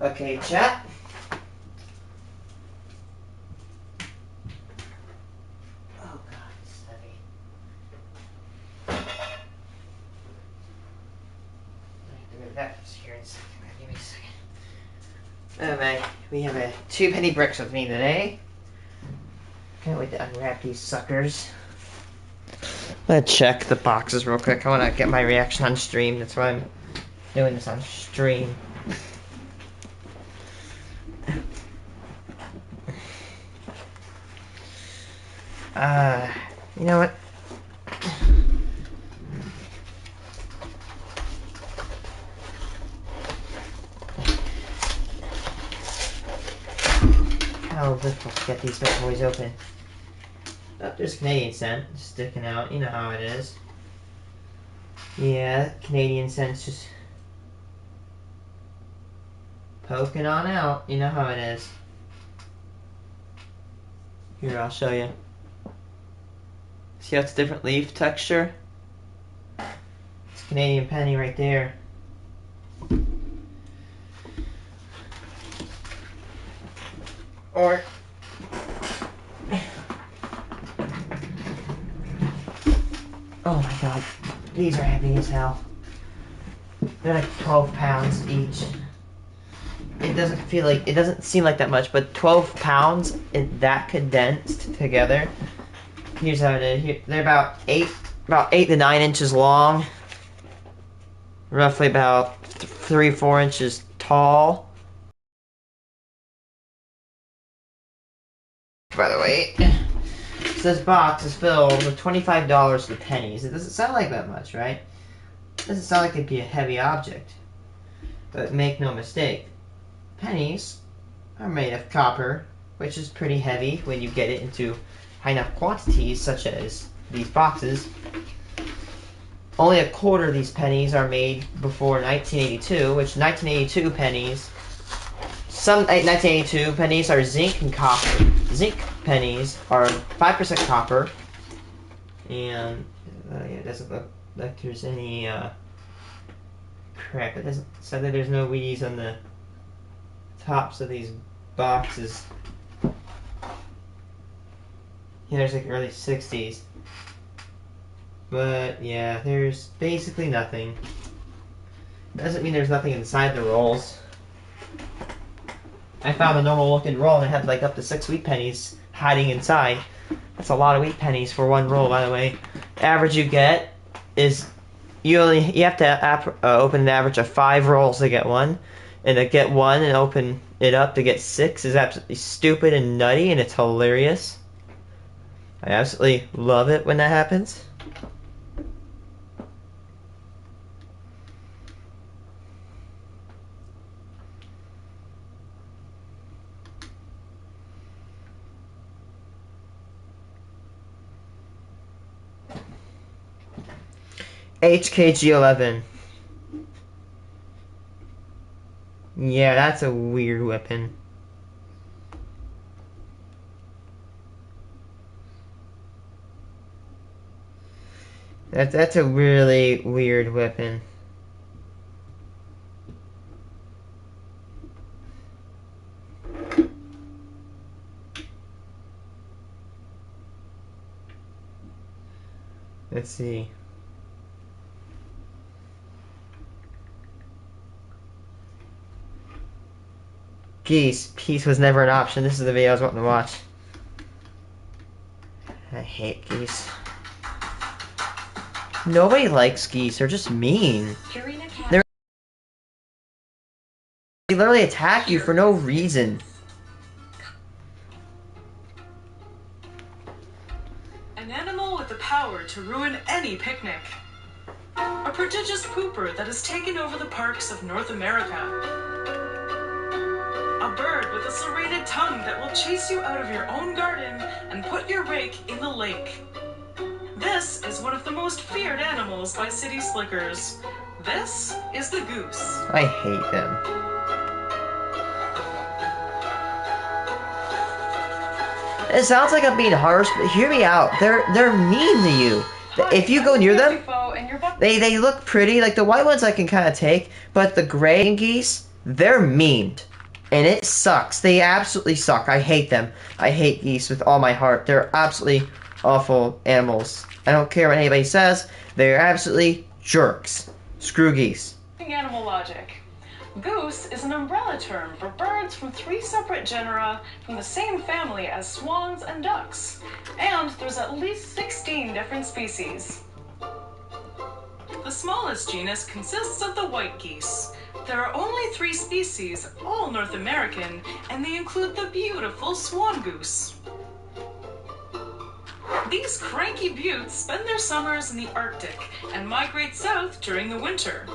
Okay, chat. Oh god, it's heavy. I have to move that here in a second. Give me a second. Oh man, we have 2 penny bricks with me today. Can't wait to unwrap these suckers. I'm gonna check the boxes real quick. I wanna get my reaction on stream. That's why I'm doing this on stream. You know what? How difficult to get these bad boys open. Oh, there's Canadian cent sticking out. You know how it is. Yeah, Canadian cent's just poking on out. You know how it is. Here, I'll show you. See how it's a different leaf texture? It's Canadian penny right there. Or oh my god, these are heavy as hell. They're like 12 pounds each. It doesn't seem like that much, but 12 pounds and that condensed together. Here's how it is. They're about 8 to 9 inches long. Roughly about 3-4 inches tall. By the way, this box is filled with $25 for pennies. It doesn't sound like that much, right? It doesn't sound like it'd be a heavy object. But make no mistake, pennies are made of copper, which is pretty heavy when you get it into high enough quantities, such as these boxes. Only a quarter of these pennies are made before 1982, which 1982 pennies, some 1982 pennies are zinc and copper. Zinc pennies are 5% copper, and yeah, it doesn't look like there's any crap. It doesn't say that there's no weeds on the tops of these boxes. Yeah, there's like early 60s. But yeah, there's basically nothing. Doesn't mean there's nothing inside the rolls. I found a normal looking roll and it had like up to 6 wheat pennies hiding inside. That's a lot of wheat pennies for one roll, by the way. Average you get is you have to open an average of 5 rolls to get one, and to get one and open it up to get 6 is absolutely stupid and nutty, and it's hilarious. I absolutely love it when that happens. HKG-11. Yeah, that's a weird weapon. That's a really weird weapon. Let's see. Geese. Peace was never an option. This is the video I was wanting to watch. I hate geese. Nobody likes geese. They're just mean. They literally attack you for no reason. An animal with the power to ruin any picnic. A prodigious pooper that has taken over the parks of North America. A bird with a serrated tongue that will chase you out of your own garden and put your rake in the lake. This is one of the most feared animals by city slickers. This is the goose. I hate them. It sounds like I'm being harsh, but hear me out. They're mean to you. If you go near them, they look pretty. Like the white ones I can kind of take, but the gray geese, they're mean. And it sucks. They absolutely suck. I hate them. I hate geese with all my heart. They're absolutely awful animals. I don't care what anybody says. They're absolutely jerks. Screw geese. Animal logic. Goose is an umbrella term for birds from 3 separate genera from the same family as swans and ducks. And there's at least 16 different species. The smallest genus consists of the white geese. There are only 3 species, all North American, and they include the beautiful swan goose. These cranky buttes spend their summers in the Arctic and migrate south during the winter.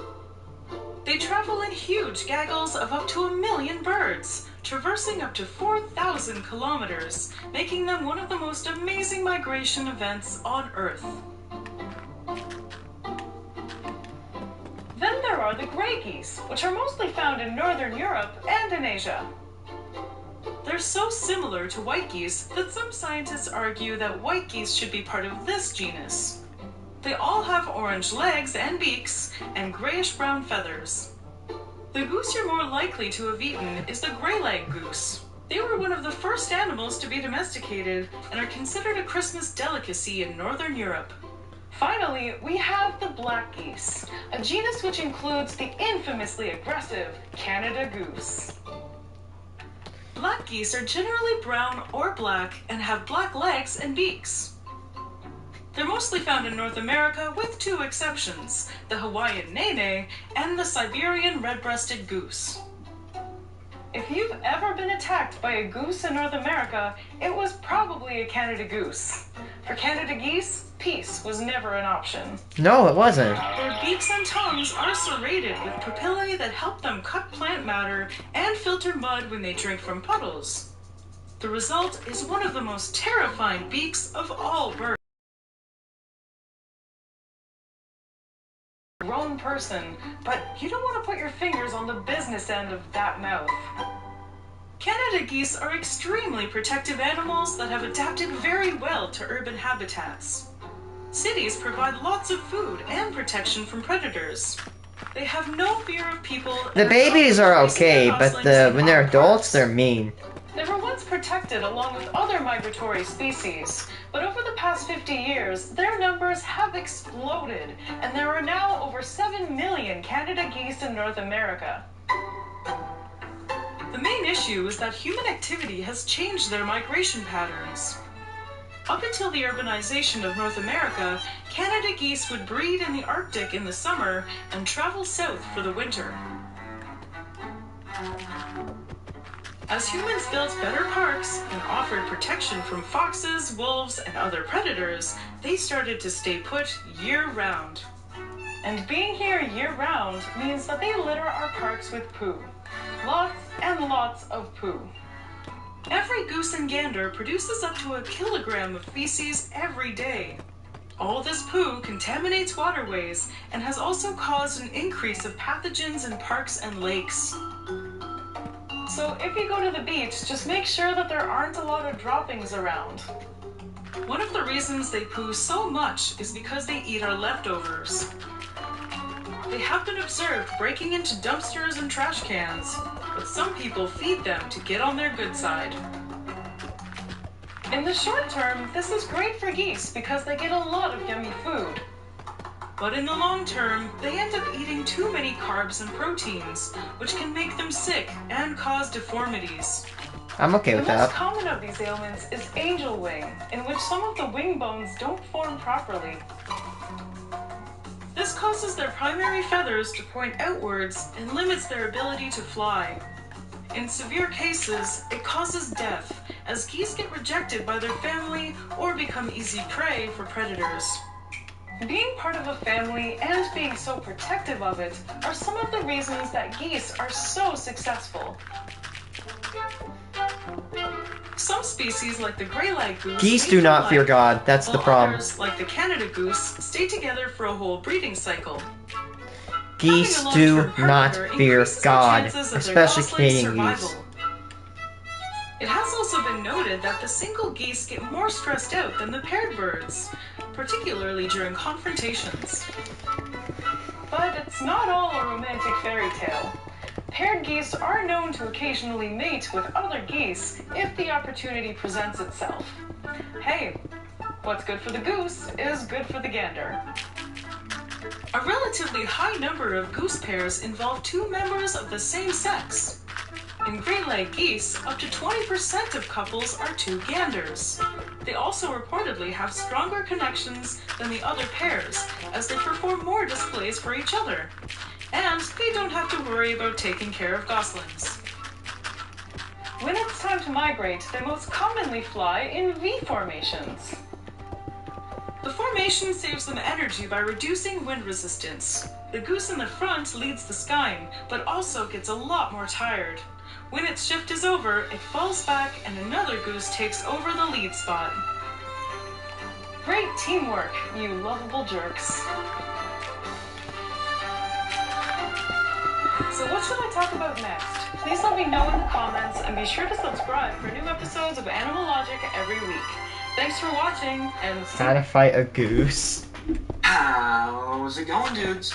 They travel in huge gaggles of up to 1 million birds, traversing up to 4,000 kilometers, making them one of the most amazing migration events on Earth. Then there are the gray geese, which are mostly found in northern Europe and in Asia. They're so similar to white geese that some scientists argue that white geese should be part of this genus. They all have orange legs and beaks and grayish-brown feathers. The goose you're more likely to have eaten is the gray-legged goose. They were one of the first animals to be domesticated and are considered a Christmas delicacy in northern Europe. Finally, we have the black geese, a genus which includes the infamously aggressive Canada goose. Black geese are generally brown or black and have black legs and beaks. They're mostly found in North America with 2 exceptions, the Hawaiian nene and the Siberian red-breasted goose. If you've ever been attacked by a goose in North America, it was probably a Canada goose. For Canada geese, peace was never an option. No, it wasn't. Their beaks and tongues are serrated with papillae that help them cut plant matter and filter mud when they drink from puddles. The result is one of the most terrifying beaks of all birds. Grown person, but you don't want to put your fingers on the business end of that mouth. Canada geese are extremely protective animals that have adapted very well to urban habitats. Cities provide lots of food and protection from predators. They have no fear of people. The babies are okay, but when they're adults, they're mean. They were once protected along with other migratory species, but over the past 50 years, their numbers have exploded, and there are now over 7 million Canada geese in North America. The main issue is that human activity has changed their migration patterns. Up until the urbanization of North America, Canada geese would breed in the Arctic in the summer and travel south for the winter. As humans built better parks and offered protection from foxes, wolves, and other predators, they started to stay put year-round. And being here year-round means that they litter our parks with poo. Lots and lots of poo. Every goose and gander produces up to 1 kilogram of feces every day. All this poo contaminates waterways and has also caused an increase of pathogens in parks and lakes. So if you go to the beach, just make sure that there aren't a lot of droppings around. One of the reasons they poo so much is because they eat our leftovers. They have been observed breaking into dumpsters and trash cans, but some people feed them to get on their good side. In the short term, this is great for geese because they get a lot of yummy food. But in the long term, they end up eating too many carbs and proteins, which can make them sick and cause deformities. I'm okay with that. The most common of these ailments is angel wing, in which some of the wing bones don't form properly. This causes their primary feathers to point outwards and limits their ability to fly. In severe cases, it causes death, as geese get rejected by their family or become easy prey for predators. Being part of a family and being so protective of it are some of the reasons that geese are so successful. Some species, like the gray-legged goose, Geese do not fear God. That's the problem. Others, like the Canada goose, stay together for a whole breeding cycle. Geese do not fear God, especially Canadian geese. It has also been noted that the single geese get more stressed out than the paired birds, particularly during confrontations. But it's not all a romantic fairy tale. Paired geese are known to occasionally mate with other geese if the opportunity presents itself. Hey, what's good for the goose is good for the gander. A relatively high number of goose pairs involve two members of the same sex. In Great Lake geese, up to 20% of couples are two ganders. They also reportedly have stronger connections than the other pairs, as they perform more displays for each other. And they don't have to worry about taking care of goslings. When it's time to migrate, they most commonly fly in V formations. The formation saves them energy by reducing wind resistance. The goose in the front leads the skying, but also gets a lot more tired. When its shift is over, it falls back and another goose takes over the lead spot. Great teamwork, you lovable jerks. So what should I talk about next? Please let me know in the comments and be sure to subscribe for new episodes of Animal Logic every week. Thanks for watching and How to fight a goose. How's it going, dudes?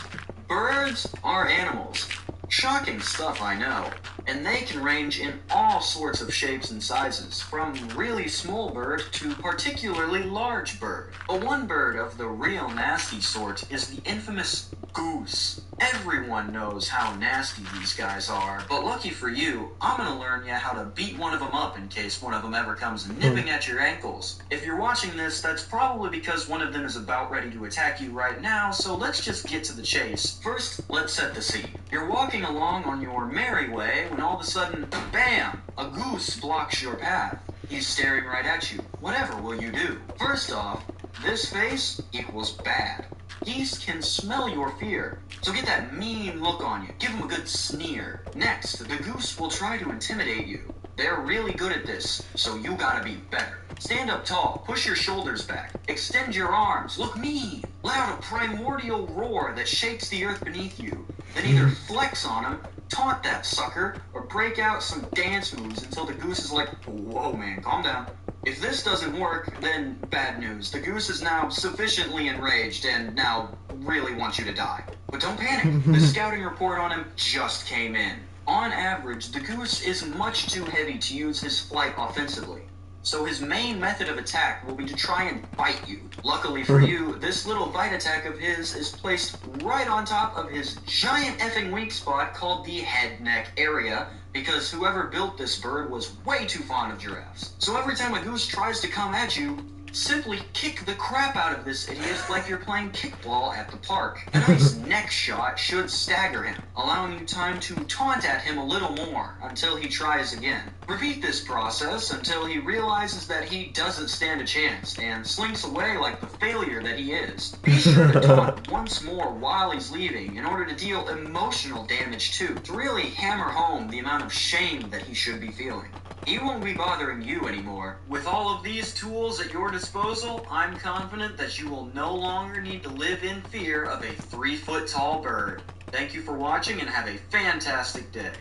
Birds are animals. Shocking stuff, I know. And they can range in all sorts of shapes and sizes, from really small bird to particularly large bird. But one bird of the real nasty sort is the infamous goose. Everyone knows how nasty these guys are, but lucky for you, I'm gonna learn you how to beat one of them up in case one of them ever comes nipping at your ankles. If you're watching this, that's probably because one of them is about ready to attack you right now, so let's just get to the chase. First, let's set the scene. You're walking along on your merry way when all of a sudden, bam, a goose blocks your path. He's staring right at you. Whatever will you do? First off, this face equals bad. Geese can smell your fear, so get that mean look on you. Give him a good sneer. Next, the goose will try to intimidate you. They're really good at this, so you gotta be better. Stand up tall, push your shoulders back, extend your arms, look mean. Let out a primordial roar that shakes the earth beneath you. Then either flex on him, taunt that sucker, or break out some dance moves until the goose is like, whoa man, calm down. If this doesn't work, then bad news. The goose is now sufficiently enraged and now really wants you to die. But don't panic. The scouting report on him just came in. On average, the goose is much too heavy to use his flight offensively. So his main method of attack will be to try and bite you. Luckily for you, this little bite attack of his is placed right on top of his giant effing weak spot called the head-neck area, because whoever built this bird was way too fond of giraffes. So every time a goose tries to come at you, simply kick the crap out of this idiot like you're playing kickball at the park. A nice neck shot should stagger him, allowing you time to taunt at him a little more until he tries again. Repeat this process until he realizes that he doesn't stand a chance and slinks away like the failure that he is. Be sure to taunt once more while he's leaving in order to deal emotional damage too, to really hammer home the amount of shame that he should be feeling. He won't be bothering you anymore. With all of these tools at your disposal, I'm confident that you will no longer need to live in fear of a 3-foot-tall bird. Thank you for watching and have a fantastic day.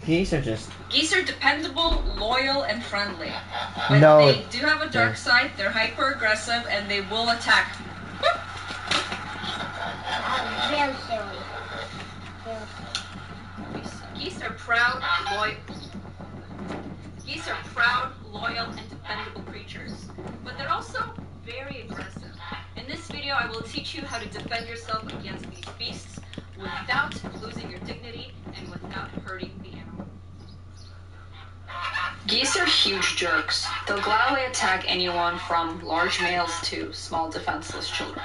Geese are just... Geese are dependable, loyal, and friendly. But No. they do have a dark side, they're hyper-aggressive, and they will attack. Real silly. Geese are proud, loyal, and dependable creatures. But they're also very aggressive. In this video, I will teach you how to defend yourself against these beasts without losing your dignity and without hurting the animal. Geese are huge jerks. They'll gladly attack anyone from large males to small defenseless children.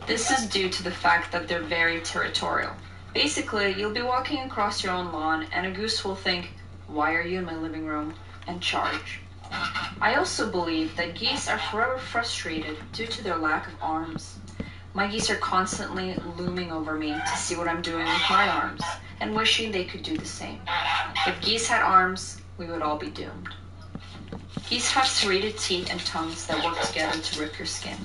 This is due to the fact that they're very territorial. Basically, you'll be walking across your own lawn and a goose will think, "Why are you in my living room?" and charge. I also believe that geese are forever frustrated due to their lack of arms. My geese are constantly looming over me to see what I'm doing with my arms and wishing they could do the same. If geese had arms, we would all be doomed. Geese have serrated teeth and tongues that work together to rip your skin.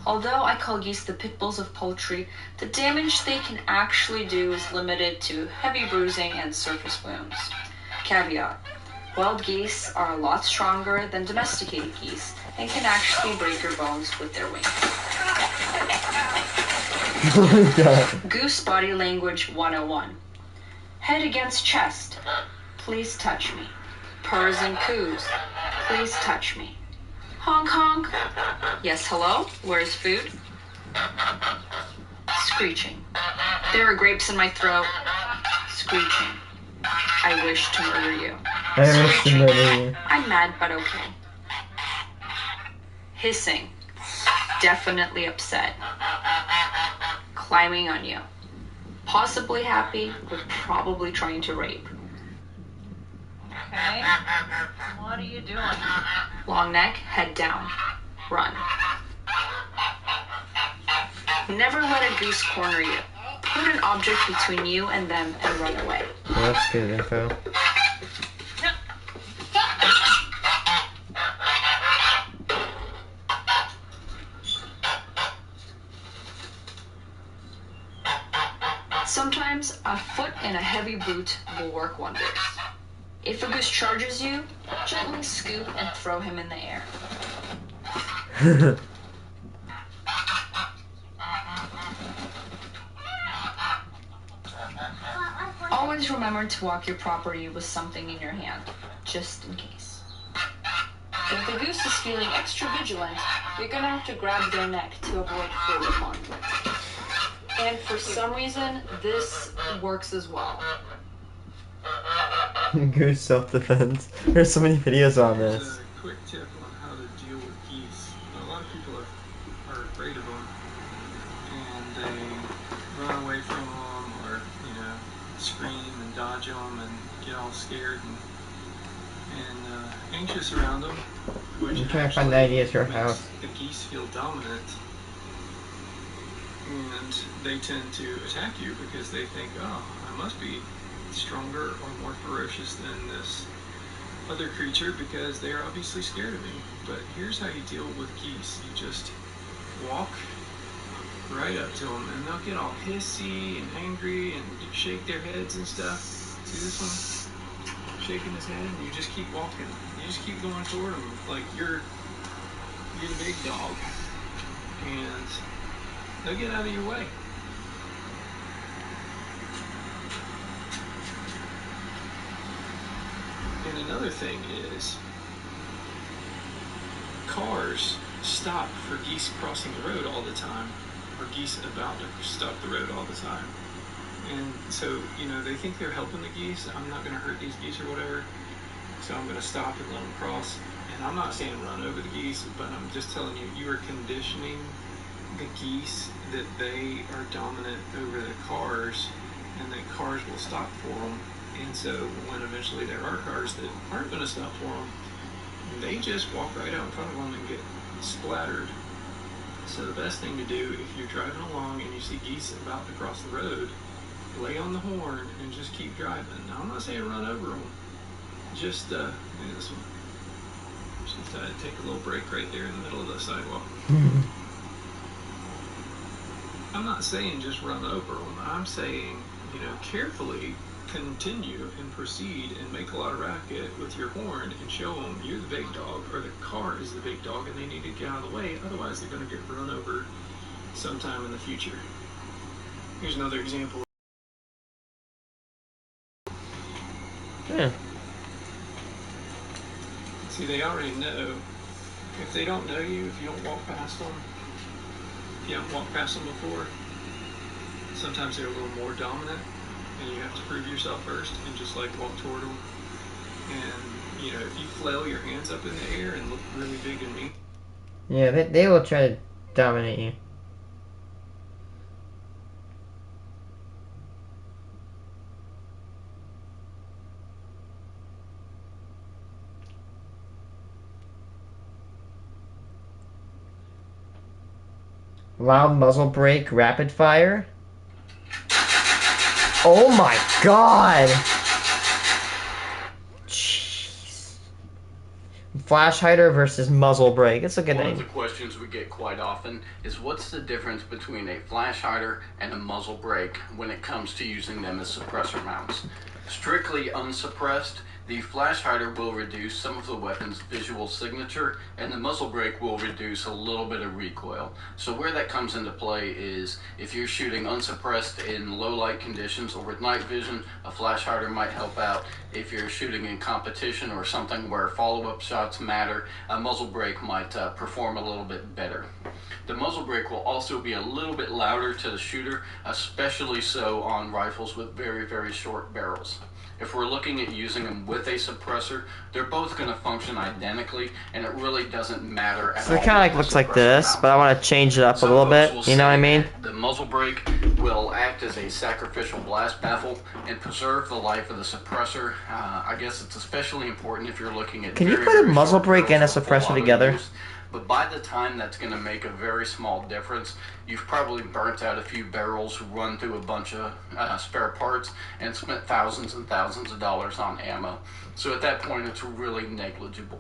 Although I call geese the pit bulls of poultry, the damage they can actually do is limited to heavy bruising and surface wounds. Caveat. Wild geese are a lot stronger than domesticated geese and can actually break your bones with their wings. Oh my god. Goose body language 101. Head against chest. Please touch me. Purrs and coos. Please touch me. Honk honk. Yes, hello? Where's food? Screeching. There are grapes in my throat. Screeching. I wish to murder you. I wish to murder you. I'm mad, but okay. Hissing. Definitely upset. Climbing on you. Possibly happy, but probably trying to rape. Okay. What are you doing? Long neck, head down. Run. Never let a goose corner you. Put an object between you and them and run away. Well, that's good info. Sometimes a foot in a heavy boot will work wonders. If a goose charges you, gently scoop and throw him in the air. Always remember to walk your property with something in your hand, just in case. If the goose is feeling extra vigilant, you're gonna have to grab their neck to avoid further conflict. And for some reason, this works as well. Goose self-defense. There's so many videos on Here's this. a quick tip on how to deal with geese. A lot of people are afraid of them, and they run away from them, or scream and dodge them, and get all scared and anxious around them. Which I'm trying to find the ideas for a makes house. the geese feel dominant, and they tend to attack you because they think, oh, I must be stronger or more ferocious than this other creature because they're obviously scared of me. But here's how you deal with geese. You just walk right up to them and they'll get all hissy and angry and shake their heads and stuff. See this one? Shaking his head, and you just keep walking. You just keep going toward them like you're the big dog, and they'll get out of your way. And another thing is, cars stop for geese crossing the road all the time, or geese about to stop the road all the time. And so, they think they're helping the geese. I'm not going to hurt these geese or whatever, so I'm going to stop and let them cross. And I'm not saying run over the geese, but I'm just telling you, you are conditioning the geese that they are dominant over the cars, and that cars will stop for them. And so when eventually there are cars that aren't going to stop for them, they just walk right out in front of them and get splattered. So the best thing to do if you're driving along and you see geese about to cross the road, lay on the horn and just keep driving. Now I'm not saying run over them. Just look at this one. Just take a little break right there in the middle of the sidewalk. I'm not saying just run over them. I'm saying, carefully continue and proceed and make a lot of racket with your horn and show them you're the big dog, or the car is the big dog and they need to get out of the way, otherwise they're going to get run over sometime in the future. Here's another example. Yeah. See, they already know. If they don't know you, if you don't walk past them, if you haven't walked past them before, sometimes they're a little more dominant, and you have to prove yourself first and just walk toward them. And if you flail your hands up in the air and look really big and mean, Yeah, they will try to dominate you. Loud muzzle brake, rapid fire. Oh my god! Jeez. Flash hider versus muzzle brake. It's a good One name. of the questions we get quite often is what's the difference between a flash hider and a muzzle brake when it comes to using them as suppressor mounts? Strictly unsuppressed, The flash hider will reduce some of the weapon's visual signature, and the muzzle brake will reduce a little bit of recoil. So where that comes into play is if you're shooting unsuppressed in low light conditions or with night vision, a flash hider might help out. If you're shooting in competition or something where follow-up shots matter, a muzzle brake might perform a little bit better. The muzzle brake will also be a little bit louder to the shooter, especially so on rifles with very, very short barrels. If we're looking at using them with a suppressor, they're both going to function identically, and it really doesn't matter at all. So it kind of like looks like this, but I want to change it up a little bit. You know what I mean? The muzzle brake will act as a sacrificial blast baffle and preserve the life of the suppressor. I guess it's especially important if you're looking at. Can you put a muzzle brake and a suppressor together? But by the time that's going to make a very small difference, you've probably burnt out a few barrels, run through a bunch of spare parts, and spent thousands and thousands of dollars on ammo. So at that point, it's really negligible.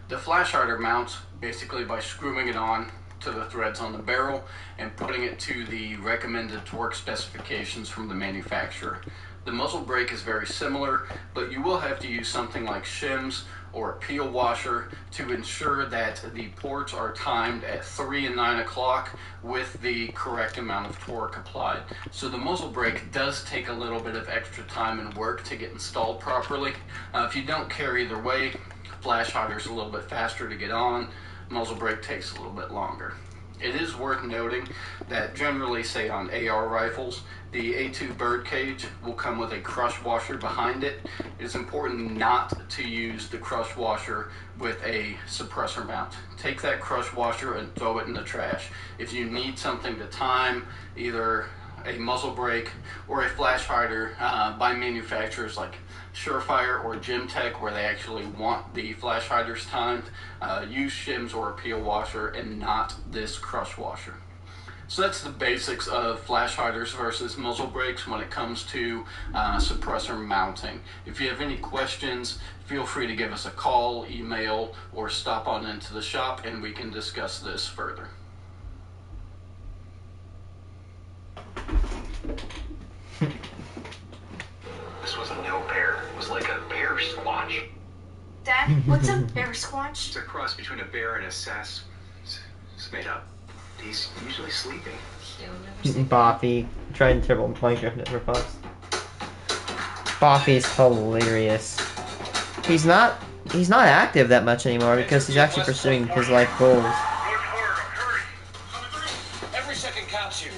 The flash hider mounts basically by screwing it on to the threads on the barrel and putting it to the recommended torque specifications from the manufacturer. The muzzle brake is very similar, but you will have to use something like shims or a peel washer to ensure that the ports are timed at 3 and 9 o'clock with the correct amount of torque applied. So the muzzle brake does take a little bit of extra time and work to get installed properly. If you don't care either way, flash hider's a little bit faster to get on, muzzle brake takes a little bit longer. It is worth noting that generally, say on AR rifles, the A2 bird cage will come with a crush washer behind it. It is important not to use the crush washer with a suppressor mount. Take that crush washer and throw it in the trash. If you need something to time either a muzzle brake or a flash hider by manufacturers like Surefire or Gemtech, where they actually want the flash hiders timed, use shims or a peel washer and not this crush washer. So that's the basics of flash hiders versus muzzle brakes when it comes to suppressor mounting. If you have any questions, feel free to give us a call, email, or stop on into the shop and we can discuss this further. This wasn't no bear. It was like a bear squatch. Dad, what's a bear squatch? It's a cross between a bear and a sass. It's made up. He's usually sleeping. Boffy. Tried terrible Minecraft Network Fox. Boffy's hilarious. He's not active that much anymore because he's actually pursuing his life goals. Every second counts here.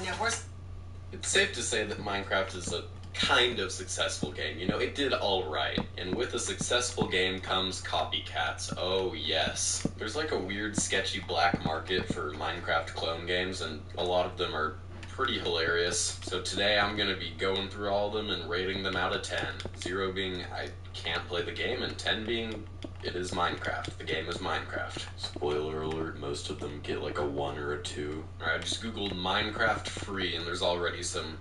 It's safe to say that Minecraft is a kind of successful game. You know, it did all right. And with a successful game comes copycats. Oh, yes. There's like a weird, sketchy black market for Minecraft clone games, and a lot of them are pretty hilarious. So today I'm going to be going through all of them and rating them out of 10. 0 being I can't play the game, and 10 being it is Minecraft. The game is Minecraft. Spoiler alert, most of them get like a 1 or a 2. Alright, I just googled Minecraft free, and there's already some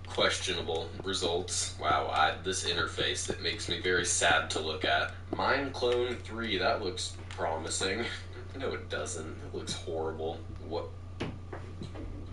questionable results. Wow, this interface, it makes me very sad to look at. Mineclone 3, that looks promising. No, it doesn't. It looks horrible. What?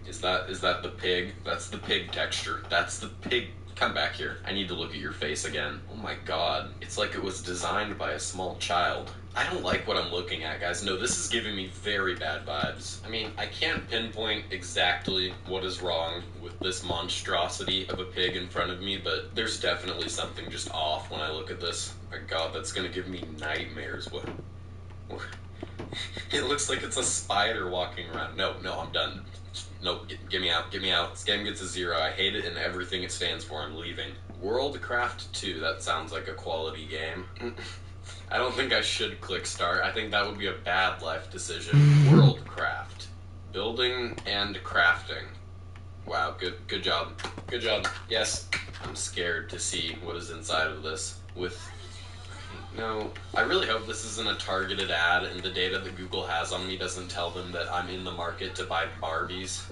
Is that the pig? That's the pig texture. That's the pig. Come back here. I need to look at your face again. Oh my god. It's like it was designed by a small child. I don't like what I'm looking at, guys. No, this is giving me very bad vibes. I mean, I can't pinpoint exactly what is wrong with this monstrosity of a pig in front of me, but there's definitely something just off when I look at this. Oh my god, that's gonna give me nightmares. What? It looks like it's a spider walking around. No, I'm done. No, get me out, get me out. This game gets a 0. I hate it and everything it stands for. I'm leaving. Worldcraft 2, that sounds like a quality game. I don't think I should click start. I think that would be a bad life decision. Worldcraft. Building and crafting. Wow, good job. Good job. Yes, I'm scared to see what is inside of this. No, I really hope this isn't a targeted ad and the data that Google has on me doesn't tell them that I'm in the market to buy Barbies.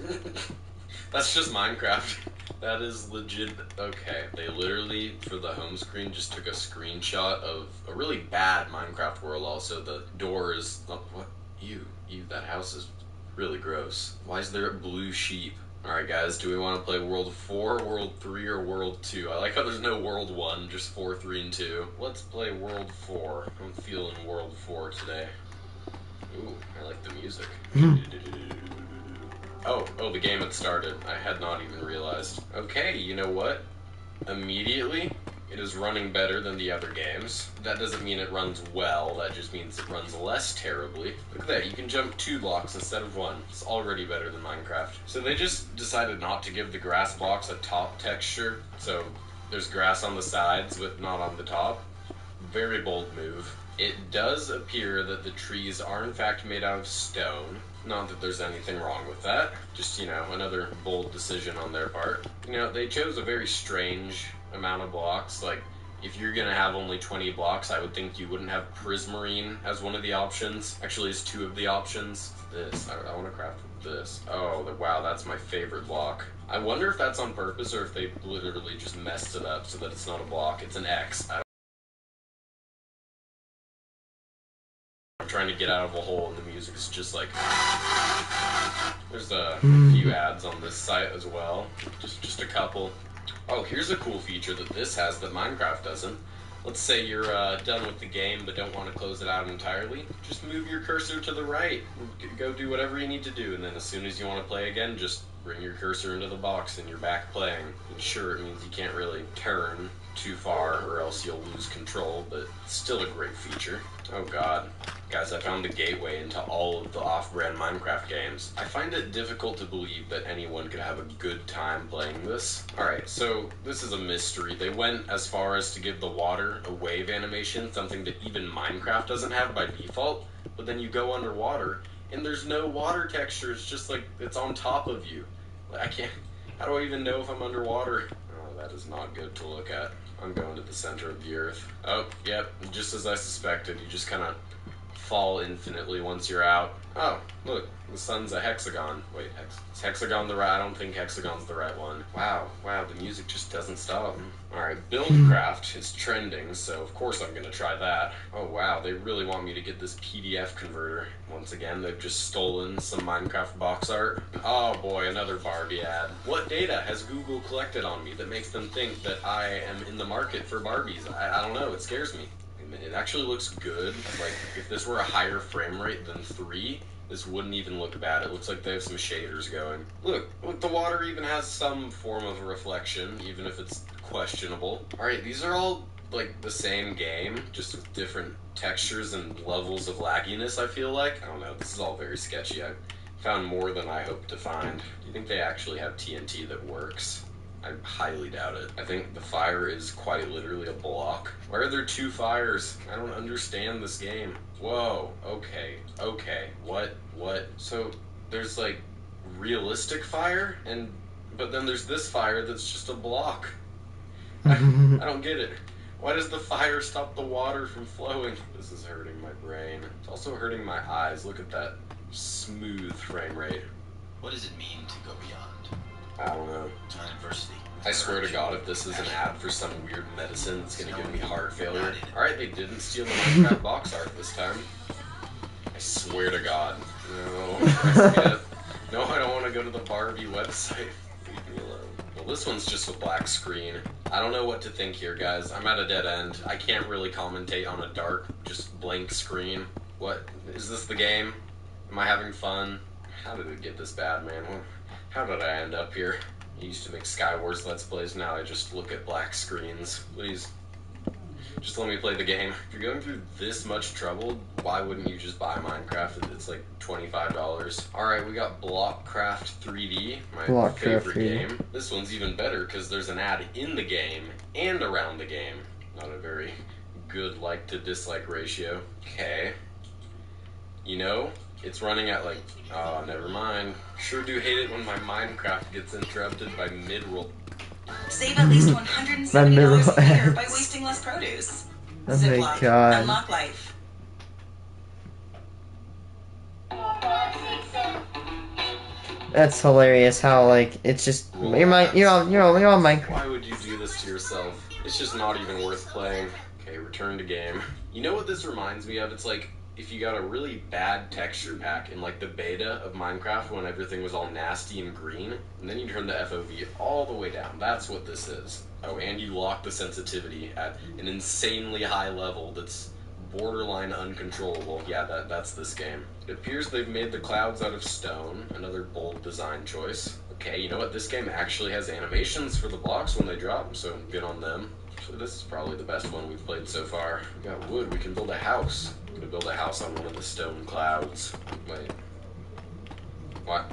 That's just Minecraft. That is legit. Okay, they literally, for the home screen, just took a screenshot of a really bad Minecraft world. Also, the door is... Oh, what? Ew, that house is really gross. Why is there a blue sheep? Alright guys, do we want to play World 4, World 3, or World 2? I like how there's no World 1, just 4, 3, and 2. Let's play World 4. I'm feeling World 4 today. Ooh, I like the music. Oh, the game had started. I had not even realized. Okay, you know what? Immediately, it is running better than the other games. That doesn't mean it runs well, that just means it runs less terribly. Look at that, you can jump 2 blocks instead of 1. It's already better than Minecraft. So they just decided not to give the grass blocks a top texture, so there's grass on the sides but not on the top. Very bold move. It does appear that the trees are in fact made out of stone. Not that there's anything wrong with that. Just, you know, another bold decision on their part. You know, they chose a very strange amount of blocks. Like, if you're gonna have only 20 blocks, I would think you wouldn't have prismarine as one of the options. Actually, it's 2 of the options. This, I want to craft this. Oh, wow, that's my favorite block. I wonder if that's on purpose or if they literally just messed it up so that it's not a block, it's an X. I'm trying to get out of a hole and the music's just like... There's a few ads on this site as well. Just a couple. Oh, here's a cool feature that this has that Minecraft doesn't. Let's say you're done with the game but don't want to close it out entirely. Just move your cursor to the right. Go do whatever you need to do, and then as soon as you want to play again, just bring your cursor into the box and you're back playing. And sure, it means you can't really turn too far or else you'll lose control, but it's still a great feature. Oh god. Guys, I found the gateway into all of the off-brand Minecraft games. I find it difficult to believe that anyone could have a good time playing this. Alright, so this is a mystery. They went as far as to give the water a wave animation, something that even Minecraft doesn't have by default, but then you go underwater and there's no water texture, it's just like it's on top of you. I can't, how do I even know if I'm underwater? Oh, that is not good to look at. I'm going to the center of the earth. Oh, yep, just as I suspected, you just kind of fall infinitely once you're out. Oh, look, the sun's a hexagon. Wait, is hexagon the right? I don't think hexagon's the right one. Wow, the music just doesn't stop. Alright, Buildcraft is trending, so of course I'm gonna try that. Oh wow, they really want me to get this PDF converter. Once again, they've just stolen some Minecraft box art. Oh boy, another Barbie ad. What data has Google collected on me that makes them think that I am in the market for Barbies? I don't know, it scares me. It actually looks good. Like, if this were a higher frame rate than 3, this wouldn't even look bad. It looks like they have some shaders going. Look, the water even has some form of reflection, even if it's questionable. Alright, these are all, like, the same game, just with different textures and levels of lagginess, I feel like. I don't know, this is all very sketchy. I found more than I hoped to find. Do you think they actually have TNT that works? I highly doubt it. I think the fire is quite literally a block. Why are there 2 fires? I don't understand this game. Whoa, okay, what? So, there's like realistic fire, but then there's this fire that's just a block. I don't get it. Why does the fire stop the water from flowing? This is hurting my brain. It's also hurting my eyes. Look at that smooth frame rate. What does it mean to go beyond? I don't know. Adversity. I swear to God, if this is an ad for some weird medicine that's gonna give me heart failure. Alright, they didn't steal the Minecraft box art this time. I swear to God. No, no, I don't want to go to the Barbie website. Leave me alone. Well, this one's just a black screen. I don't know what to think here, guys. I'm at a dead end. I can't really commentate on a dark, just blank screen. What? Is this the game? Am I having fun? How did it get this bad, man? How did I end up here? I used to make Skywars Let's Plays, now I just look at black screens. Please, just let me play the game. If you're going through this much trouble, why wouldn't you just buy Minecraft? It's like $25. Alright, we got Blockcraft 3D, my favorite game. This one's even better because there's an ad in the game and around the game. Not a very good like to dislike ratio. Okay. You know, it's running at like, oh, never mind. Sure do hate it when my Minecraft gets interrupted by mid-roll. Save at least $170 a year by wasting less produce. Oh my god. Unlock life. That's hilarious how, like, it's just, you're on Minecraft. Why would you do this to yourself? It's just not even worth playing. Okay, return to game. You know what this reminds me of? It's like if you got a really bad texture pack in like the beta of Minecraft when everything was all nasty and green, and then you turn the FOV all the way down. That's what this is. Oh, and you lock the sensitivity at an insanely high level that's borderline uncontrollable. Yeah, that's this game. It appears they've made the clouds out of stone, another bold design choice. Okay, you know what? This game actually has animations for the blocks when they drop, so good on them. So this is probably the best one we've played so far. We got wood, we can build a house. We can build a house on one of the stone clouds. Wait. What?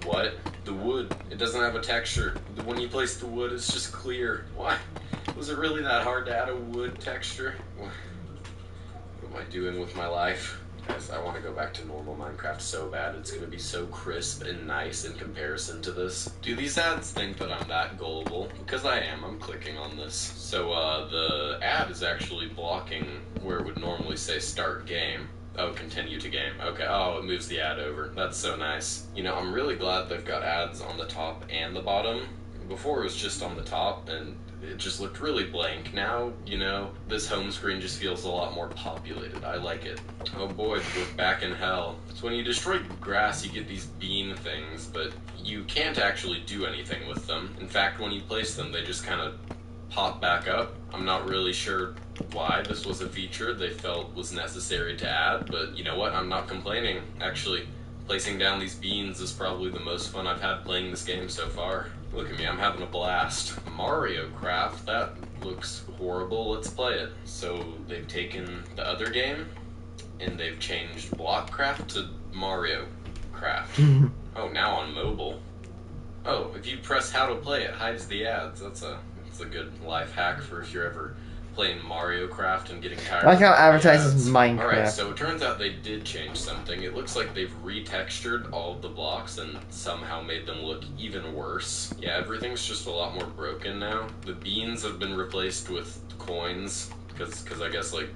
What? The wood, it doesn't have a texture. When you place the wood, it's just clear. Why? Was it really that hard to add a wood texture? What am I doing with my life? Guys, I want to go back to normal Minecraft so bad. It's going to be so crisp and nice in comparison to this. Do these ads think that I'm that gullible? Because I am. I'm clicking on this. So the ad is actually blocking where it would normally say start game. Oh, continue to game. Okay, oh, it moves the ad over. That's so nice. You know, I'm really glad they've got ads on the top and the bottom. Before it was just on the top, and it just looked really blank. Now, you know, this home screen just feels a lot more populated. I like it. Oh boy, we're back in hell. So when you destroy grass, you get these bean things, but you can't actually do anything with them. In fact, when you place them, they just kind of pop back up. I'm not really sure why this was a feature they felt was necessary to add, but you know what? I'm not complaining. Actually, placing down these beans is probably the most fun I've had playing this game so far. Look at me, I'm having a blast. Mario Craft, that looks horrible. Let's play it. So they've taken the other game and they've changed Blockcraft to Mario Craft. Oh, now on mobile. Oh, if you press how to play, it hides the ads. That's a good life hack for if you're ever playing Mario Craft and getting tired. I like how it of advertises ads. Minecraft. Alright, so it turns out they did change something. It looks like they've retextured all of the blocks and somehow made them look even worse. Yeah, everything's just a lot more broken now. The beans have been replaced with coins, because I guess like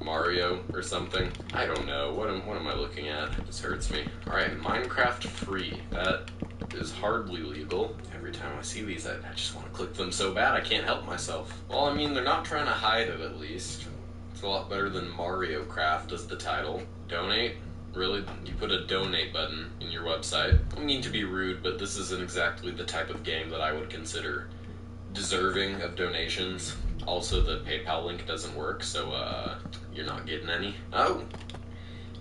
Mario or something. I don't know. What am I looking at? This hurts me. Alright, Minecraft free. That is hardly legal. Every time I see these, I just want to click them so bad I can't help myself. Well, I mean, they're not trying to hide it at least. It's a lot better than Mario Craft as the title. Donate? Really? You put a donate button in your website. I don't mean to be rude, but this isn't exactly the type of game that I would consider deserving of donations. Also, the PayPal link doesn't work, so you're not getting any. Oh!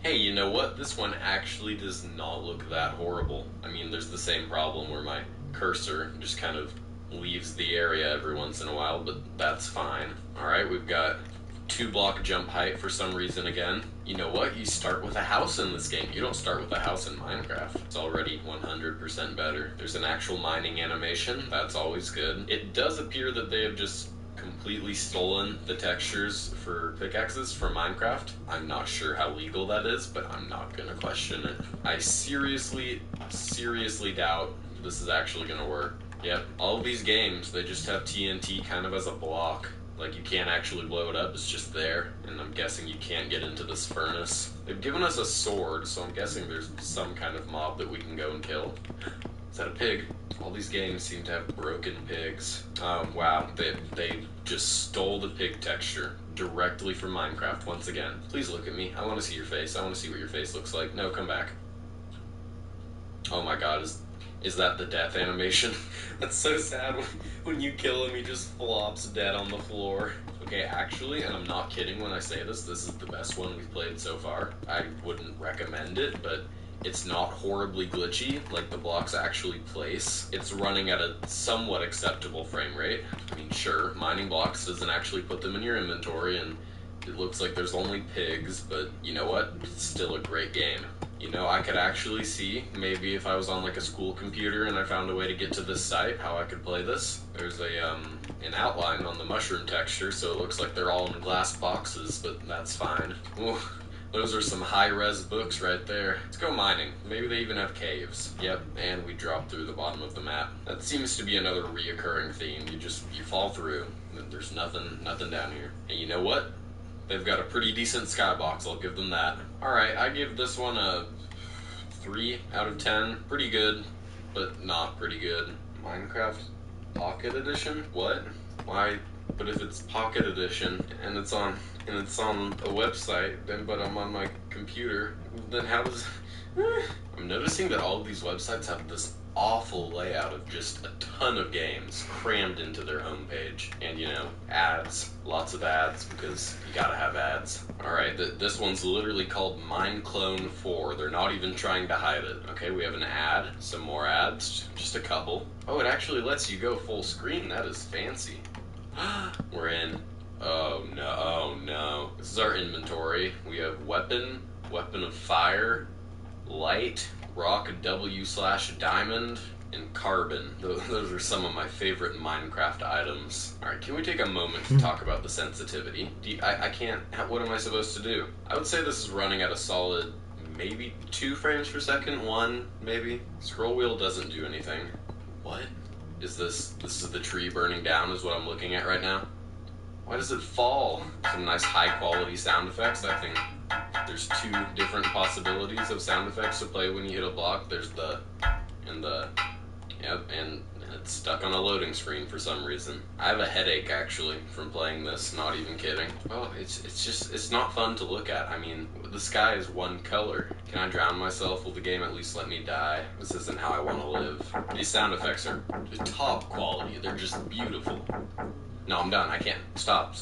Hey, you know what? This one actually does not look that horrible. I mean, there's the same problem where my cursor just kind of leaves the area every once in a while, but that's fine. Alright, we've got 2-block jump height for some reason again. You know what? You start with a house in this game. You don't start with a house in Minecraft. It's already 100% better. There's an actual mining animation. That's always good. It does appear that they have just completely stolen the textures for pickaxes from Minecraft. I'm not sure how legal that is, but I'm not gonna question it. I seriously doubt this is actually gonna work. Yep, all of these games, they just have TNT kind of as a block. Like, you can't actually blow it up, it's just there, and I'm guessing you can't get into this furnace. They've given us a sword, so I'm guessing there's some kind of mob that we can go and kill. Is that a pig? All these games seem to have broken pigs. Oh, wow, they just stole the pig texture directly from Minecraft once again. Please look at me, I want to see your face, I want to see what your face looks like. No, come back. Oh my god, is that the death animation? That's so sad. When you kill him, he just flops dead on the floor. Okay, actually, and I'm not kidding when I say this is the best one we've played so far. I wouldn't recommend it, but it's not horribly glitchy, like the blocks actually place. It's running at a somewhat acceptable frame rate. I mean, sure, mining blocks doesn't actually put them in your inventory, and it looks like there's only pigs, but you know what? It's still a great game. You know, I could actually see, maybe if I was on like a school computer and I found a way to get to this site, how I could play this. There's an outline on the mushroom texture, so it looks like they're all in glass boxes, but that's fine. Ooh, those are some high-res books right there. Let's go mining. Maybe they even have caves. Yep, and we drop through the bottom of the map. That seems to be another reoccurring theme. You fall through, and there's nothing down here. And you know what? They've got a pretty decent skybox, I'll give them that. Alright, I give this one a 3 out of 10. Pretty good, but not pretty good. Minecraft Pocket Edition? What? Why? But if it's Pocket Edition, and it's on and it's on a website, but I'm on my computer, then how does... I'm noticing that all of these websites have this awful layout of just a ton of games crammed into their homepage. And, you know, ads. Lots of ads, because you gotta have ads. Alright, this one's literally called Mineclone 4. They're not even trying to hide it. Okay, we have an ad. Some more ads. Just a couple. Oh, it actually lets you go full screen. That is fancy. We're in. Oh no, oh no. This is our inventory. We have weapon, weapon of fire, light, rock W/diamond, and carbon. Those are some of my favorite Minecraft items. Alright, can we take a moment to talk about the sensitivity? I can't, what am I supposed to do? I would say this is running at a solid maybe 2 frames per second, 1 maybe. Scroll wheel doesn't do anything. What? Is this is the tree burning down is what I'm looking at right now? Why does it fall? Some nice high quality sound effects. I think there's 2 different possibilities of sound effects to play when you hit a block. There's the, yep, and it's stuck on a loading screen for some reason. I have a headache actually from playing this, not even kidding. Oh, it's not fun to look at. I mean, the sky is one color. Can I drown myself? Will the game at least let me die? This isn't how I want to live. These sound effects are top quality. They're just beautiful. No, I'm done. I can't. Stop.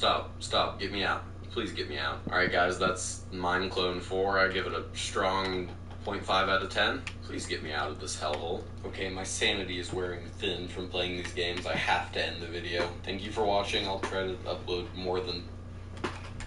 Get me out. Please get me out. Alright guys, that's Mineclone 4. I give it a strong 0.5 out of 10. Please get me out of this hellhole. Okay, my sanity is wearing thin from playing these games. I have to end the video. Thank you for watching. I'll try to upload more than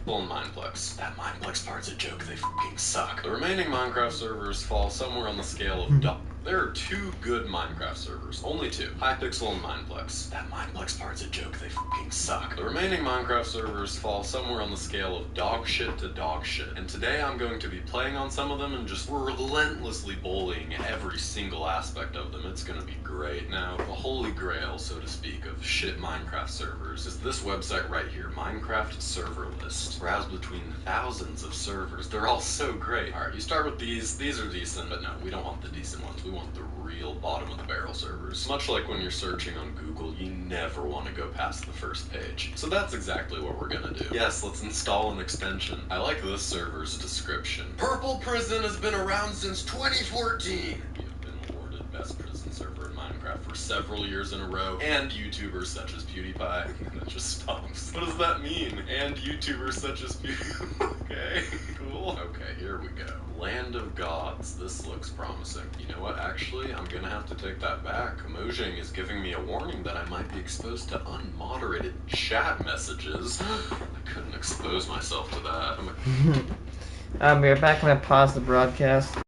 full Mineplex. That Mineplex part's a joke. They fucking suck. The remaining Minecraft servers fall somewhere on the scale of There are 2 good Minecraft servers. Only 2. Hypixel and Mineplex. That Mineplex part's a joke. They fucking suck. The remaining Minecraft servers fall somewhere on the scale of dog shit to dog shit. And today I'm going to be playing on some of them and just relentlessly bullying every single aspect of them. It's gonna be great. Now, the holy grail, so to speak, of shit Minecraft servers is this website right here, Minecraft Server List. Browse between thousands of servers. They're all so great. Alright, you start with these. These are decent, but no, we don't want the decent ones. We want the real bottom of the barrel servers. Much like when you're searching on Google, you never want to go past the first page. So that's exactly what we're gonna do. Yes, let's install an extension. I like this server's description. Purple Prison has been around since 2014. You've been awarded best prison server in Minecraft for several years in a row, and YouTubers such as PewDiePie. And it just stops. What does that mean? And YouTubers such as PewDiePie. Okay, cool. Okay, here we go. Land of Gods. This looks promising. You know what? Actually, I'm gonna have to take that back. Mojang is giving me a warning that I might be exposed to unmoderated chat messages. I couldn't expose myself to that. We're back. I'm gonna pause the broadcast.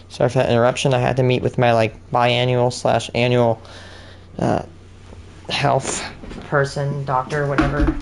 Sorry for that interruption. I had to meet with my biannual/annual health person, doctor, whatever.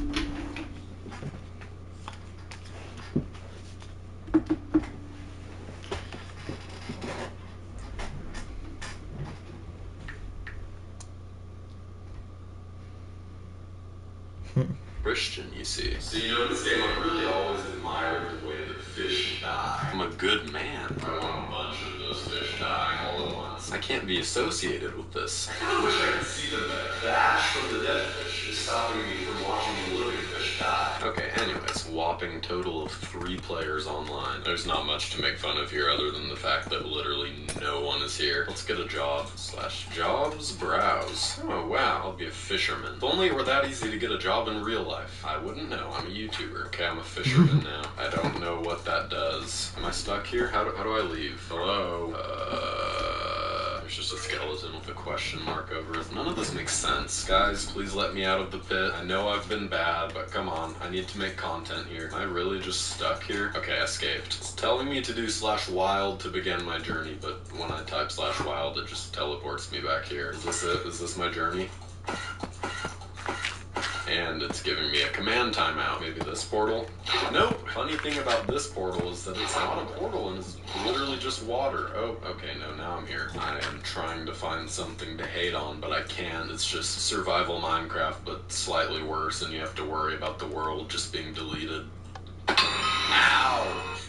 Christian, you see. So you know, in this game, I've really always admired the way that fish die. I'm a good man. I want a bunch of those fish dying all at once. I can't be associated with this. I kind of wish I could see the ash from the dead fish is stopping me from watching the living fish die. Okay, anyways, whopping total of 3 players online. There's not much to make fun of here other than the fact that literally no one is here. Let's get a job/jobs browse. Oh wow, I'll be a fisherman. If only it were that easy to get a job in real life. I wouldn't know. I'm a YouTuber. Okay, I'm a fisherman now. I don't know what that does. Am I stuck here? How do I leave? Hello? There's just a skeleton with a question mark over it. None of this makes sense. Guys, please let me out of the pit. I know I've been bad, but come on. I need to make content here. Am I really just stuck here? Okay, I escaped. It's telling me to do /wild to begin my journey, but when I type /wild, it just teleports me back here. Is this it? Is this my journey? And it's giving me a command timeout. Maybe this portal? Nope. Funny thing about this portal is that it's not a portal and it's literally just water. Oh, okay, no, now I'm here. I am trying to find something to hate on, but I can't. It's just survival Minecraft, but slightly worse, and you have to worry about the world just being deleted. Ow!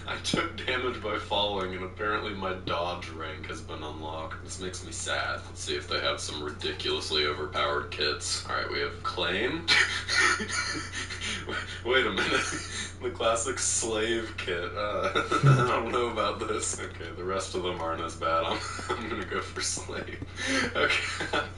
I took damage by falling, and apparently my dodge rank has been unlocked. This makes me sad. Let's see if they have some ridiculously overpowered kits. Alright, we have Claim. Wait a minute. The classic slave kit. I don't know about this. Okay, the rest of them aren't as bad. I'm gonna go for slave. Okay,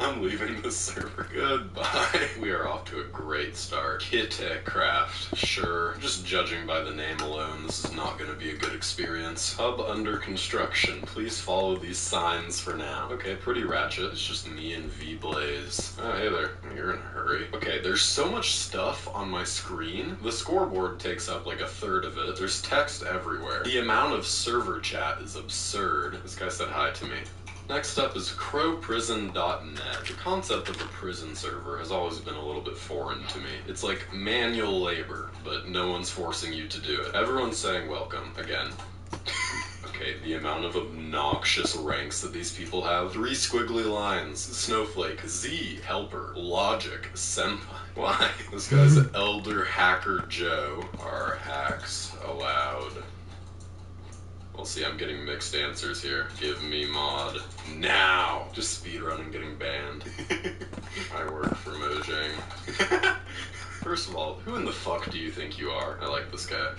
I'm leaving this server. Goodbye. We are off to a great start. Kit craft. Sure. Just judging by the name alone, this is not gonna be a good experience. Hub under construction. Please follow these signs for now. Okay, pretty ratchet. It's just me and V-Blaze. Oh, hey there. You're in a hurry. Okay, there's so much stuff on my screen. The scoreboard takes up like a third of it. There's text everywhere. The amount of server chat is absurd. This guy said hi to me. Next up is crowprison.net. The concept of a prison server has always been a little bit foreign to me. It's like manual labor, but no one's forcing you to do it. Everyone's saying welcome, again. Okay, the amount of obnoxious ranks that these people have. 3 squiggly lines. Snowflake. Z. Helper. Logic. Senpai. Why? This guy's Elder Hacker Joe. Are hacks allowed? We'll see, I'm getting mixed answers here. Give me mod. Now! Just speedrunning getting banned. I work for Mojang. First of all, who in the fuck do you think you are? I like this guy.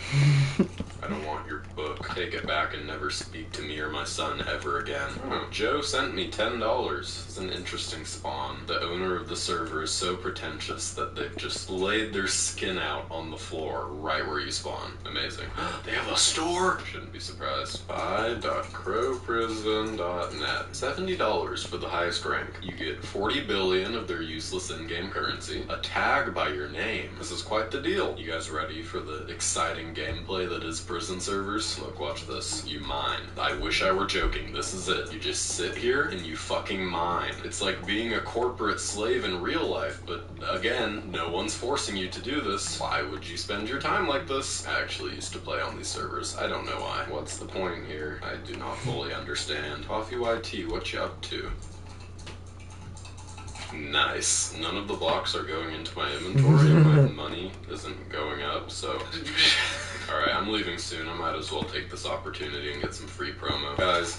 I don't want your book. Take it back and never speak to me or my son ever again. Oh, Joe sent me $10. It's an interesting spawn. The owner of the server is so pretentious that they've just laid their skin out on the floor right where you spawn. Amazing. They have a store? Shouldn't be surprised. Buy.crowprison.net. $70 for the highest rank. You get 40 billion of their useless in-game currency. A tag by your name. This is quite the deal. You guys ready for the exciting gameplay that is prison servers? Look, watch this. You mine. I wish I were joking. This is it. You just sit here and you fucking mine. It's like being a corporate slave in real life, but again, no one's forcing you to do this. Why would you spend your time like this? I actually used to play on these servers. I don't know why. What's the point here? I do not fully understand. Coffee YT, what you up to? Nice. None of the blocks are going into my inventory and my money isn't going up, so... Alright, I'm leaving soon. I might as well take this opportunity and get some free promo. Guys,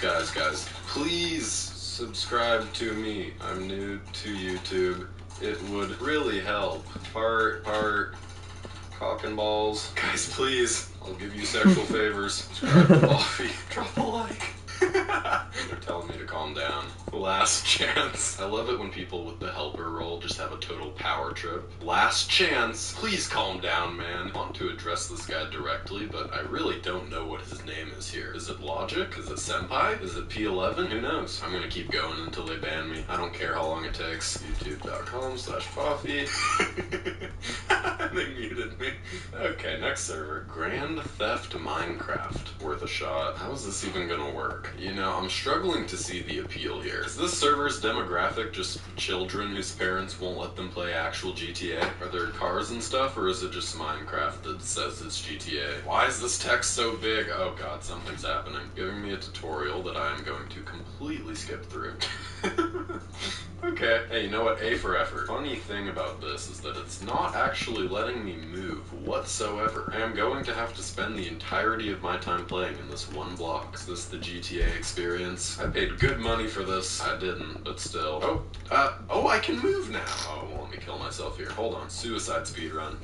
please subscribe to me. I'm new to YouTube. It would really help. Heart, cock and balls. Guys, please. I'll give you sexual favors. Subscribe to Coffee. Drop a like. They're telling me to calm down. Last chance. I love it when people with the helper role just have a total power trip. Last chance. Please calm down, man. I want to address this guy directly, but I really don't know what his name is here. Is it Logic? Is it Senpai? Is it P11? Who knows? I'm gonna keep going until they ban me. I don't care how long it takes. YouTube.com/coffee. They muted me. Okay, next server. Grand Theft Minecraft. Worth a shot. How is this even gonna work? You know, I'm struggling to see the appeal here. Is this server's demographic just children whose parents won't let them play actual GTA? Are there cars and stuff, or is it just Minecraft that says it's GTA? Why is this text so big? Oh god, something's happening. Giving me a tutorial that I am going to completely skip through. Okay. Hey, you know what? A for effort. Funny thing about this is that it's not actually letting me move whatsoever. I am going to have to spend the entirety of my time playing in this one block. Is this the GTA experience? I paid good money for this. I didn't, but still. Oh, I can move now. Oh, it won't let me kill myself here. Hold on. Suicide speedrun.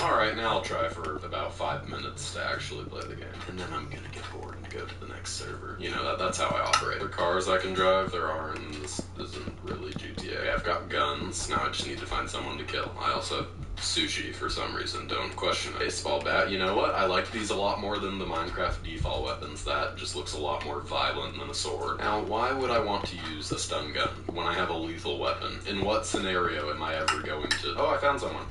Alright, now I'll try for about 5 minutes to actually play the game. And then I'm gonna get bored and go to the next server. You know, that's how I operate. The cars I can drive, there aren't, and this isn't really GTA. I've got guns, now I just need to find someone to kill. I also have sushi for some reason, don't question it. Baseball bat, you know what? I like these a lot more than the Minecraft default weapons. That just looks a lot more violent than a sword. Now, why would I want to use a stun gun when I have a lethal weapon? In what scenario am I ever going to... Oh, I found someone.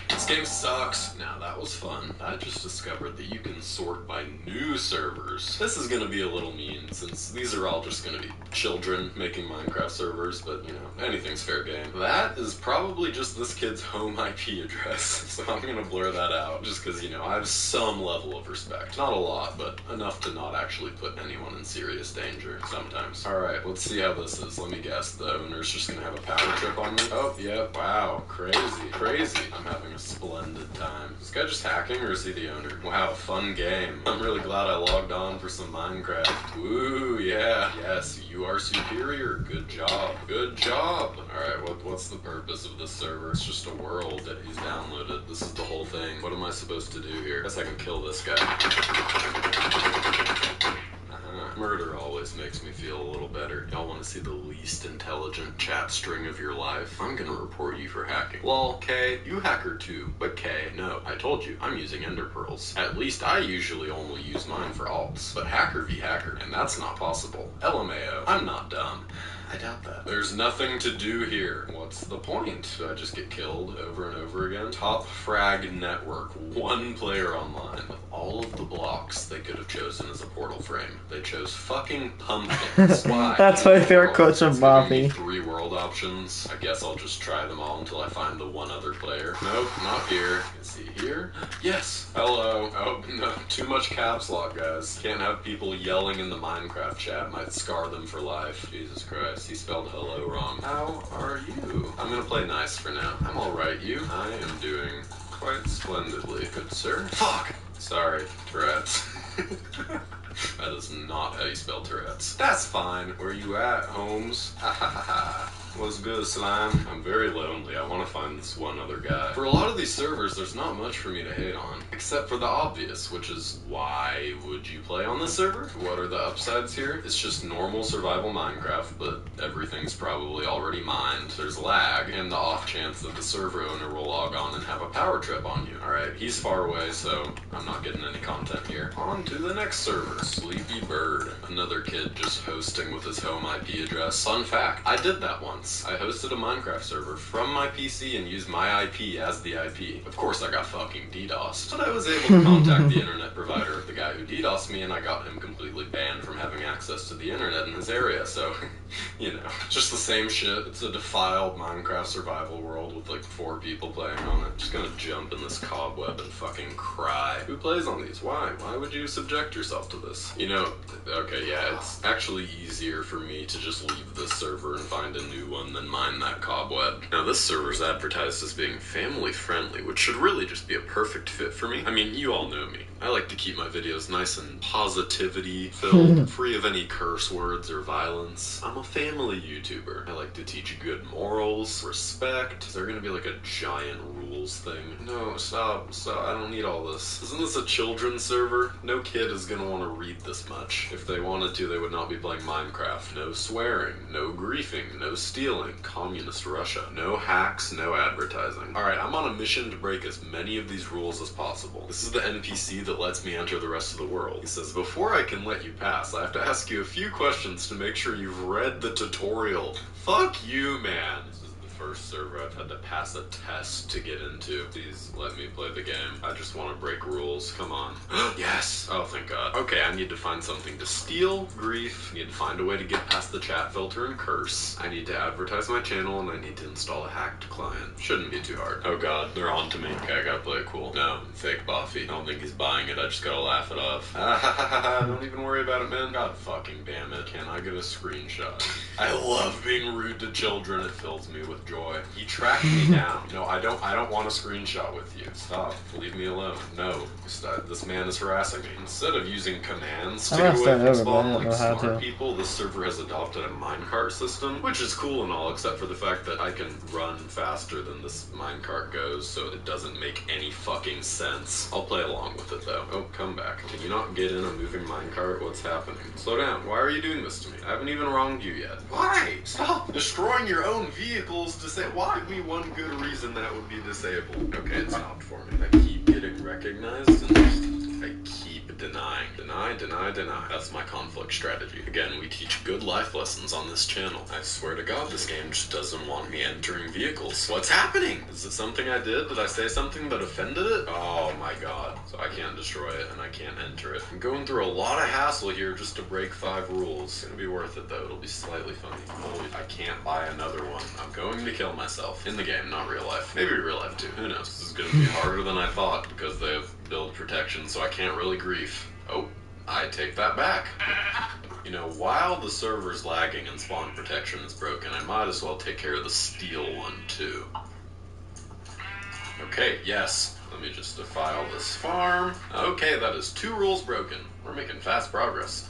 This game sucks. Now that was fun. I just discovered that you can sort by new servers. This is gonna be a little mean since these are all just gonna be children making Minecraft servers, but you know, anything's fair game. That is probably just this kid's home IP address, so I'm gonna blur that out just because, you know, I have some level of respect. Not a lot, but enough to not actually put anyone in serious danger sometimes. Alright, let's see how this is. Let me guess, the owner's just gonna have a power trip on me? Oh, yeah, wow, crazy. I'm having a splendid time. Is this guy just hacking or is he the owner? Wow, fun game. I'm really glad I logged on for some Minecraft. Woo, yeah. Yes, you are superior. Good job. Good job. Alright, what's the purpose of this server? It's just a world that he's downloaded. This is the whole thing. What am I supposed to do here? Guess I can kill this guy. Murder always makes me feel a little better. Y'all want to see the least intelligent chat string of your life? I'm gonna report you for hacking. Lol, K, you hacker too. But K, no, I told you, I'm using ender pearls. At least I usually only use mine for alts. But hacker v hacker, and that's not possible. LMAO, I'm not dumb. I doubt that. There's nothing to do here. What's the point? Do I just get killed over and over again? Top Frag Network. One player online. Of all of the blocks they could have chosen as a portal frame, they chose fucking pumpkins. Why? That's my favorite quote from Bobby. 3 world options. I guess I'll just try them all until I find the one other player. Nope, not here. Let's see here. Yes. Hello. Oh, no. Too much caps lock, guys. Can't have people yelling in the Minecraft chat. Might scar them for life. Jesus Christ. He spelled hello wrong. How are you? I'm gonna play nice for now. I'm alright, you. I am doing quite splendidly, good sir. Fuck! Sorry, Tourette's. That is not how you spell Tourette's. That's fine. Where you at, Holmes? Ha ha ha ha. What's good, slime? I'm very lonely. I want to find this one other guy. For a lot of these servers, there's not much for me to hate on. Except for the obvious, which is, why would you play on this server? What are the upsides here? It's just normal survival Minecraft, but everything's probably already mined. There's lag, and the off chance that the server owner will log on and have a power trip on you. Alright, he's far away, so I'm not getting any content here. On to the next server. Sleepy Bird. Another kid just hosting with his home IP address. Fun fact, I did that once. I hosted a Minecraft server from my PC and used my IP as the IP. Of course I got fucking DDoSed, but I was able to contact the internet provider of the guy who DDoSed me and I got him completely banned from having access to the internet in his area, so, you know, just the same shit. It's a defiled Minecraft survival world with like 4 people playing on it. Just gonna jump in this cobweb and fucking cry. Who plays on these? Why? Why would you subject yourself to this? You know, okay, yeah, it's actually easier for me to just leave this server and find a new one than mine that cobweb. Now this server's advertised as being family friendly, which should really just be a perfect fit for me. I mean, you all know me. I like to keep my videos nice and positivity filled, free of any curse words or violence. I'm a family YouTuber. I like to teach good morals, respect. Is there gonna be like a giant rules thing? No, stop. I don't need all this. Isn't this a children's server? No kid is gonna want to read this much. If they wanted to, they would not be playing Minecraft. No swearing, no griefing. griefing, no stealing, communist Russia, no hacks, no advertising. Alright, I'm on a mission to break as many of these rules as possible. This is the NPC that lets me enter the rest of the world. He says, before I can let you pass, I have to ask you a few questions to make sure you've read the tutorial. Fuck you, man. First server I've had to pass a test to get into. Please let me play the game. I just want to break rules. Come on. Yes! Oh, thank God. Okay, I need to find something to steal, grief, I need to find a way to get past the chat filter and curse. I need to advertise my channel, and I need to install a hacked client. Shouldn't be too hard. Oh God, they're on to me. Okay, I gotta play it cool. No, fake Buffy. I don't think he's buying it. I just gotta laugh it off. Don't even worry about it, man. God fucking damn it. Can I get a screenshot? I love being rude to children. It fills me with joy. He tracked me down. No, I don't want a screenshot with you. Stop. Leave me alone. No. Stop. This man is harassing me. Instead of using commands to get away from spawn like smart people, this server has adopted a minecart system, which is cool and all, except for the fact that I can run faster than this minecart goes, so it doesn't make any fucking sense. I'll play along with it, though. Oh, come back. Can you not get in a moving minecart? What's happening? Slow down. Why are you doing this to me? I haven't even wronged you yet. Why? Stop destroying your own vehicles to say why? Give me one good reason that would be disabled. Okay, it stopped for me. I keep getting recognized and I keep denying. Deny. That's my conflict strategy. Again, we teach good life lessons on this channel. I swear to God, this game just doesn't want me entering vehicles. What's happening? Is it something I did? Did I say something that offended it? Oh my God. So I can't destroy it and I can't enter it. I'm going through a lot of hassle here just to break 5 rules. It's gonna be worth it though. It'll be slightly funny. Holy, I can't buy another one. I'm going to kill myself. In the game, not real life. Maybe real life too. Who knows? This is gonna be harder than I thought because they have build protection, so I can't really grief. Oh, I take that back. You know, while the server's lagging and spawn protection is broken, I might as well take care of the steal one too. Okay, yes. Let me just defile this farm. Okay, that is 2 rules broken. We're making fast progress.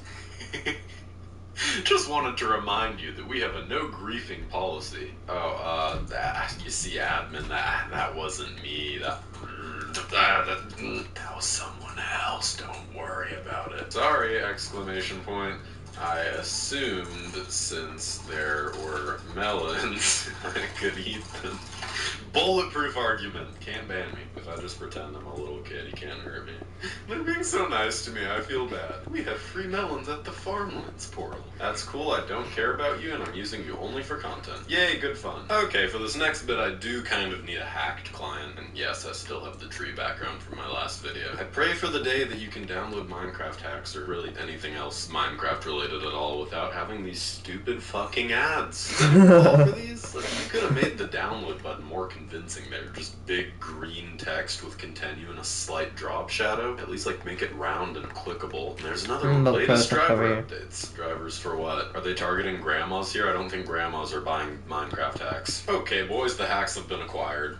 Just wanted to remind you that we have a no griefing policy. Oh, you see, admin, that wasn't me. That was someone else. Don't worry about it. Sorry, exclamation point. I assumed since there were melons, I could eat them. Bulletproof argument. Can't ban me. If I just pretend I'm a little kid, he can't hurt me. They're being so nice to me, I feel bad. We have free melons at the Farmlands portal. That's cool, I don't care about you, and I'm using you only for content. Yay, good fun. Okay, for this next bit, I do kind of need a hacked client, and yes, I still have the tree background from my last video. I pray for the day that you can download Minecraft hacks, or really anything else Minecraft related at all, without having these stupid fucking ads. All for these? Like, you could have made the download button more convincing there. Just big green text with continue and a slight drop shadow. At least, like, make it round and clickable. And there's another one. Latest driver updates. Drivers for what? Are they targeting grandmas here? I don't think grandmas are buying Minecraft hacks. Okay, boys, the hacks have been acquired.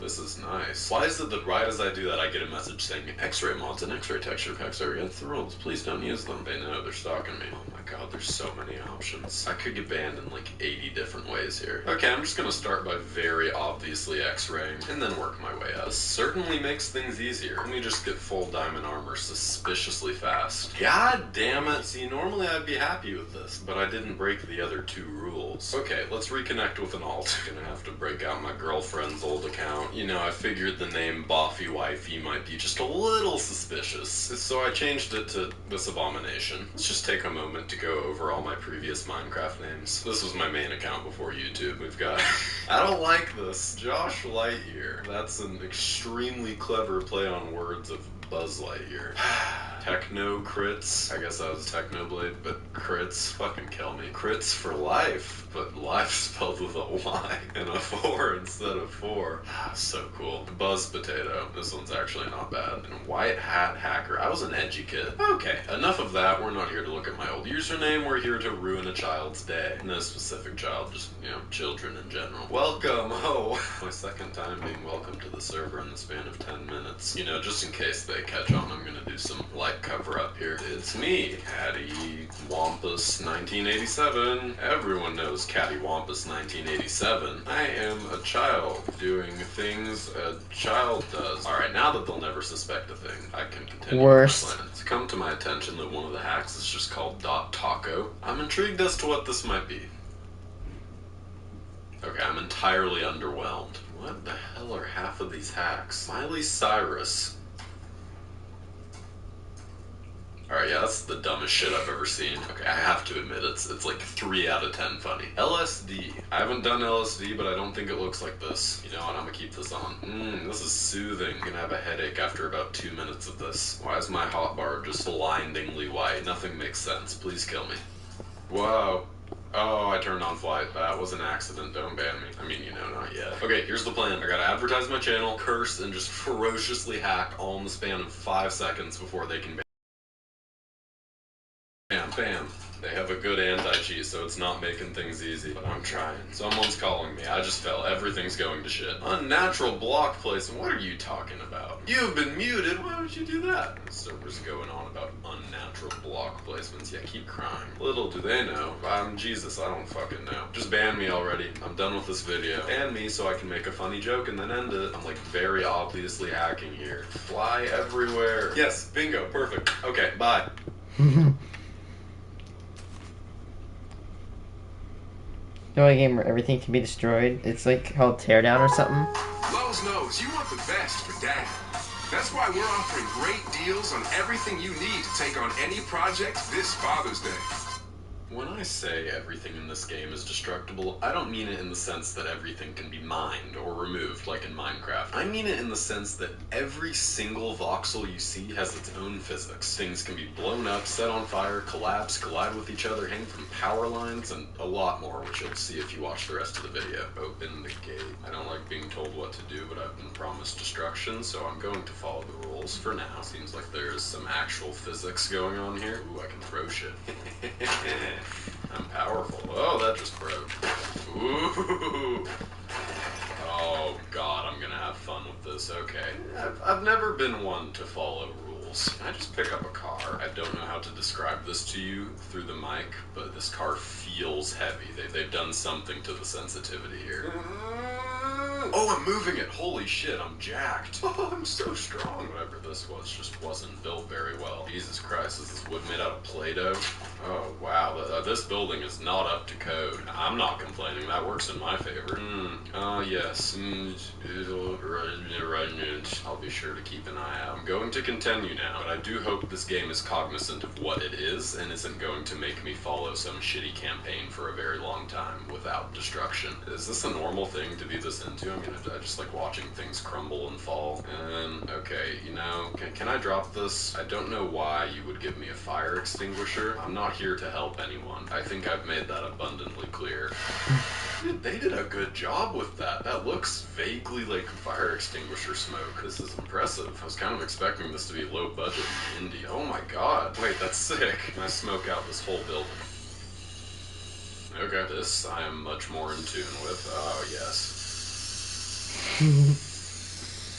This is nice. Why is it that right as I do that, I get a message saying X-ray mods and X-ray texture packs are against the rules. Please don't use them. They know they're stalking me. Oh my God, there's so many options. I could get banned in like 80 different ways here. Okay, I'm just gonna start by very obviously X-raying and then work my way up. This certainly makes things easier. Let me just get full diamond armor suspiciously fast. God damn it. See, normally I'd be happy with this, but I didn't break the other 2 rules. Okay, let's reconnect with an alt. Gonna have to break out my girlfriend's old account. You know, I figured the name Boffy Wifey might be just a little suspicious, so I changed it to this abomination. Let's just take a moment to go over all my previous Minecraft names. This was my main account before YouTube. We've got, I don't like this, Josh Lightyear. That's an extremely clever play on words of Buzz Lightyear. Techno Crits. I guess that was Technoblade, but crits fucking kill me. Crits for life, but life spelled with a Y and a 4 instead of 4. So cool. Buzz Potato. This one's actually not bad. And White Hat Hacker. I was an edgy kid. Okay, enough of that. We're not here to look at my old username. We're here to ruin a child's day. No specific child, just, you know, children in general. Welcome. Oh, my 2nd time being welcome to the server in the span of 10 minutes. You know, just in case they catch on, I'm gonna do some light cover up here. It's me, Catty Wampus 1987. Everyone knows Catty Wampus 1987. I am a child doing things a child does. Alright, now that they'll never suspect a thing, I can continue. Worst. It's come to my attention that one of the hacks is just called .taco. I'm intrigued as to what this might be. I'm entirely underwhelmed. What the hell are half of these hacks? Miley Cyrus. Alright, yeah, that's the dumbest shit I've ever seen. Okay, I have to admit, it's like 3 out of 10 funny. LSD. I haven't done LSD, but I don't think it looks like this. You know what, I'm gonna keep this on. This is soothing. I'm gonna have a headache after about 2 minutes of this. Why is my hotbar just blindingly white? Nothing makes sense. Please kill me. Whoa. Oh, I turned on flight. That was an accident. Don't ban me. I mean, you know, not yet. Okay, here's the plan. I gotta advertise my channel, curse, and just ferociously hack all in the span of 5 seconds before they can ban. Bam. They have a good anti-cheat, so it's not making things easy. But I'm trying. Someone's calling me. I just fell. Everything's going to shit. Unnatural block placement? What are you talking about? You've been muted. Why would you do that? The server's going on about unnatural block placements. Yeah, keep crying. Little do they know. Jesus, I don't fucking know. Just ban me already. I'm done with this video. Ban me so I can make a funny joke and then end it. I'm like very obviously hacking here. Fly everywhere. Yes, bingo. Perfect. Okay, bye. The only game where everything can be destroyed. It's like called Teardown or something. Lowe's knows you want the best for Dad. That's why we're offering great deals on everything you need to take on any project this Father's Day. When I say everything in this game is destructible, I don't mean it in the sense that everything can be mined or removed like in Minecraft. I mean it in the sense that every single voxel you see has its own physics. Things can be blown up, set on fire, collapse, collide with each other, hang from power lines, and a lot more, which you'll see if you watch the rest of the video. Open the gate. I don't like being told what to do, but I've been promised destruction, so I'm going to follow the rules for now. Seems like there's some actual physics going on here. Ooh, I can throw shit. I'm powerful. Oh, that just broke. Ooh. Oh, God, I'm gonna have fun with this. Okay. I've never been one to follow rules. Can I just pick up a car? I don't know how to describe this to you through the mic, but this car feels heavy. They've done something to the sensitivity here. Oh, I'm moving it. Holy shit, I'm jacked. Oh, I'm so strong. Whatever this was just wasn't built very well. Jesus Christ, is this wood made out of Play-Doh? Oh, wow. This building is not up to code. I'm not complaining. That works in my favor. Yes. I'll be sure to keep an eye out. I'm going to continue now, but I do hope this game is cognizant of what it is and isn't going to make me follow some shitty campaign for a very long time without destruction. Is this a normal thing to be this into? I mean, I just like watching things crumble and fall. And, okay, you know, can I drop this? I don't know why you would give me a fire extinguisher. I'm not here to help anyone. I think I've made that abundantly clear. They did a good job with that. That looks vaguely like fire extinguisher smoke. This is impressive. I was kind of expecting this to be low budget and indie. Oh my god. Wait, that's sick. Can I smoke out this whole building? Okay, this I am much more in tune with. Oh, yes.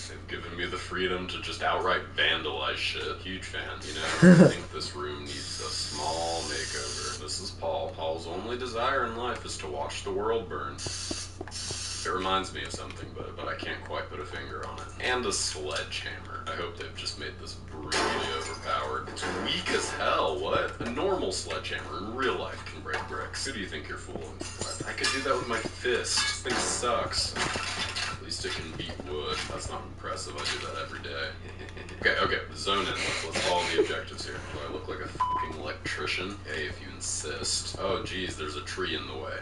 They've given me the freedom to just outright vandalize shit. Huge fan, you know? I think this room needs a small makeover. This is Paul. Paul's only desire in life is to watch the world burn. It reminds me of something, but I can't quite put a finger on it. And a sledgehammer. I hope they've just made this brutally overpowered. It's weak as hell, what? A normal sledgehammer in real life can break bricks. Who do you think you're fooling? What? I could do that with my fist. This thing sucks. At least it can beat wood. That's not impressive. I do that every day. Okay, zone in. Let's follow the objectives here. Do I look like a fucking electrician? Hey, if you insist. Oh, geez, there's a tree in the way.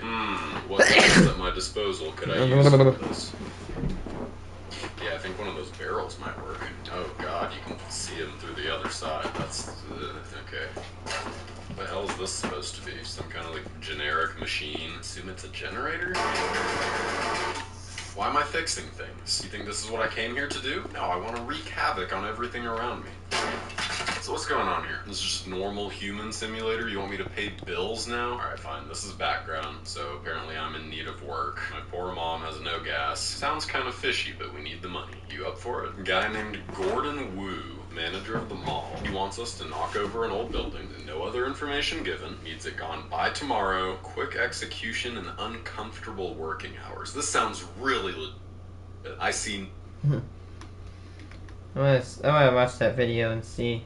What is at my disposal could I use for this? Yeah, I think one of those barrels might work. Oh god, you can see him through the other side. That's... okay. What the hell is this supposed to be? Some kind of like generic machine? Assume it's a generator? Why am I fixing things? You think this is what I came here to do? No, I want to wreak havoc on everything around me. So what's going on here? This is just normal human simulator? You want me to pay bills now? Alright, fine. This is background. So apparently I'm in need of work. My poor mom has no gas. Sounds kind of fishy, but we need the money. You up for it? A guy named Gordon Wu, manager of the mall. He wants us to knock over an old building. No other information given. Needs it gone by tomorrow. Quick execution and uncomfortable working hours. This sounds really legit. I see... I want to watch that video and see.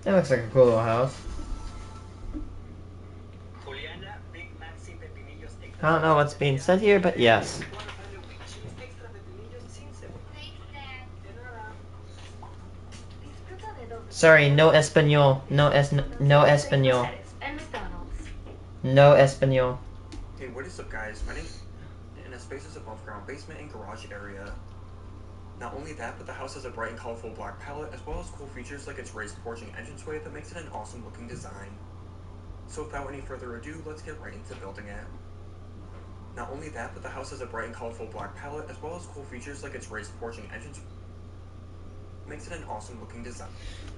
That looks like a cool little house. I don't know what's being said here, but yes. Sorry, no español. No español. No español. Hey, what is up, guys? My name in a spacious above ground basement and garage area. Not only that, but the house has a bright and colorful black palette, as well as cool features like its raised porch and entranceway that makes it an awesome looking design. So without any further ado, let's get right into building it. Not only that, but the house has a bright and colorful black palette, as well as cool features like its raised porch and entranceway. Makes it an awesome looking design.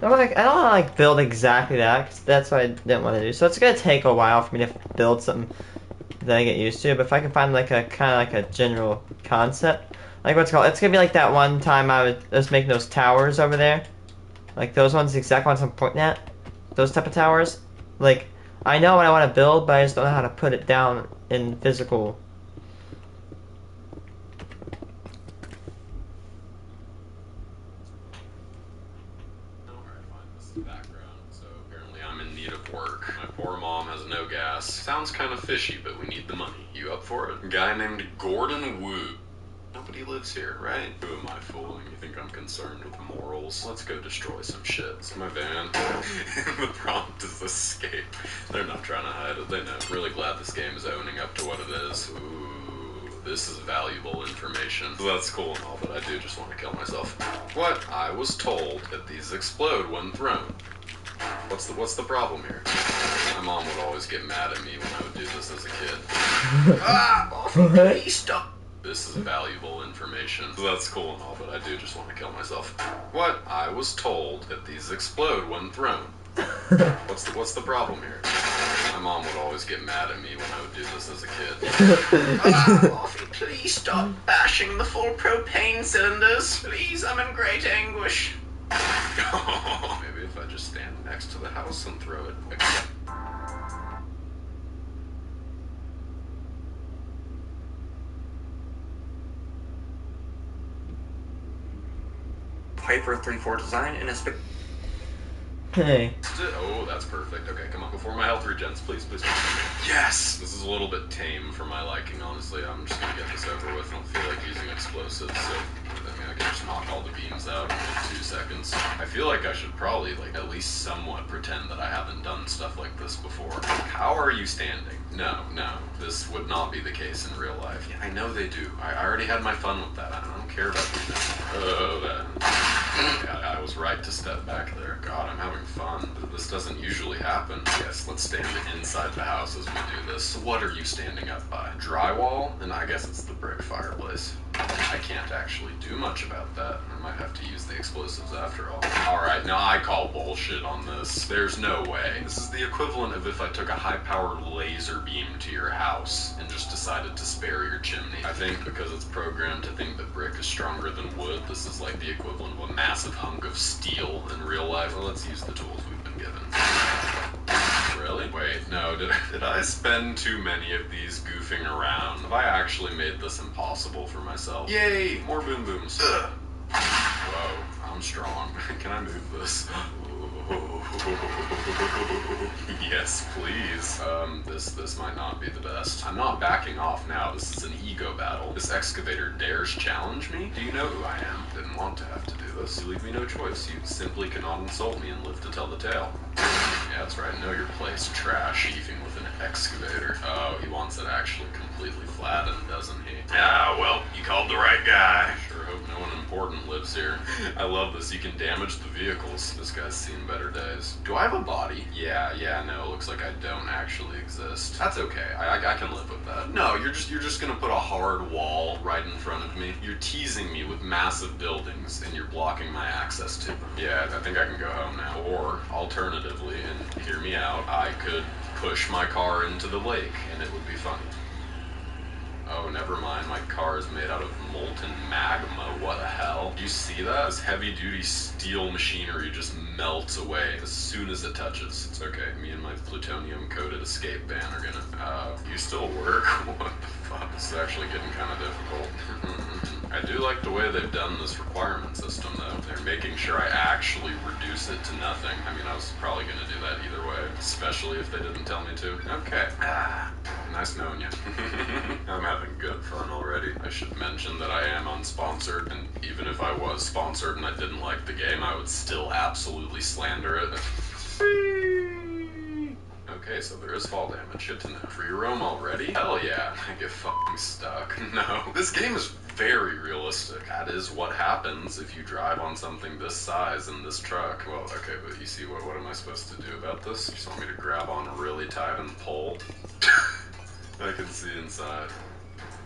I don't want to build exactly that, because that's what I didn't want to do. So it's gonna take a while for me to build something that I get used to. But if I can find like a kind of like a general concept, like what's it called? It's gonna be like that one time I was making those towers over there, like those ones, the exact ones I'm pointing at. Those type of towers. Like I know what I want to build, but I just don't know how to put it down in physical. Poor mom has no gas. Sounds kind of fishy, but we need the money. You up for it? A guy named Gordon Wu. Nobody lives here, right? Who am I fooling? You think I'm concerned with morals? Let's go destroy some shit. It's my van. The prompt is escape. They're not trying to hide it. They know. I'm really glad this game is owning up to what it is. Ooh, this is valuable information. That's cool and all, but I do just want to kill myself. What? I was told that these explode when thrown. What's the problem here? My mom would always get mad at me when I would do this as a kid. Please stop. This is valuable information. That's cool and all, but I do just want to kill myself. What? I was told that these explode when thrown. What's the problem here? My mom would always get mad at me when I would do this as a kid. Please stop bashing the full propane cylinders. Please, I'm in great anguish. Maybe if I just stand next to the house and throw it again. Piper 3-4 design and a Hey. Oh, that's perfect. Okay, come on. Before my health regens, please, please, please. Yes! This is a little bit tame for my liking, honestly. I'm just gonna get this over with. I don't feel like using explosives, so I can just knock all the beams out in like 2 seconds. I feel like I should probably, at least somewhat pretend that I haven't done stuff like this before. How are you standing? No, this would not be the case in real life. Yeah, I know they do. I already had my fun with that. I don't care about you now. Oh, that. Yeah, I was right to step back there. God, I'm having fun. This doesn't usually happen. Yes, let's stand inside the house as we do this. What are you standing up by? Drywall? And I guess it's the brick fireplace. I can't actually do much about that. I might have to use the explosives after all. Alright, now I call bullshit on this. There's no way. This is the equivalent of if I took a high-powered laser beam to your house and just decided to spare your chimney. I think because it's programmed to think that brick is stronger than wood, this is like the equivalent of a massive hunk of steel in real life. Well, let's use the tools we've been given. Really? Wait, no, did I spend too many of these goofing around? Have I actually made this impossible for myself? Yay! More boom booms. Ugh. Whoa, I'm strong. Can I move this? Yes, please. This might not be the best. I'm not backing off now. This is an ego battle. This excavator dares challenge me? Do you know who I am? Didn't want to have to do this. You leave me no choice. You simply cannot insult me and live to tell the tale. Yeah, that's right. Know your place. Trash. Beefing with an excavator. Oh, he wants it actually completely flattened, doesn't he? Ah, well, you called the right guy. Sure hope no one important lives here. I love this. You can damage the vehicles. This guy's seen better days. Do I have a body? Yeah, no, it looks like I don't actually exist. That's okay. I can live with that. No, you're just gonna put a hard wall right in front of me. You're teasing me with massive buildings, and you're blocking my access to them. Yeah, I think I can go home now. Or, alternatively, and hear me out, I could push my car into the lake, and it would be funny. Oh, never mind. My car is made out of molten magma. What the hell? You see that? This heavy-duty steel machinery just melts away as soon as it touches. It's okay. Me and my plutonium-coated escape van are gonna... you still work? What the fuck? This is actually getting kind of difficult. I do like the way they've done this requirement system, though. They're making sure I actually reduce it to nothing. I mean, I was probably going to do that either way, especially if they didn't tell me to. Okay. Nice knowing you. I'm having good fun already. I should mention that I am unsponsored, and even if I was sponsored and I didn't like the game, I would still absolutely slander it. Okay, so there is fall damage. Good to know. Free roam already? Hell yeah. I get fucking stuck. No. This game is very realistic. That is what happens if you drive on something this size in this truck. Well, okay, but you see, what am I supposed to do about this? You just want me to grab on really tight and pull? I can see inside.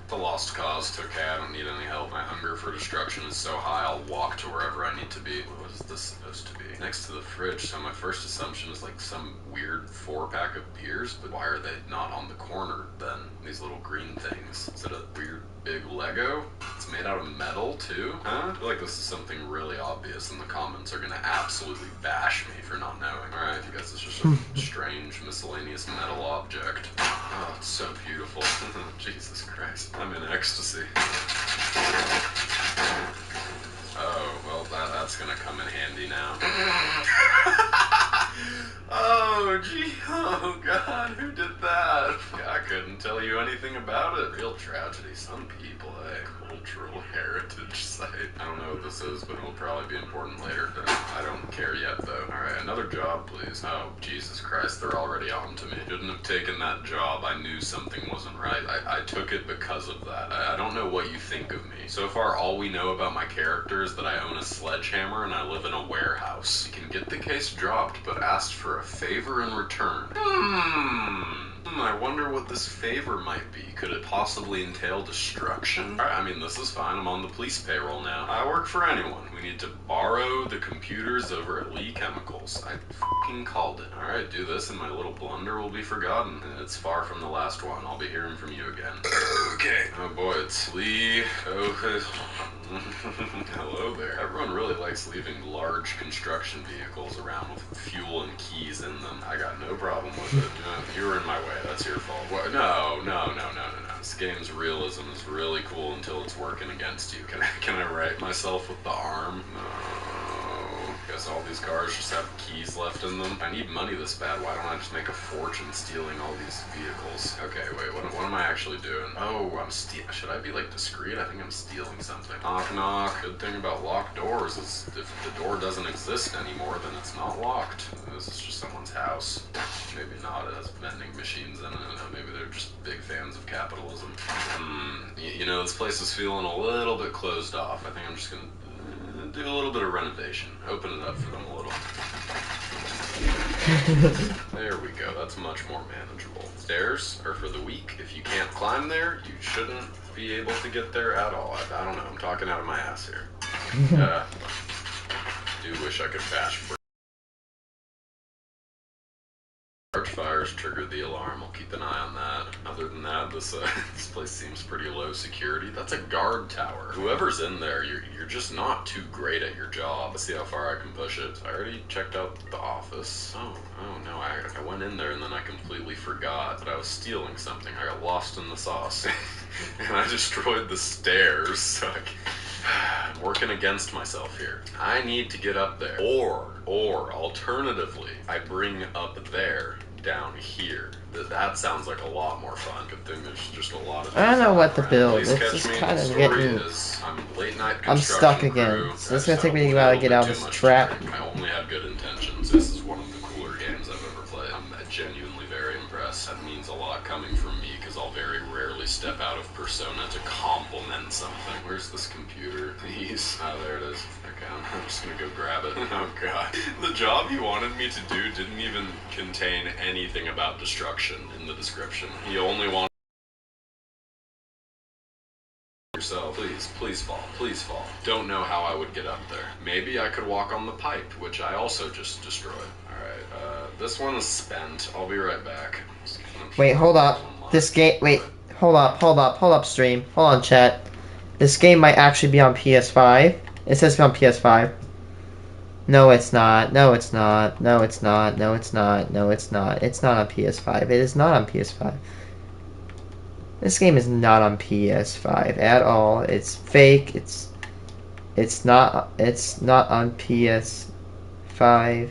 The lost cause took care. I don't need any help. My hunger for destruction is so high, I'll walk to wherever I need to be. What is this supposed to be? Next to the fridge, so my first assumption is like some weird 4-pack of beers, but why are they not on the corner then? These little green things. Is it a weird big Lego? It's made out of metal too? Huh? I feel like this is something really obvious and the comments are gonna absolutely bash me for not knowing. Alright, I guess it's just a strange miscellaneous metal object. Oh, it's so beautiful. Jesus Christ. I'm in ecstasy. Oh, well, that's gonna come in handy now. Oh, gee, oh God, who did that? I couldn't tell you anything about it. Real tragedy. Some people, cultural heritage site. I don't know what this is, but it'll probably be important later. I don't care yet, though. Alright, another job, please. Oh, Jesus Christ, they're already on to me. Shouldn't have taken that job. I knew something wasn't right. I took it because of that. I don't know what you think of me. So far, all we know about my character is that I own a sledgehammer and I live in a warehouse. You can get the case dropped, but asked for a favor in return. I wonder what this favor might be. Could it possibly entail destruction? Alright, I mean, this is fine. I'm on the police payroll now. I work for anyone. We need to borrow the computers over at Lee Chemicals. I fucking called it. Alright, do this and my little blunder will be forgotten. It's far from the last one. I'll be hearing from you again. Okay. Oh boy, it's Lee. Oh, hello there. Everyone really likes leaving large construction vehicles around with fuel and keys in them. I got no problem with it. You were in my way. That's your fault. What? No. This game's realism is really cool until it's working against you. Can I right myself with the arm? No. Guess all these cars just have keys left in them. If I need money this bad, why don't I just make a fortune stealing all these vehicles? Okay, wait, what am I actually doing? Oh, should I be like discreet? I think I'm stealing something. Knock, knock. Good thing about locked doors is if the door doesn't exist anymore, then it's not locked. This is just someone's house. Maybe not. It has vending machines in it. Maybe they're just big fans of capitalism. You know, this place is feeling a little bit closed off. I think I'm just gonna do a little bit of renovation. Open it up for them a little. There we go. That's much more manageable. Stairs are for the weak. If you can't climb there, you shouldn't be able to get there at all. I don't know. I'm talking out of my ass here. Do wish I could bash. Large fires triggered the alarm. I'll keep an eye on that. Other than that, this place seems pretty low security. That's a guard tower. Whoever's in there, you're just not too great at your job. Let's see how far I can push it. I already checked out the office. Oh no, I went in there and then I completely forgot that I was stealing something. I got lost in the sauce. And I destroyed the stairs. So I'm working against myself here. I need to get up there. Or alternatively, I bring up there down here. That sounds like a lot more fun. Good thing there's just a lot of. I don't know what to build. Please It's just kind of getting. I'm stuck again. So it's gonna take me a while to get out of this trap. I only had good intentions. This is one of the cooler games I've ever played. I'm genuinely very impressed. That means a lot coming from me because I'll very rarely step out of persona to compliment something. Where's this computer? Please. Oh, there it is. Okay, I'm just gonna go grab it. Oh god. The job he wanted me to do didn't even contain anything about destruction in the description. He only wanted yourself. Please fall. Don't know how I would get up there. Maybe I could walk on the pipe, which I also just destroyed. Alright, this one is spent. I'll be right back. Wait, hold up. This game, wait, hold up stream. Hold on, chat. This game might actually be on PS5. It says it's on PS5. No, it's not. No, it's not. No, it's not. No, it's not. No, it's not. It's not on PS5. It is not on PS5. This game is not on PS5 at all. It's fake. It's not on PS5.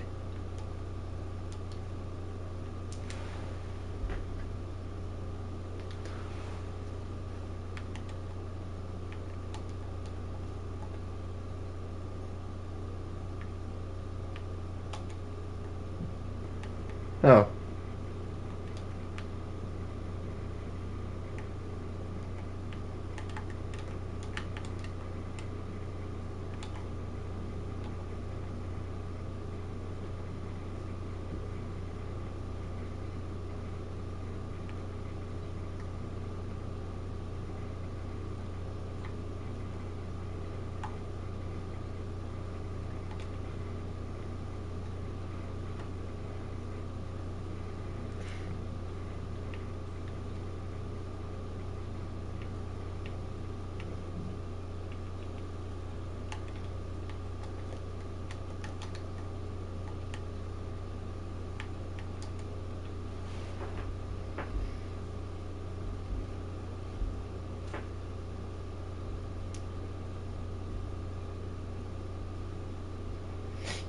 Oh.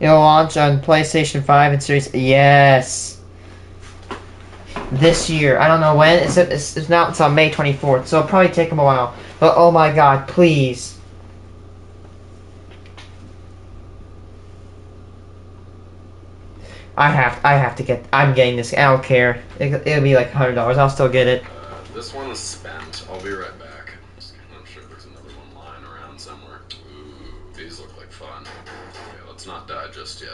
It'll launch on PlayStation 5 and Series. Yes. This year. I don't know when. It's not. It's on May 24th. So it'll probably take them a while. But oh my God, please. I have to get. I'm getting this. I don't care. It'll be like $100. I'll still get it. This one is spent. I'll be right back. I'm sure there's another one lying around somewhere. Ooh, these look like fun. Okay, let's not die just yet.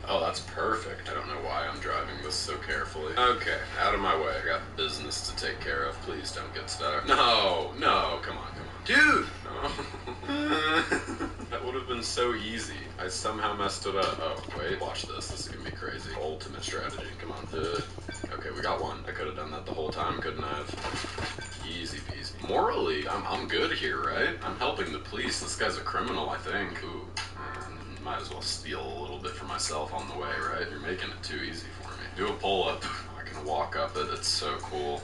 Oh, that's perfect. I don't know why I'm driving this so carefully. Okay, out of my way. I got business to take care of. Please don't get stuck. No, come on. Dude! No. That would have been so easy. I somehow messed it up. Oh, wait. Watch this. This is gonna be crazy. Ultimate strategy. Come on. Okay, we got one. I could have done that the whole time, couldn't I have? Easy peasy. Morally, I'm good here, right? I'm helping the police. This guy's a criminal, I think. Ooh. Might as well steal a little bit for myself on the way, right? You're making it too easy for me. Do a pull-up. I can walk up it. It's so cool.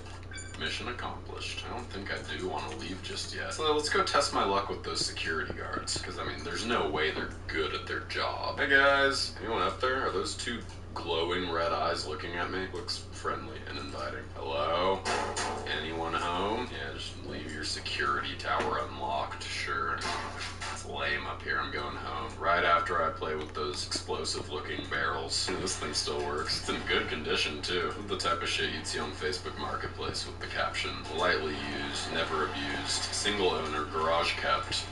Mission accomplished. I don't think I do want to leave just yet. So let's go test my luck with those security guards. Because, I mean, there's no way they're good at their job. Hey, guys. Anyone up there? Are those two glowing red eyes looking at me? Looks friendly and inviting. Hello? Anyone home? Yeah, just leave your security tower unlocked. Sure. It's lame up here. I'm going home. Right after I play with those explosive-looking barrels. This thing still works. It's in good condition, too. The type of shit you'd see on Facebook Marketplace with the caption, lightly used, never abused, single owner, garage kept.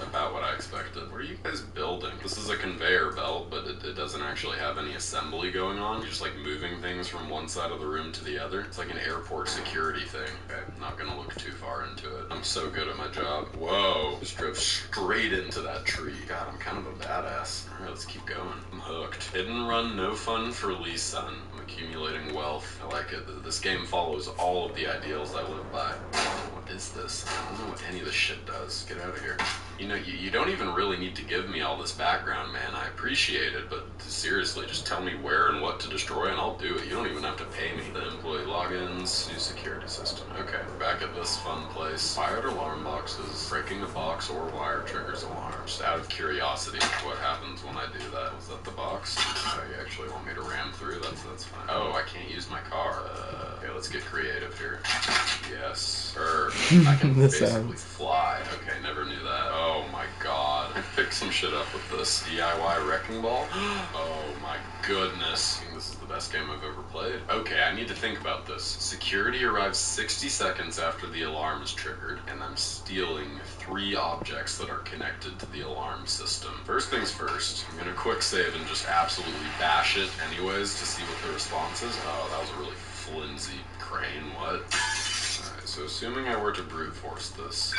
About what I expected. What are you guys building? This is a conveyor belt, but it doesn't actually have any assembly going on. You're just like moving things from one side of the room to the other. It's like an airport security thing. Okay, not gonna look too far into it. I'm so good at my job. Whoa, just drove straight into that tree. God, I'm kind of a badass. All right, let's keep going. I'm hooked. Hidden run, no fun for Lee's son. I'm accumulating wealth. I like it. This game follows all of the ideals I live by. What is this? I don't know what any of this shit does. Get out of here. You know, you don't even really need to give me all this background, man. I appreciate it, but seriously, just tell me where and what to destroy and I'll do it. You don't even have to pay me. The employee logins, new security system. Okay, we're back at this fun place. Fired alarm boxes. Breaking a box or wire triggers alarm. Just out of curiosity, what happens when I do that? Was that the box? Oh, you actually want me to ram through? That's fine. Oh, I can't use my car. Okay, let's get creative here. Yes, sir. I can basically fly. Okay, never knew that. Oh my god. I picked some shit up with this DIY wrecking ball. Oh my goodness. This is the best game I've ever played. Okay, I need to think about this. Security arrives 60 seconds after the alarm is triggered, and I'm stealing 3 objects that are connected to the alarm system. First things first, I'm gonna quick save and just absolutely bash it anyways to see what the response is. Oh, that was a really flimsy crane. What? So assuming I were to brute force this,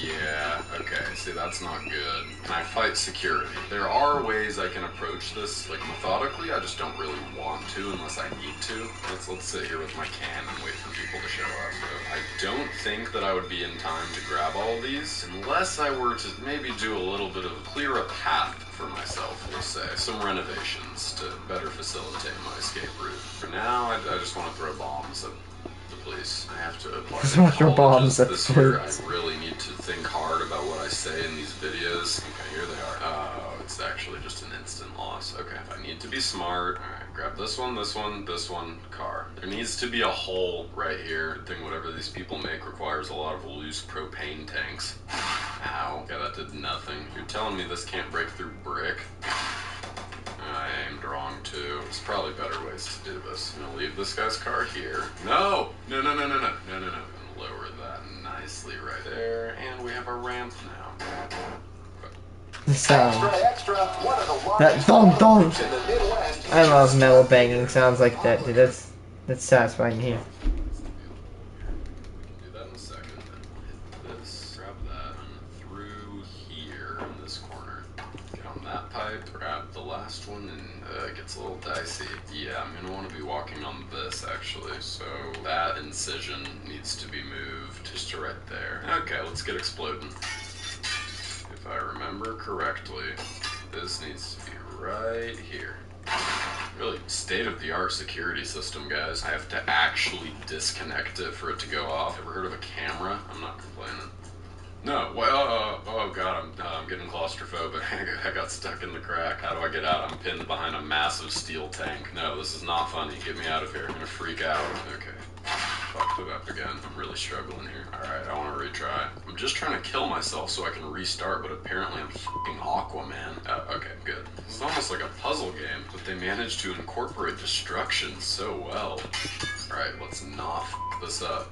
yeah, okay, see that's not good. Can I fight security? There are ways I can approach this, like methodically, I just don't really want to unless I need to. Let's sit here with my can and wait for people to show up. So I don't think that I would be in time to grab all these, unless I were to maybe do a little bit of clear a path for myself, we'll say. Some renovations to better facilitate my escape route. For now, I just want to throw bombs at the please. I have to apply Smash your bombs at this year. I points. really need to think hard about what I say in these videos. Okay, here they are. Oh, it's actually just an instant loss. Okay, if I need to be smart, alright, grab this one, car. There needs to be a hole right here. Good thing whatever these people make requires a lot of loose propane tanks. Ow. Okay, that did nothing. You're telling me this can't break through brick? I aimed wrong too. There's probably better ways to do this. I'm gonna leave this guy's car here. No! No. I'm gonna lower that nicely right there, and we have a ramp now. The sound. That dong dong. I love metal banging sounds like that, dude. That's satisfying to hear. Do that in a second. Hit this, grab that, and through here in this corner. Get on that pipe, grab the last one, and it gets a little dicey. Yeah, I'm gonna want to be walking on this actually, so that incision needs to be moved just to right there. Okay, let's get exploding. If I remember correctly, this needs to be right here. Really state-of-the-art security system, guys. I have to actually disconnect it for it to go off. Ever heard of a camera? I'm not complaining. No, well, oh god, I'm getting claustrophobic. I got stuck in the crack. How do I get out? I'm pinned behind a massive steel tank. No, this is not funny. Get me out of here. I'm gonna freak out. Okay. Fucked it up again. I'm really struggling here. Alright, I want to retry. I'm just trying to kill myself so I can restart, but apparently I'm fucking Aquaman. Okay, good. This is almost like a puzzle game, but they managed to incorporate destruction so well. Alright, let's not f this up.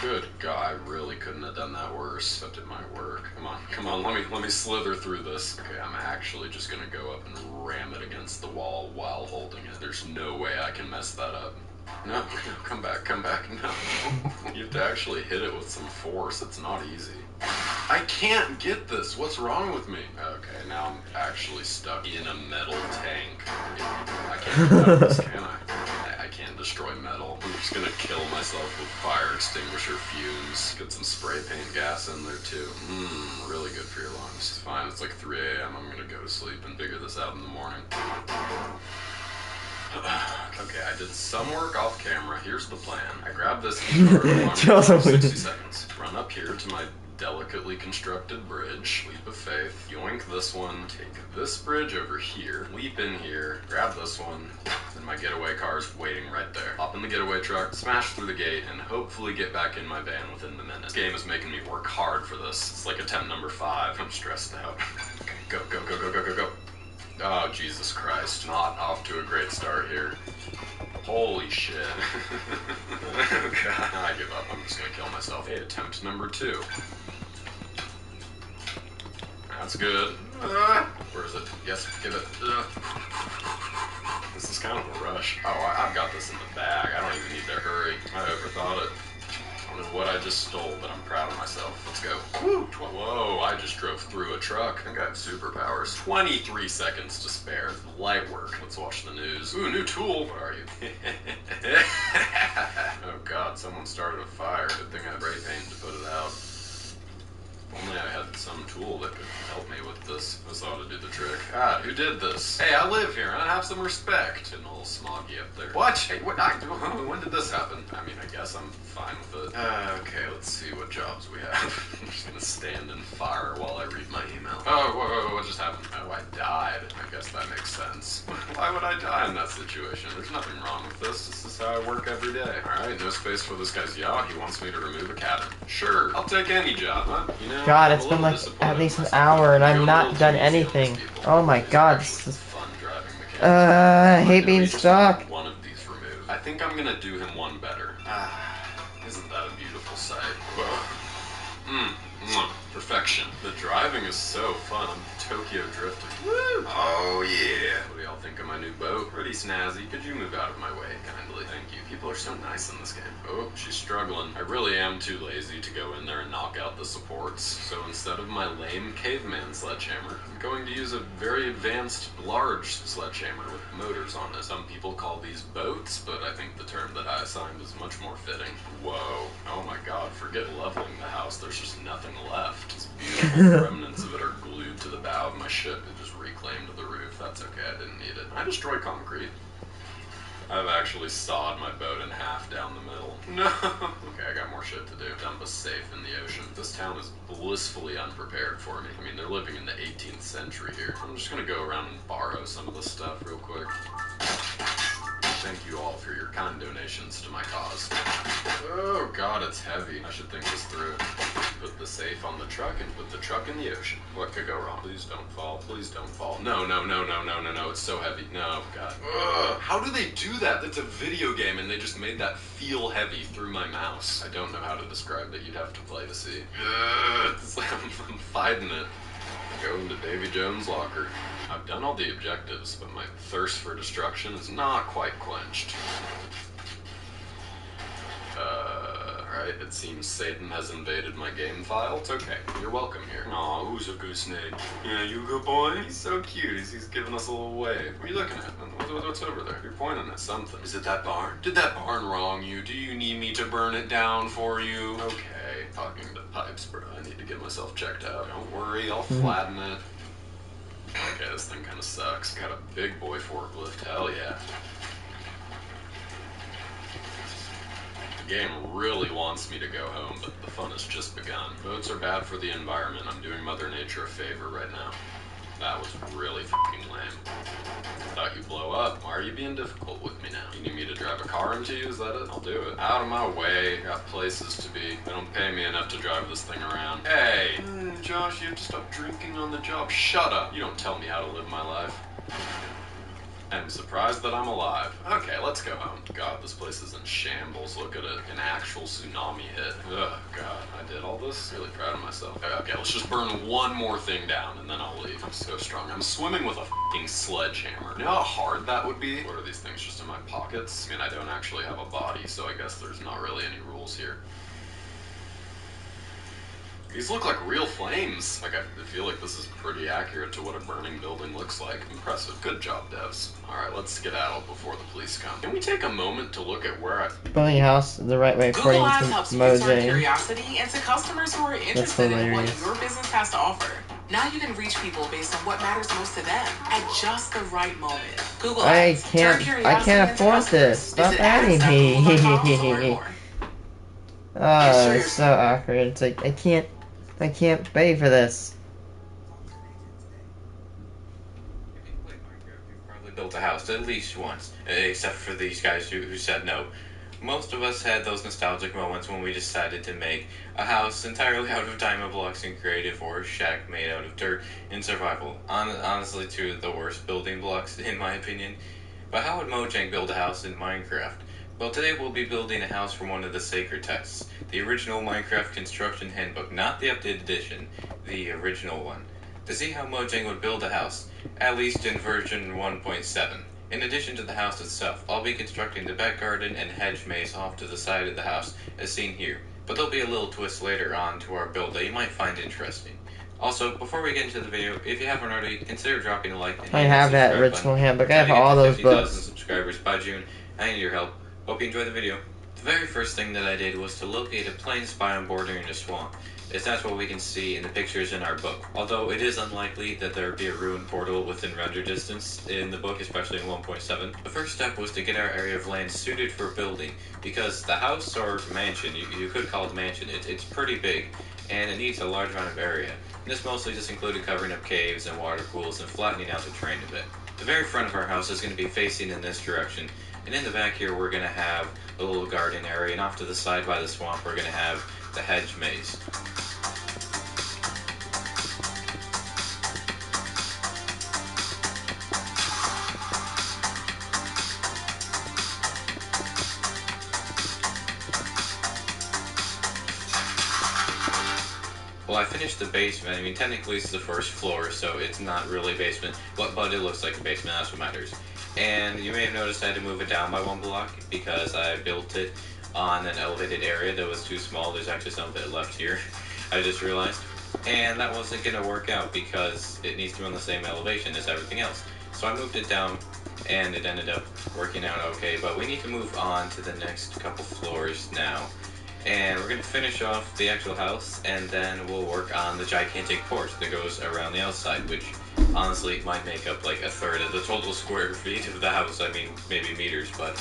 Good God, I really couldn't have done that worse, except it might work. Come on, let me slither through this. Okay, I'm actually just gonna go up and ram it against the wall while holding it. There's no way I can mess that up. No, come back, no. You have to actually hit it with some force, it's not easy. I can't get this, what's wrong with me? Okay, now I'm actually stuck in a metal tank. I can't get out of this, can I? I can't destroy metal. I'm just gonna kill myself with fire extinguisher fumes. Get some spray paint gas in there too. Really good for your lungs. It's fine, it's like 3 a.m. I'm gonna go to sleep and figure this out in the morning. Okay, I did some work off camera. Here's the plan. I grab this for 60 seconds. Run up here to my delicately constructed bridge. Leap of faith. Yoink this one. Take this bridge over here. Leap in here. Grab this one. Then my getaway car's waiting right there. Hop in the getaway truck, smash through the gate, and hopefully get back in my van within the minute. This game is making me work hard for this. It's like attempt number 5. I'm stressed out. Okay, go. Oh, Jesus Christ. Not off to a great start here. Holy shit. Oh, God. I give up. I'm just gonna kill myself. Hey, attempt number 2. That's good. Where is it? Yes, give it. This is kind of a rush. Oh, I've got this in the bag. I don't even need to hurry. I overthought it. I don't know what I just stole, but I'm proud of myself. Let's go. Woo! Whoa, I just drove through a truck. I think I have superpowers. 23 seconds to spare. Light work. Let's watch the news. Ooh, new tool. What are you? Oh god, someone started a fire. Good thing I had spray paint to put it out. If only I had some tool that could help me with this. This ought to do the trick. God, who did this? Hey, I live here, and I have some respect. Getting a little smoggy up there. What? Hey, what? When did this happen? I mean, I guess I'm fine with it. Okay, let's see what jobs we have. I'm just gonna stand in fire while I read my email. Oh, whoa, what just happened? Oh, I died. I guess that makes sense. Why would I die in that situation? There's nothing wrong with this. This is how I work every day. Alright, no space for this guy's yacht. He wants me to remove a cabin. Sure, I'll take any job, huh? You know, God, it's been like at least an hour and I've not done anything. Oh my god, this is... I hate being stuck. One of these removed. I think I'm gonna do him one better. Isn't that a beautiful sight? Perfection. The driving is so fun. I'm Tokyo drifting. Woo! Oh yeah. What do y'all think of my new boat? Pretty snazzy. Could you move out of my way, kindly? Thank you. People are so nice in this game. Oh, she's struggling. I really am too lazy to go in there and knock out the supports. So instead of my lame caveman sledgehammer, I'm going to use a very advanced, large sledgehammer with motors on it. Some people call these boats, but I think the term that I assigned is much more fitting. Whoa. Oh my god, forget leveling the house. There's just nothing left. These beautiful remnants of it are glued to the bow of my ship. It just reclaimed the roof. That's okay, I didn't need it. I destroy concrete. I've actually sawed my boat in half down the middle. No! Okay, I got more shit to do. Dump a safe in the ocean. This town is blissfully unprepared for me. I mean, they're living in the 18th century here. I'm just gonna go around and borrow some of this stuff real quick. Thank you all for your kind donations to my cause. Oh god, it's heavy. I should think this through. Put the safe on the truck and put the truck in the ocean. What could go wrong? Please don't fall. Please don't fall. No, no, no, no, no, no, no. It's so heavy. No, god. Ugh. How do they do that? That's a video game and they just made that feel heavy through my mouse. I don't know how to describe it. You'd have to play to see. Ugh. It's like I'm fighting it. Go into Davy Jones' locker. I've done all the objectives, but my thirst for destruction is not quite quenched. Right, it seems Satan has invaded my game file. It's okay, you're welcome here. Aw, who's a goose name? Yeah, you a good boy? He's so cute, he's giving us a little wave. What are you looking at? What's over there? You're pointing at something. Is it that barn? Did that barn wrong you? Do you need me to burn it down for you? Okay, talking to pipes, bro. I need to get myself checked out. Don't worry, I'll flatten it. Okay, this thing kind of sucks. Got a big boy forklift, hell yeah. The game really wants me to go home, but the fun has just begun. Boats are bad for the environment. I'm doing Mother Nature a favor right now. That was really f***ing lame. Thought you'd blow up. Why are you being difficult with me now? You need me to drive a car into you? Is that it? I'll do it. Out of my way. Got places to be. They don't pay me enough to drive this thing around. Hey! Josh, you have to stop drinking on the job. Shut up! You don't tell me how to live my life. I'm surprised that I'm alive. Okay, let's go home. God, this place is in shambles. Look at it. An actual tsunami hit. Ugh, God, I did all this? Really proud of myself. Okay, let's just burn one more thing down and then I'll leave. I'm so strong. I'm swimming with a f***ing sledgehammer. You know how hard that would be? What are these things just in my pockets? I mean, I don't actually have a body, so I guess there's not really any rules here. These look like real flames. Like, I feel like this is pretty accurate to what a burning building looks like. Impressive. Good job, devs. Alright, let's skedaddle before the police come. Can we take a moment to look at where building a house the right way according Google Ads to helps users Mojang. curiosity and to customers who are interested in what your business has to offer. Now you can reach people based on what matters most to them at just the right moment. Google Ads. I can't afford this. Stop adding me. Oh, it's so awkward. It's like I can't pay for this. Probably built a house at least once, except for these guys who said no. Most of us had those nostalgic moments when we decided to make a house entirely out of diamond blocks in creative, or a shack made out of dirt in survival. Honestly, two of the worst building blocks in my opinion. But how would Mojang build a house in Minecraft? Well, today we'll be building a house from one of the sacred texts, the original Minecraft Construction Handbook, not the updated edition, the original one. To see how Mojang would build a house, at least in version 1.7. In addition to the house itself, I'll be constructing the back garden and hedge maze off to the side of the house, as seen here. But there'll be a little twist later on to our build that you might find interesting. Also, before we get into the video, if you haven't already, consider dropping a like. And I have that original handbook. I have all those books. Subscribers by June. I need your help. Hope you enjoy the video. The very first thing that I did was to locate a plain biome bordering a swamp, as that's what we can see in the pictures in our book. Although it is unlikely that there would be a ruined portal within render distance in the book, especially in 1.7. The first step was to get our area of land suited for building, because the house or mansion, you could call it mansion, it's pretty big, and it needs a large amount of area. And this mostly just included covering up caves and water pools and flattening out the terrain a bit. The very front of our house is going to be facing in this direction, and in the back here we're going to have a little garden area, and off to the side by the swamp we're going to have the hedge maze. Well, I finished the basement. I mean, technically it's the first floor, so it's not really a basement, but it looks like a basement, that's what matters. And you may have noticed I had to move it down by one block because I built it on an elevated area that was too small. There's actually some of it left here, I just realized. And that wasn't going to work out because it needs to be on the same elevation as everything else. So I moved it down, and it ended up working out okay. But we need to move on to the next couple floors now. And we're going to finish off the actual house, and then we'll work on the gigantic porch that goes around the outside, which honestly, it might make up like a third of the total square feet of the house. I mean, maybe meters, but...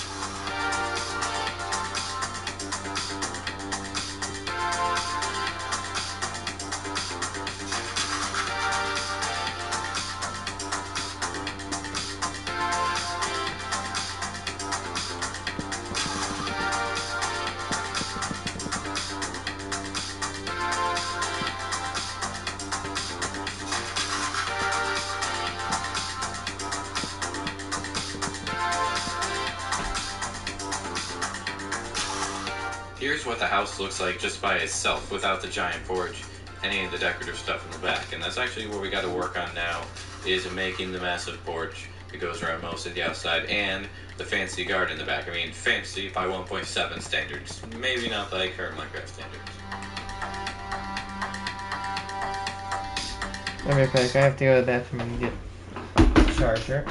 Here's what the house looks like just by itself, without the giant porch, any of the decorative stuff in the back. And that's actually what we got to work on now, is making the massive porch that goes around most of the outside, and the fancy garden in the back. I mean, fancy by 1.7 standards. Maybe not by current Minecraft standards. I'll be right back. I have to go to the bathroom and get a charger.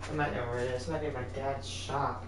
I might know where it is. It might be my dad's shop.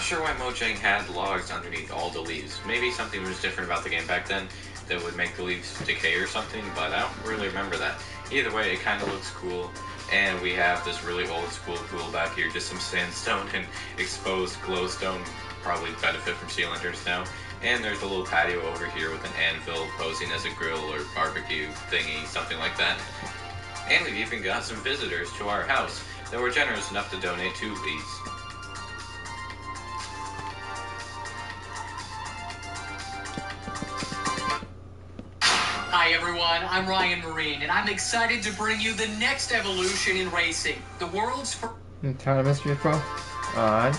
sure why Mojang had logs underneath all the leaves. Maybe something was different about the game back then that would make the leaves decay or something, but I don't really remember that. Either way, it kind of looks cool, and we have this really old school pool back here, just some sandstone and exposed glowstone, probably benefit from sea lanterns now. And there's a little patio over here with an anvil posing as a grill or barbecue thingy, something like that. And we've even got some visitors to our house that were generous enough to donate 2 of these. Hi everyone, I'm Ryan Marine, and I'm excited to bring you the next evolution in racing. The world's first... Tired of Mystery Pro? Odd.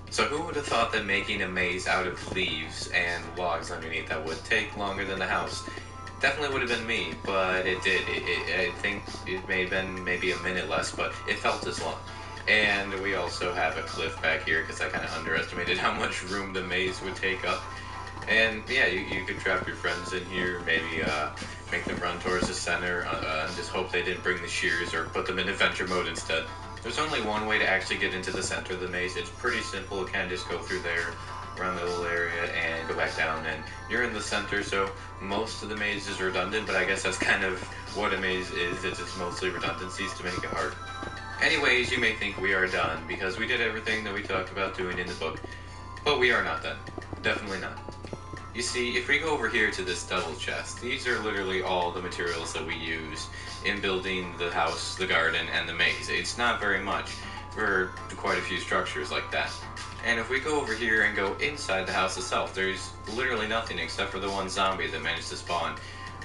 So who would have thought that making a maze out of leaves and logs underneath that would take longer than the house? Definitely would have been me, but it did. I think it may have been maybe a minute less, but it felt as long. And we also have a cliff back here because I kind of underestimated how much room the maze would take up. And yeah, you could trap your friends in here, maybe make them run towards the center, and just hope they didn't bring the shears or put them in adventure mode instead. There's only one way to actually get into the center of the maze. It's pretty simple. You can just go through there, around the little area, and go back down, and you're in the center, so most of the maze is redundant, but I guess that's kind of what a maze is. It's just mostly redundancies to make it hard. Anyways, you may think we are done, because we did everything that we talked about doing in the book, but we are not done. Definitely not. You see, if we go over here to this double chest, these are literally all the materials that we use in building the house, the garden, and the maze. It's not very much for quite a few structures like that. And if we go over here and go inside the house itself, there's literally nothing except for the one zombie that managed to spawn.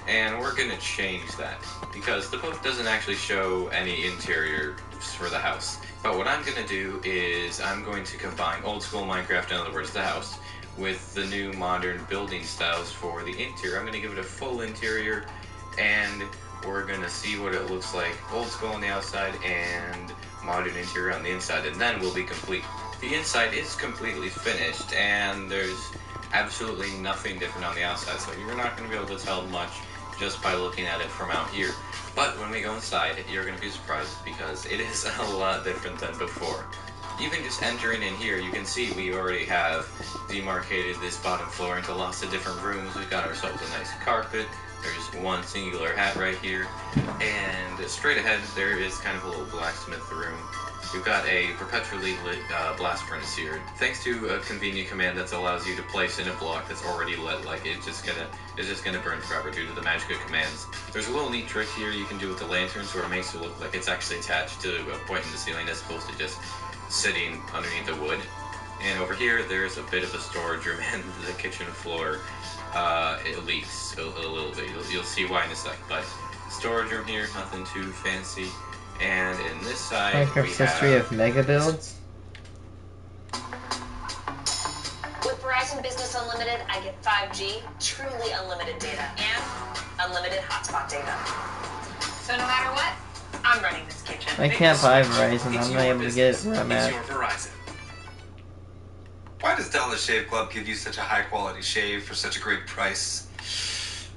And we're gonna change that, because the book doesn't actually show any interior for the house. But what I'm gonna do is I'm going to combine old school Minecraft, in other words the house, with the new modern building styles for the interior. I'm gonna give it a full interior, and we're gonna see what it looks like old school on the outside and modern interior on the inside, and then we'll be complete. The inside is completely finished, and there's absolutely nothing different on the outside, so you're not gonna be able to tell much just by looking at it from out here. But when we go inside, you're gonna be surprised, because it is a lot different than before. Even just entering in here, you can see we already have demarcated this bottom floor into lots of different rooms. We've got ourselves a nice carpet. There's one singular hat right here. And straight ahead, there is kind of a little blacksmith room. We've got a perpetually lit blast furnace here. Thanks to a convenient command that allows you to place in a block that's already lit, like it's just gonna burn forever due to the magic commands. There's a little neat trick here you can do with the lanterns where it makes it look like it's actually attached to a point in the ceiling as opposed to just sitting underneath the wood. And over here, there's a bit of a storage room, and the kitchen floor, it leaks a little bit. You'll see why in a sec, but storage room here, nothing too fancy. And in this side, Minecraft's history of mega builds. With Verizon Business Unlimited, I get 5G, truly unlimited data, and unlimited hotspot data. So no matter what, I'm running this kitchen. I can't buy Verizon. I'm not able to get it where I'm at. Why does Dollar Shave Club give you such a high quality shave for such a great price?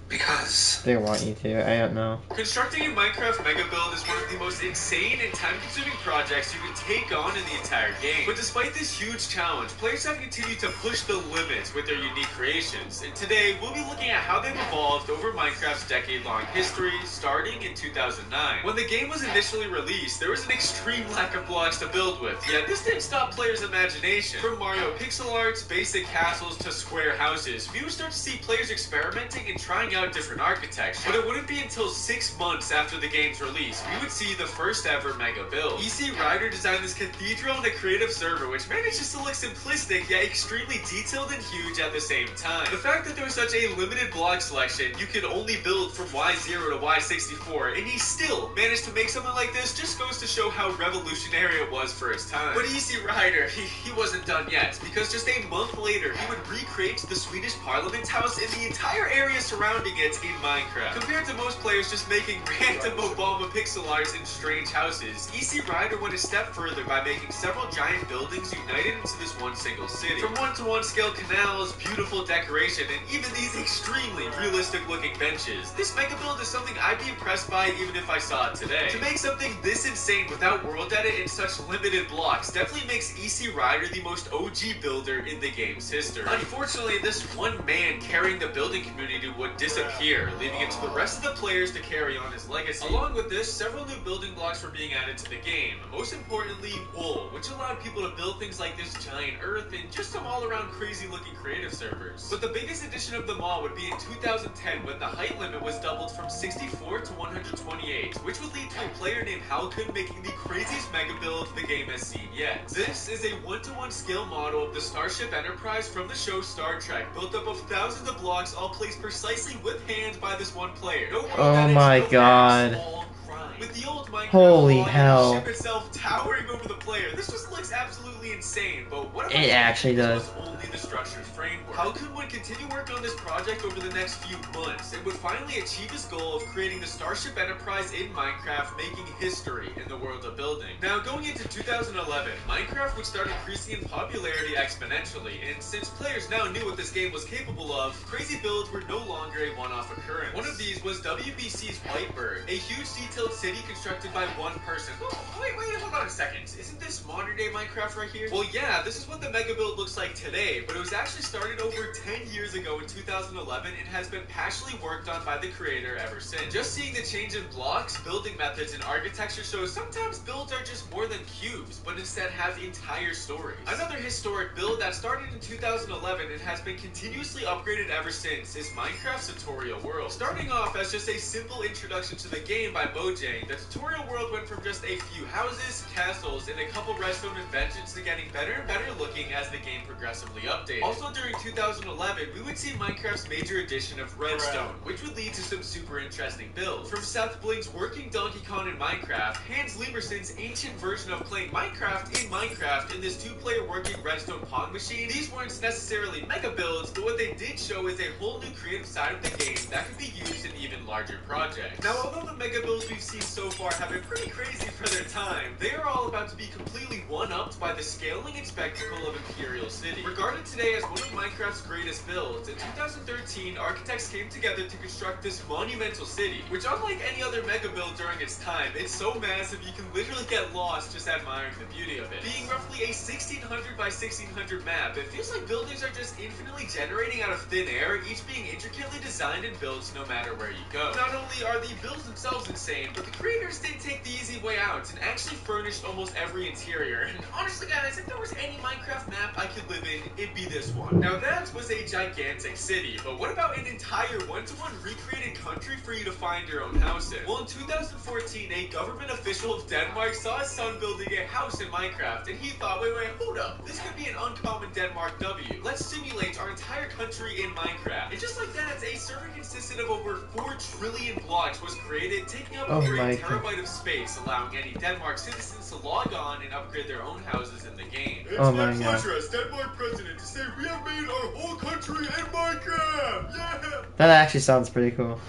Because they want you to. I don't know. Constructing a Minecraft mega build is one of the most insane and time-consuming projects you can take on in the entire game. But despite this huge challenge, players have continued to push the limits with their unique creations. And today, we'll be looking at how they've evolved over Minecraft's decade-long history, starting in 2009. When the game was initially released, there was an extreme lack of blocks to build with. Yet this didn't stop players' imagination. From Mario pixel arts, basic castles, to square houses, viewers start to see players experimenting and trying trying out different architecture. But it wouldn't be until 6 months after the game's release we would see the first ever mega build. EC Rider designed this cathedral in a creative server which manages to look simplistic yet extremely detailed and huge at the same time. The fact that there was such a limited block selection, you could only build from Y0 to Y64, and he still managed to make something like this, just goes to show how revolutionary it was for its time. But EC Rider, he wasn't done yet, because just a month later he would recreate the Swedish Parliament House and the entire area surrounding it in Minecraft. Compared to most players just making random Obama pixel arts in strange houses, EC Rider went a step further by making several giant buildings united into this one single city. From one-to-one scale canals, beautiful decoration, and even these extremely realistic looking benches, this mega build is something I'd be impressed by even if I saw it today. To make something this insane without world edit in such limited blocks definitely makes EC Rider the most OG builder in the game's history. Unfortunately, this one man carrying the building community would disappear, leaving it to the rest of the players to carry on his legacy. Along with this, several new building blocks were being added to the game, most importantly, wool, which allowed people to build things like this giant earth and just some all-around crazy looking creative servers. But the biggest addition of them all would be in 2010 when the height limit was doubled from 64 to 128, which would lead to a player named Halcon making the craziest mega build the game has seen yet. This is a 1-to-1 scale model of the Starship Enterprise from the show Star Trek, built up of thousands of blocks all placed precisely with hand by this one player. No Oh my god. With the old Minecraft Holy hell. ship itself towering over the player, this just looks absolutely insane. But what about It actually does. only the structure's framework? Halcon would continue work on this project over the next few months and would finally achieve his goal of creating the Starship Enterprise in Minecraft, making history in the world of building. Now, going into 2011, Minecraft would start increasing in popularity exponentially, and since players now knew what this game was capable of, crazy builds were no longer a one-off occurrence. One of these was WBC's Whitebird, a huge detailed city constructed by one person. Oh, wait, hold on a second. Isn't this modern day Minecraft right here? Well, yeah, this is what the mega build looks like today, but it was actually started over 10 years ago in 2011 and has been passionately worked on by the creator ever since. Just seeing the change in blocks, building methods, and architecture shows sometimes builds are just more than cubes, but instead have entire stories. Another historic build that started in 2011 and has been continuously upgraded ever since is Minecraft's tutorial world. Starting off as just a simple introduction to the game by Mojang, the tutorial world went from just a few houses, castles, and a couple redstone inventions to getting better and better looking as the game progressively updated. Also during 2011, we would see Minecraft's major addition of redstone, which would lead to some super interesting builds. From Seth Blink's working Donkey Kong in Minecraft, Hans Liebersen's ancient version of playing Minecraft in Minecraft, and this two-player working redstone pong machine, these weren't necessarily mega builds, but what they did show is a whole new creative side of the game that could be used in even larger projects. Now, although the mega builds we've seen so far have been pretty crazy for their time, they are all about to be completely one-upped by the scaling and spectacle of Imperial City. Regarded today as one of Minecraft's greatest builds, in 2013, architects came together to construct this monumental city, which unlike any other mega build during its time, it's so massive you can literally get lost just admiring the beauty of it. Being roughly a 1600 by 1600 map, it feels like buildings are just infinitely generating out of thin air, each being intricately designed and built no matter where you go. Not only are the builds themselves insane, but the creators did take the easy way out and actually furnished almost every interior. And honestly guys, if there was any Minecraft map I could live in, it'd be this one. Now that was a gigantic city, but what about an entire one-to-one recreated country for you to find your own house in? Well, in 2014, a government official of Denmark saw his son building a house in Minecraft, and he thought, wait, hold up, this could be an uncommon Denmark W. Let's simulate our entire country in Minecraft. And just like that, a server consisted of over 4 trillion blocks was created, taking up over a terabyte of space, allowing any Denmark citizens to log on and upgrade their own houses in the game. It's my pleasure as Denmark president to say we have made our whole country in Minecraft! Yeah! That actually sounds pretty cool.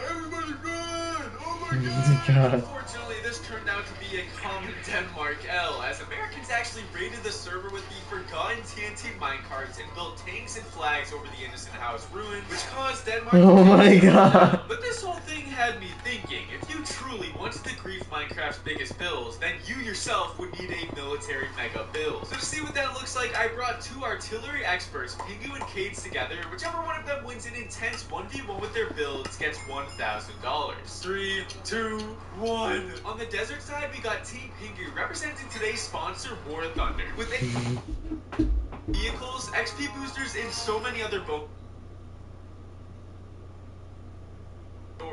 Everybody run! Oh my God. Unfortunately, this turned out to be a common Denmark L, as Americans actually raided the server with the forgotten TNT minecarts and built tanks and flags over the innocent house ruin, which caused Denmark Oh my god. But this whole thing had me thinking, if you truly wanted to grief Minecraft's biggest builds, then you yourself would need a military mega build. So to see what that looks like, I brought 2 artillery experts, Pingu and Cades, together. Whichever one of them wins an intense 1v1 with their builds gets $1,000. 3, 2, 1. On the desert side, we got Team Pingu, representing today's sponsor, War Thunder. With vehicles, XP boosters, and so many other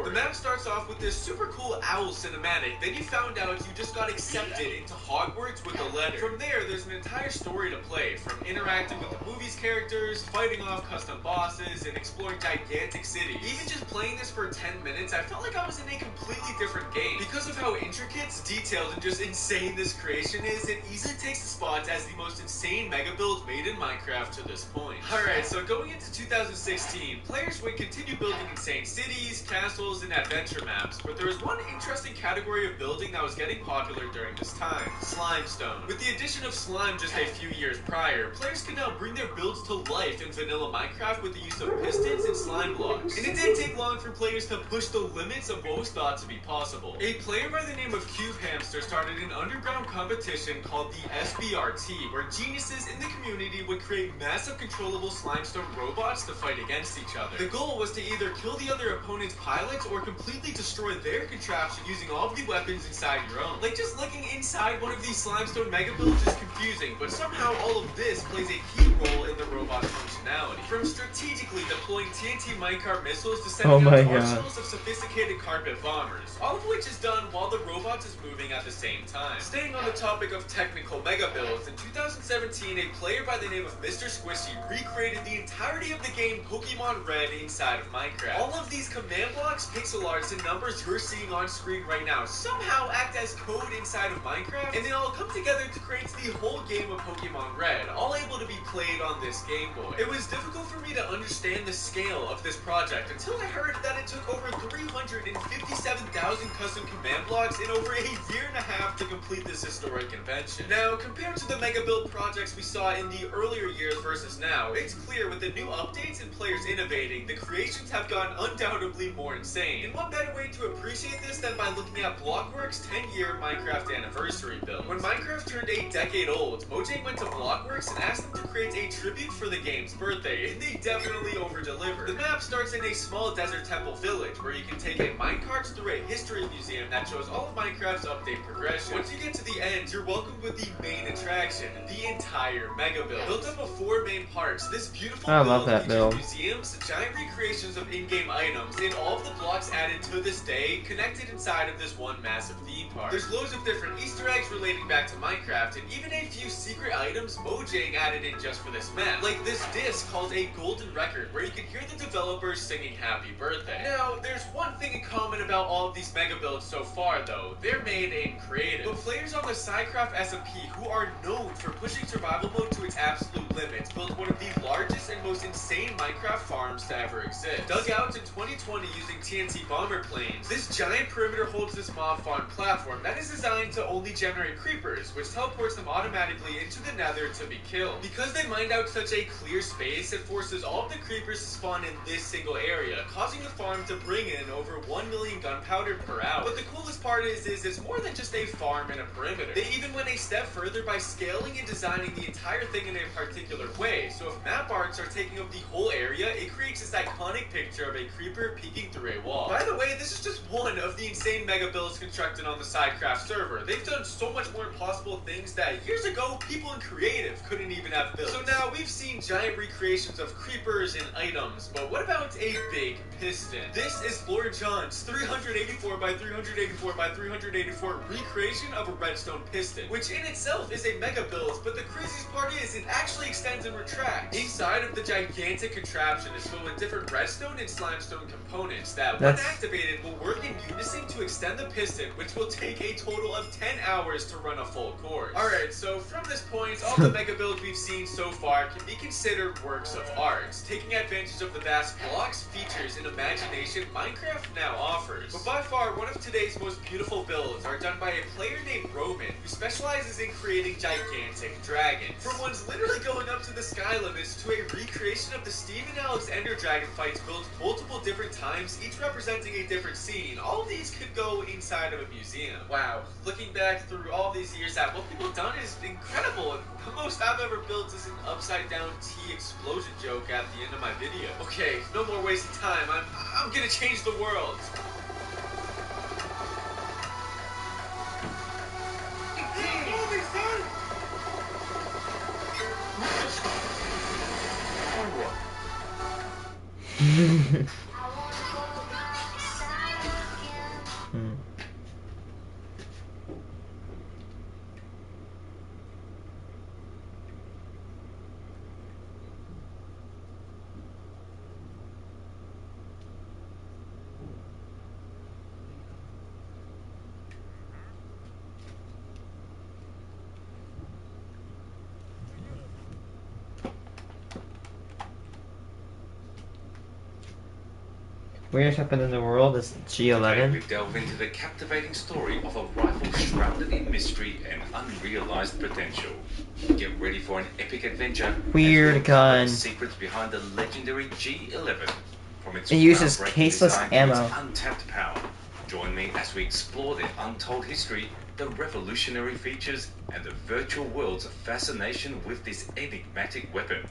The map starts off with this super cool owl cinematic, then you found out you just got accepted into Hogwarts with a letter. From there, there's an entire story to play, from interacting with the movie's characters, fighting off custom bosses, and exploring gigantic cities. Even just playing this for 10 minutes, I felt like I was in a completely different game. Because of how intricate, detailed, and just insane this creation is, it easily takes the spot as the most insane mega build made in Minecraft to this point. Alright, so going into 2016, players would continue building insane cities, castles, and adventure maps, but there was one interesting category of building that was getting popular during this time: Slimestone. With the addition of slime just a few years prior, players could now bring their builds to life in vanilla Minecraft with the use of pistons and slime blocks. And it didn't take long for players to push the limits of what was thought to be possible. A player by the name of Cube Hamster started an underground competition called the SBRT, where geniuses in the community would create massive controllable slimestone robots to fight against each other. The goal was to either kill the other opponent's pilots or completely destroy their contraption using all of the weapons inside your own. Like, just looking inside one of these slimestone mega builds is confusing, but somehow all of this plays a key role in the robot's functionality. From strategically deploying TNT minecart missiles to sending out arsenals of sophisticated carpet bombers, all of which is done while the robot is moving at the same time. Staying on the topic of technical mega builds, in 2017, a player by the name of Mr. Squishy recreated the entirety of the game Pokemon Red inside of Minecraft. All of these command blocks, pixel arts, and numbers you're seeing on screen right now somehow act as code inside of Minecraft, and they all come together to create the whole game of Pokemon Red, all able to be played on this Game Boy. It was difficult for me to understand the scale of this project until I heard that it took over 357,000 custom command blocks in over a year and a half to complete this historic convention. Now, compared to the mega build projects we saw in the earlier years versus now, it's clear with the new updates and players innovating, the creations have gotten undoubtedly more insane. And what better way to appreciate this than by looking at Blockworks' 10-year Minecraft anniversary build. When Minecraft turned a decade old, Mojang went to Blockworks and asked them to create a tribute for the game's birthday, and they definitely over-delivered. The map starts in a small desert temple village, where you can take a minecart through a history museum that shows all of Minecraft's update progression. Once you get to the end, you're welcomed with the main attraction, the entire mega build. Built up of 4 main parts, this beautiful build features museums, giant recreations of in-game items, and all of the blocks added to this day, connected inside of this one massive theme park. There's loads of different Easter eggs relating back to Minecraft, and even a few secret items Mojang added in just for this map, like this disc called a golden record, where you can hear the developers singing happy birthday. Now, there's one thing in common about all of these mega builds so far though: they're made in creative. But players on the SciCraft SMP, who are known for pushing survival mode to its absolute limits, built one of the largest and most insane Minecraft farms to ever exist. Dug out in 2020 using TNT bomber planes, this giant perimeter holds this mob farm platform that is designed to only generate creepers, which teleports them automatically into the nether to be killed. Because they mined out such a clear space, it forces all of the creepers to spawn in this single area, causing the farm to bring in over 1 million gunpowder per hour. But the coolest part is it's more than just a farm and a perimeter. They even went a step further by scaling and designing the entire thing in a particular way, so if map arts are taking up the whole area, it creates this iconic picture of a creeper peeking through a wall. By the way, this is just one of the insane mega builds constructed on the SciCraft server. They've done so much more impossible things that years ago, people in creative couldn't even have built. So now we've seen giant recreations of creepers and items, but what about a big piston? This is Floor John's 384 by 384 by 384 recreation of a redstone piston, which in itself is a mega build, but the craziest part is it actually extends and retracts. Inside of the gigantic contraption is filled with different redstone and slimestone components that, when activated, will work in unison to extend the piston, which will take a total of 10 hours to run a full course. Alright, so from this point, all the mega builds we've seen so far can be considered works of art, taking advantage of the vast blocks, features, and imagination Minecraft now offers. But by far, one of today's most beautiful builds are done by a player named Roman, who specializes in creating gigantic dragons. From ones literally going up to the sky limits to a recreation of the Steve and Alex Ender Dragon fights built multiple different times, each representing a different scene. All of these could go inside of a museum. Wow, looking back through all these years at what people have done is incredible, and the most I've ever built is an upside down T explosion joke at the end of my video. Okay, no more wasting time. I'm gonna change the world. weirdest weapon in the world is G11. We delve into the captivating story of a rifle shrouded in mystery and unrealized potential. Get ready for an epic adventure. Weird gun. The secrets behind the legendary G11. From its It uses groundbreaking caseless design to ammo. its untapped power. Join me as we explore their untold history, the revolutionary features, and the virtual world's fascination with this enigmatic weapon.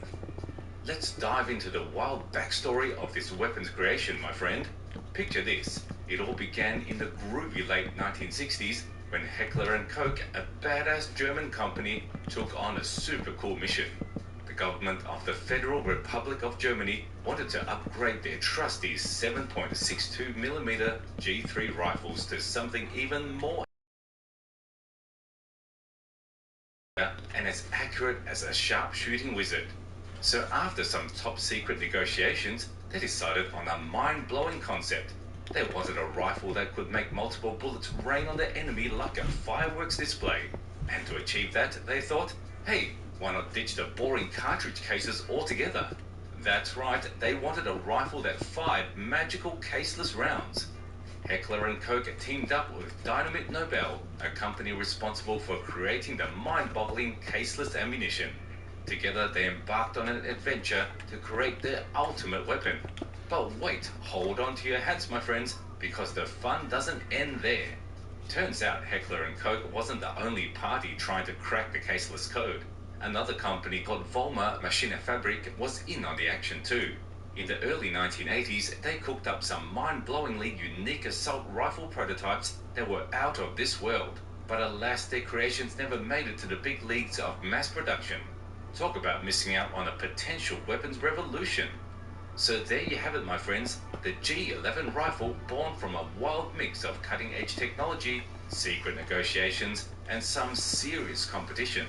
Let's dive into the wild backstory of this weapon's creation, my friend. Picture this. It all began in the groovy late 1960s when Heckler & Koch, a badass German company, took on a super cool mission. The government of the Federal Republic of Germany wanted to upgrade their trusty 7.62mm G3 rifles to something even more and as accurate as a sharpshooting wizard. So after some top secret negotiations, they decided on a mind-blowing concept. They wanted a rifle that could make multiple bullets rain on the enemy like a fireworks display. And to achieve that, they thought, hey, why not ditch the boring cartridge cases altogether? That's right, they wanted a rifle that fired magical caseless rounds. Heckler & Koch teamed up with Dynamit Nobel, a company responsible for creating the mind-boggling caseless ammunition. Together, they embarked on an adventure to create their ultimate weapon. But wait, hold on to your hats, my friends, because the fun doesn't end there. Turns out Heckler & Koch wasn't the only party trying to crack the caseless code. Another company called Vollmer Maschinenfabrik was in on the action too. In the early 1980s, they cooked up some mind-blowingly unique assault rifle prototypes that were out of this world. But alas, their creations never made it to the big leagues of mass production. Talk about missing out on a potential weapons revolution. So there you have it, my friends, the G11 rifle, born from a wild mix of cutting-edge technology, secret negotiations, and some serious competition.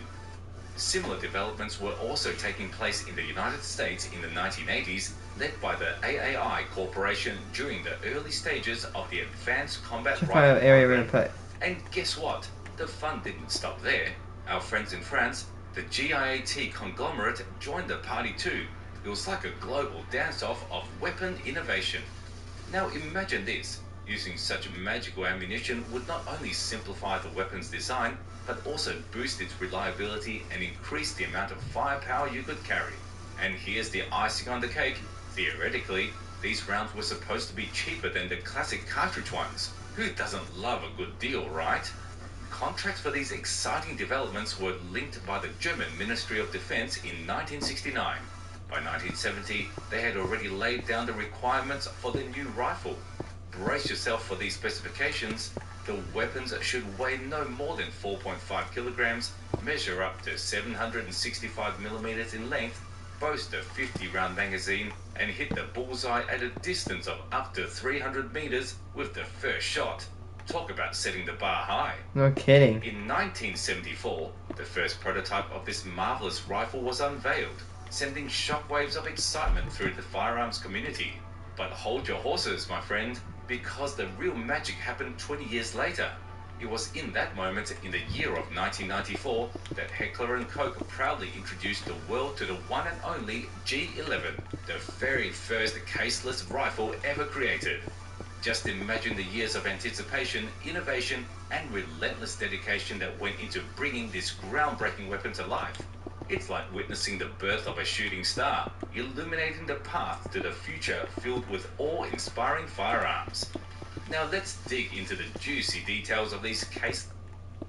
Similar developments were also taking place in the United States in the 1980s, led by the AAI Corporation during the early stages of the Advanced Combat Rifle program. And guess what? The fun didn't stop there. Our friends in France, the GIAT conglomerate, joined the party too. It was like a global dance-off of weapon innovation. Now imagine this. Using such magical ammunition would not only simplify the weapon's design, but also boost its reliability and increase the amount of firepower you could carry. And here's the icing on the cake. Theoretically, these rounds were supposed to be cheaper than the classic cartridge ones. Who doesn't love a good deal, right? Contracts for these exciting developments were linked by the German Ministry of Defense in 1969. By 1970, they had already laid down the requirements for the new rifle. Brace yourself for these specifications. The weapons should weigh no more than 4.5 kilograms, measure up to 765mm in length, boast a 50-round magazine, and hit the bullseye at a distance of up to 300 meters with the first shot. Talk about setting the bar high. No kidding. In 1974, the first prototype of this marvelous rifle was unveiled, sending shockwaves of excitement through the firearms community. But hold your horses, my friend, because the real magic happened 20 years later. It was in that moment, in the year of 1994, that Heckler & Koch proudly introduced the world to the one and only G11, the very first caseless rifle ever created. Just imagine the years of anticipation, innovation, and relentless dedication that went into bringing this groundbreaking weapon to life. It's like witnessing the birth of a shooting star, illuminating the path to the future filled with awe-inspiring firearms. Now let's dig into the juicy details of these case.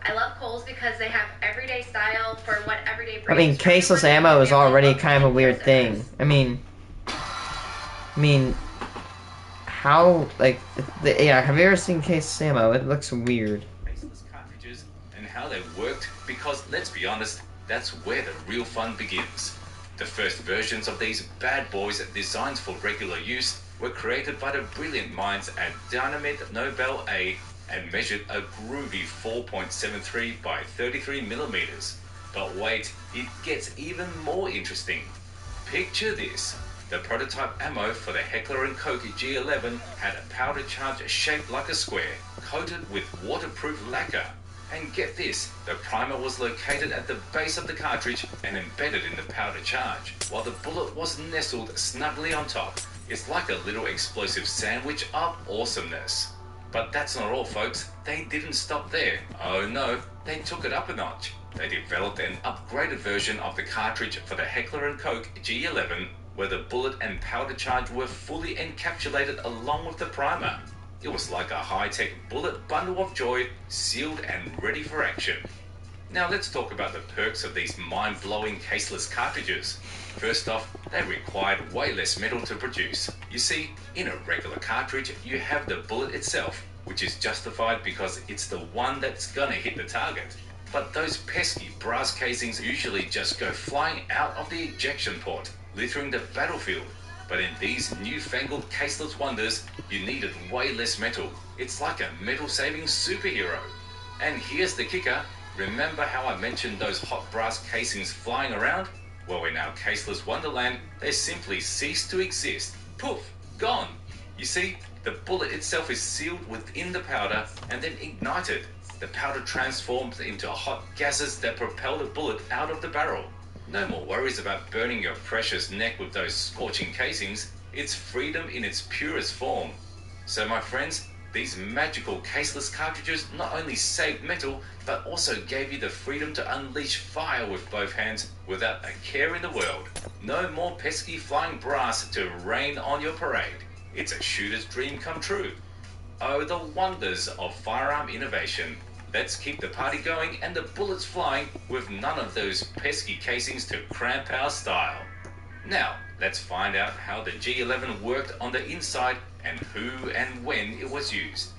I love Kohl's because they have everyday style for what everyday I mean, caseless ammo is already kind of a weird thing. I mean, how, like, yeah, have you ever seen caseless ammo? It looks weird. Caseless cartridges and how they worked, because let's be honest, that's where the real fun begins. The first versions of these bad boys designed for regular use were created by the brilliant minds at Dynamit Nobel A and measured a groovy 4.73 by 33mm. But wait, it gets even more interesting. Picture this. The prototype ammo for the Heckler & Koch G11 had a powder charge shaped like a square, coated with waterproof lacquer. And get this, the primer was located at the base of the cartridge and embedded in the powder charge, while the bullet was nestled snugly on top. It's like a little explosive sandwich of awesomeness. But that's not all, folks. They didn't stop there. Oh no, they took it up a notch. They developed an upgraded version of the cartridge for the Heckler & Koch G11, where the bullet and powder charge were fully encapsulated along with the primer. It was like a high-tech bullet bundle of joy, sealed and ready for action. Now let's talk about the perks of these mind-blowing caseless cartridges. First off, they required way less metal to produce. You see, in a regular cartridge, you have the bullet itself, which is justified because it's the one that's gonna hit the target. But those pesky brass casings usually just go flying out of the ejection port, littering the battlefield. But in these newfangled caseless wonders, you needed way less metal. It's like a metal-saving superhero. And here's the kicker. Remember how I mentioned those hot brass casings flying around? Well, in our caseless wonderland, they simply cease to exist. Poof, gone. You see, the bullet itself is sealed within the powder and then ignited. The powder transforms into hot gases that propel the bullet out of the barrel. No more worries about burning your precious neck with those scorching casings. It's freedom in its purest form. So my friends, these magical caseless cartridges not only saved metal, but also gave you the freedom to unleash fire with both hands without a care in the world. No more pesky flying brass to rain on your parade. It's a shooter's dream come true. Oh, the wonders of firearm innovation. Let's keep the party going and the bullets flying with none of those pesky casings to cramp our style. Now, let's find out how the G11 worked on the inside and who and when it was used.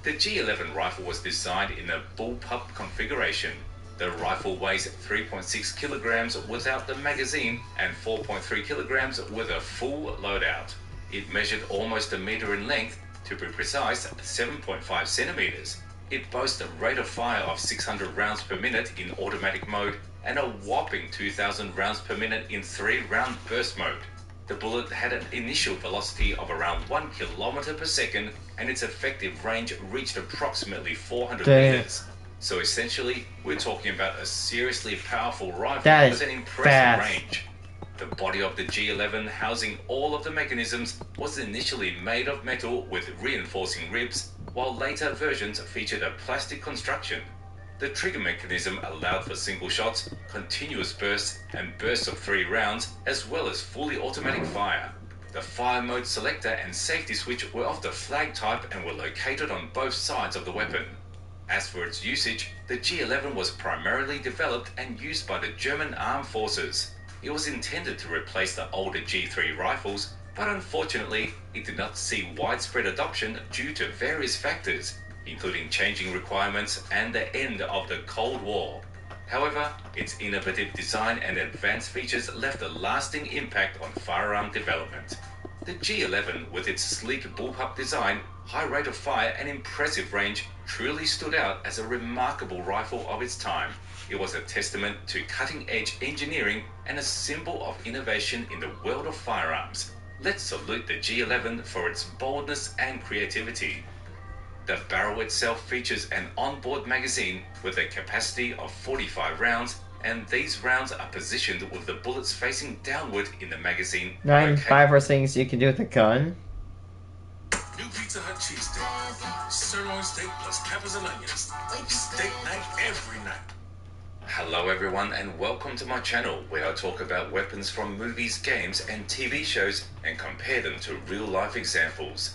The G11 rifle was designed in a bullpup configuration. The rifle weighs 3.6 kilograms without the magazine and 4.3 kilograms with a full loadout. It measured almost a meter in length, to be precise, 7.5 centimeters. It boasts a rate of fire of 600 rounds per minute in automatic mode and a whopping 2,000 rounds per minute in 3-round burst mode. The bullet had an initial velocity of around 1 kilometer per second and its effective range reached approximately 400 meters. So essentially, we're talking about a seriously powerful rifle with an impressive range. The body of the G11, housing all of the mechanisms, was initially made of metal with reinforcing ribs, while later versions featured a plastic construction. The trigger mechanism allowed for single shots, continuous bursts, and bursts of 3 rounds, as well as fully automatic fire. The fire mode selector and safety switch were of the flag type and were located on both sides of the weapon. As for its usage, the G11 was primarily developed and used by the German Armed Forces. It was intended to replace the older G3 rifles, but unfortunately, it did not see widespread adoption due to various factors, including changing requirements and the end of the Cold War. However, its innovative design and advanced features left a lasting impact on firearm development. The G11, with its sleek bullpup design, high rate of fire and impressive range, truly stood out as a remarkable rifle of its time. It was a testament to cutting-edge engineering and a symbol of innovation in the world of firearms. Let's salute the G11 for its boldness and creativity. The barrel itself features an onboard magazine with a capacity of 45 rounds, and these rounds are positioned with the bullets facing downward in the magazine. 5 worst things you can do with a gun. New Pizza Hut cheesesteak. Sirloin steak plus peppers and onions. Steak night every night. Hello everyone and welcome to my channel where I talk about weapons from movies, games and TV shows and compare them to real life examples.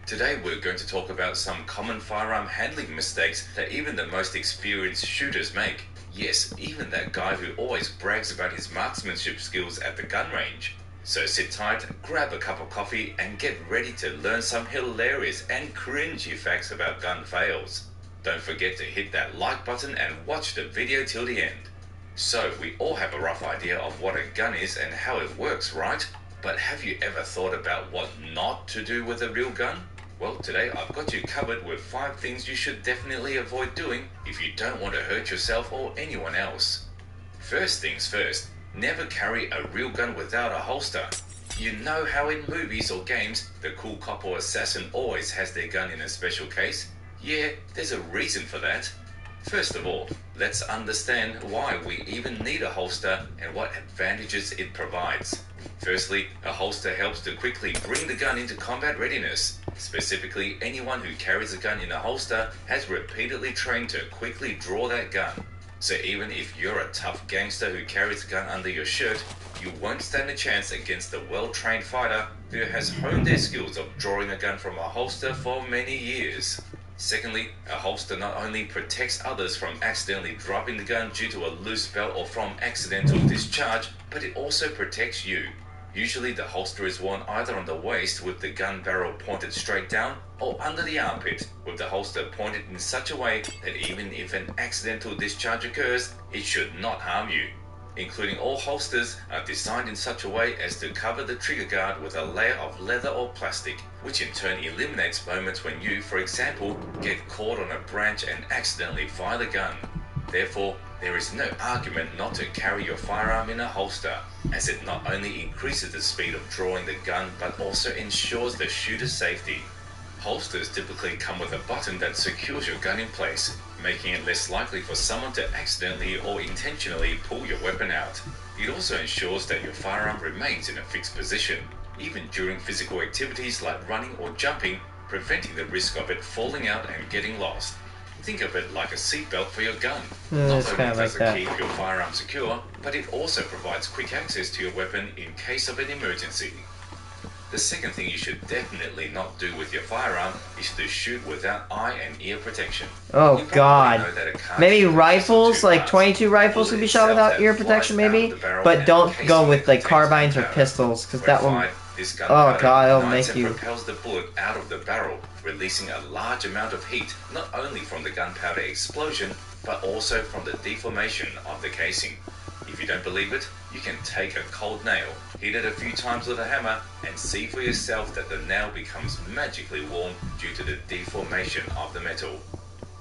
Today we're going to talk about some common firearm handling mistakes that even the most experienced shooters make. Yes, even that guy who always brags about his marksmanship skills at the gun range. So sit tight, grab a cup of coffee and get ready to learn some hilarious and cringy facts about gun fails. Don't forget to hit that like button and watch the video till the end. So, we all have a rough idea of what a gun is and how it works, right? But have you ever thought about what not to do with a real gun? Well, today I've got you covered with 5 things you should definitely avoid doing if you don't want to hurt yourself or anyone else. First things first, never carry a real gun without a holster. You know how in movies or games, the cool cop or assassin always has their gun in a special case? Yeah, there's a reason for that. First of all, let's understand why we even need a holster and what advantages it provides. Firstly, a holster helps to quickly bring the gun into combat readiness. Specifically, anyone who carries a gun in a holster has repeatedly trained to quickly draw that gun. So even if you're a tough gangster who carries a gun under your shirt, you won't stand a chance against a well-trained fighter who has honed their skills of drawing a gun from a holster for many years. Secondly, a holster not only protects others from accidentally dropping the gun due to a loose belt or from accidental discharge, but it also protects you. Usually the holster is worn either on the waist with the gun barrel pointed straight down, or under the armpit with the holster pointed in such a way that even if an accidental discharge occurs, it should not harm you. Including all holsters are designed in such a way as to cover the trigger guard with a layer of leather or plastic, which in turn eliminates moments when you, for example, get caught on a branch and accidentally fire the gun. Therefore, there is no argument not to carry your firearm in a holster, as it not only increases the speed of drawing the gun but also ensures the shooter's safety. Holsters typically come with a button that secures your gun in place, making it less likely for someone to accidentally or intentionally pull your weapon out. It also ensures that your firearm remains in a fixed position, even during physical activities like running or jumping, preventing the risk of it falling out and getting lost. Think of it like a seatbelt for your gun. Not only does it keep your firearm secure, but it also provides quick access to your weapon in case of an emergency. The second thing you should definitely not do with your firearm is to shoot without eye and ear protection. Oh god. Maybe rifles, like 22 rifles can be shot without ear protection maybe? But don't go with like carbines or pistols, because that one... Oh god, it'll make you... propels the bullet out of the barrel, releasing a large amount of heat, not only from the gunpowder explosion, but also from the deformation of the casing. If you don't believe it, you can take a cold nail, hit it a few times with a hammer, and see for yourself that the nail becomes magically warm due to the deformation of the metal.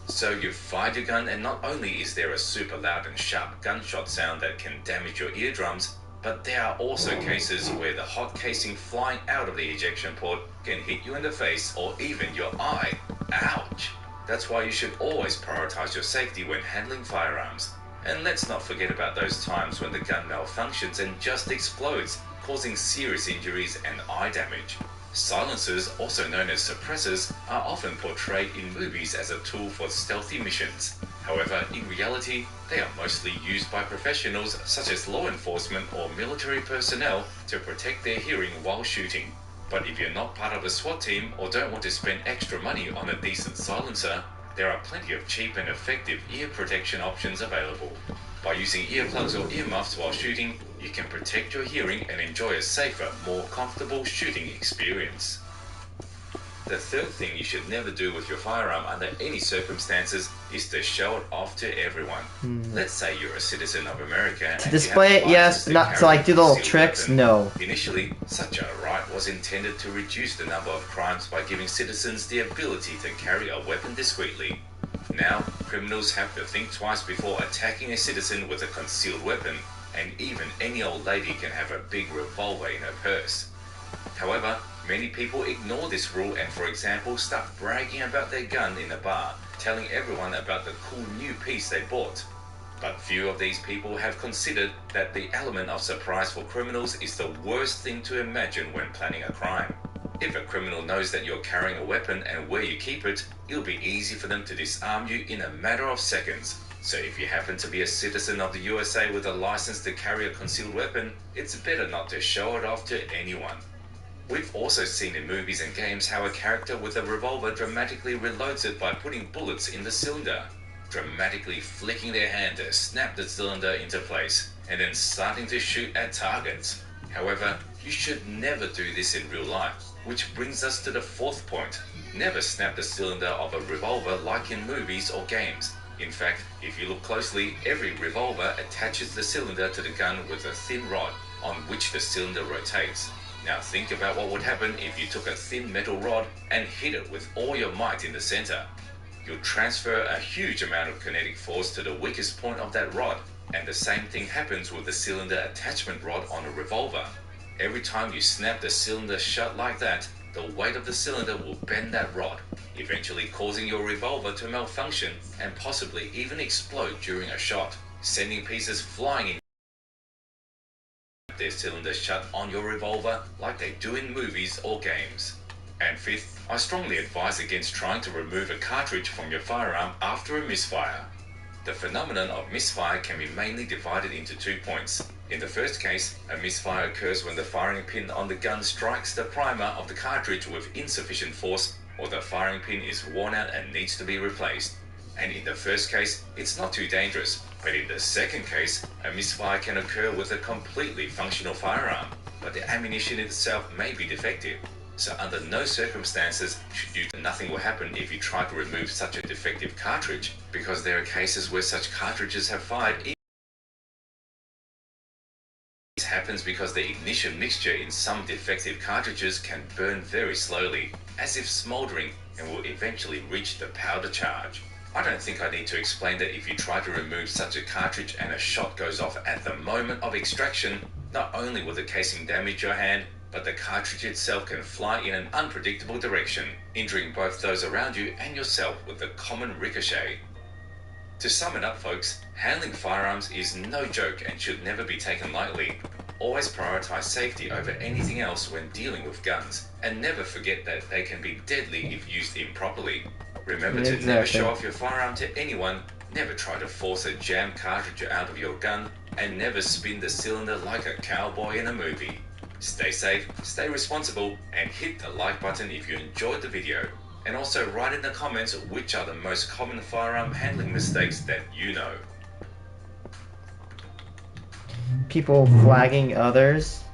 So you've fired your gun, and not only is there a super loud and sharp gunshot sound that can damage your eardrums, but there are also cases where the hot casing flying out of the ejection port can hit you in the face or even your eye. Ouch! That's why you should always prioritize your safety when handling firearms. And let's not forget about those times when the gun malfunctions and just explodes, causing serious injuries and eye damage. Silencers, also known as suppressors, are often portrayed in movies as a tool for stealthy missions. However, in reality, they are mostly used by professionals such as law enforcement or military personnel to protect their hearing while shooting. But if you're not part of a SWAT team or don't want to spend extra money on a decent silencer, there are plenty of cheap and effective ear protection options available. By using earplugs or earmuffs while shooting, you can protect your hearing and enjoy a safer, more comfortable shooting experience. The third thing you should never do with your firearm under any circumstances is to show it off to everyone. Let's say you're a citizen of America and display it, yes, but not to like do the little tricks, no. Initially, such a right was intended to reduce the number of crimes by giving citizens the ability to carry a weapon discreetly. Now, criminals have to think twice before attacking a citizen with a concealed weapon, and even any old lady can have a big revolver in her purse. However, many people ignore this rule and, for example, start bragging about their gun in a bar, telling everyone about the cool new piece they bought. But few of these people have considered that the element of surprise for criminals is the worst thing to imagine when planning a crime. If a criminal knows that you're carrying a weapon and where you keep it, it'll be easy for them to disarm you in a matter of seconds. So if you happen to be a citizen of the USA with a license to carry a concealed weapon, it's better not to show it off to anyone. We've also seen in movies and games how a character with a revolver dramatically reloads it by putting bullets in the cylinder, dramatically flicking their hand to snap the cylinder into place, and then starting to shoot at targets. However, you should never do this in real life, which brings us to the fourth point. Never snap the cylinder of a revolver like in movies or games. In fact, if you look closely, every revolver attaches the cylinder to the gun with a thin rod on which the cylinder rotates. Now think about what would happen if you took a thin metal rod and hit it with all your might in the center. You'll transfer a huge amount of kinetic force to the weakest point of that rod, and the same thing happens with the cylinder attachment rod on a revolver. Every time you snap the cylinder shut like that, the weight of the cylinder will bend that rod, eventually causing your revolver to malfunction and possibly even explode during a shot, sending pieces flying in their cylinder shut on your revolver like they do in movies or games. And fifth, I strongly advise against trying to remove a cartridge from your firearm after a misfire. The phenomenon of misfire can be mainly divided into 2 points. In the first case, a misfire occurs when the firing pin on the gun strikes the primer of the cartridge with insufficient force, or the firing pin is worn out and needs to be replaced. And in the first case, it's not too dangerous. But in the second case, a misfire can occur with a completely functional firearm, but the ammunition itself may be defective. So under no circumstances should you nothing will happen if you try to remove such a defective cartridge, because there are cases where such cartridges have fired. This happens because the ignition mixture in some defective cartridges can burn very slowly, as if smoldering, and will eventually reach the powder charge. I don't think I need to explain that if you try to remove such a cartridge and a shot goes off at the moment of extraction, not only will the casing damage your hand, but the cartridge itself can fly in an unpredictable direction, injuring both those around you and yourself with a common ricochet. To sum it up, folks, handling firearms is no joke and should never be taken lightly. Always prioritize safety over anything else when dealing with guns, and never forget that they can be deadly if used improperly. Remember to never show off your firearm to anyone, never try to force a jammed cartridge out of your gun, and never spin the cylinder like a cowboy in a movie. Stay safe, stay responsible, and hit the like button if you enjoyed the video. And also write in the comments which are the most common firearm handling mistakes that you know. People flagging others.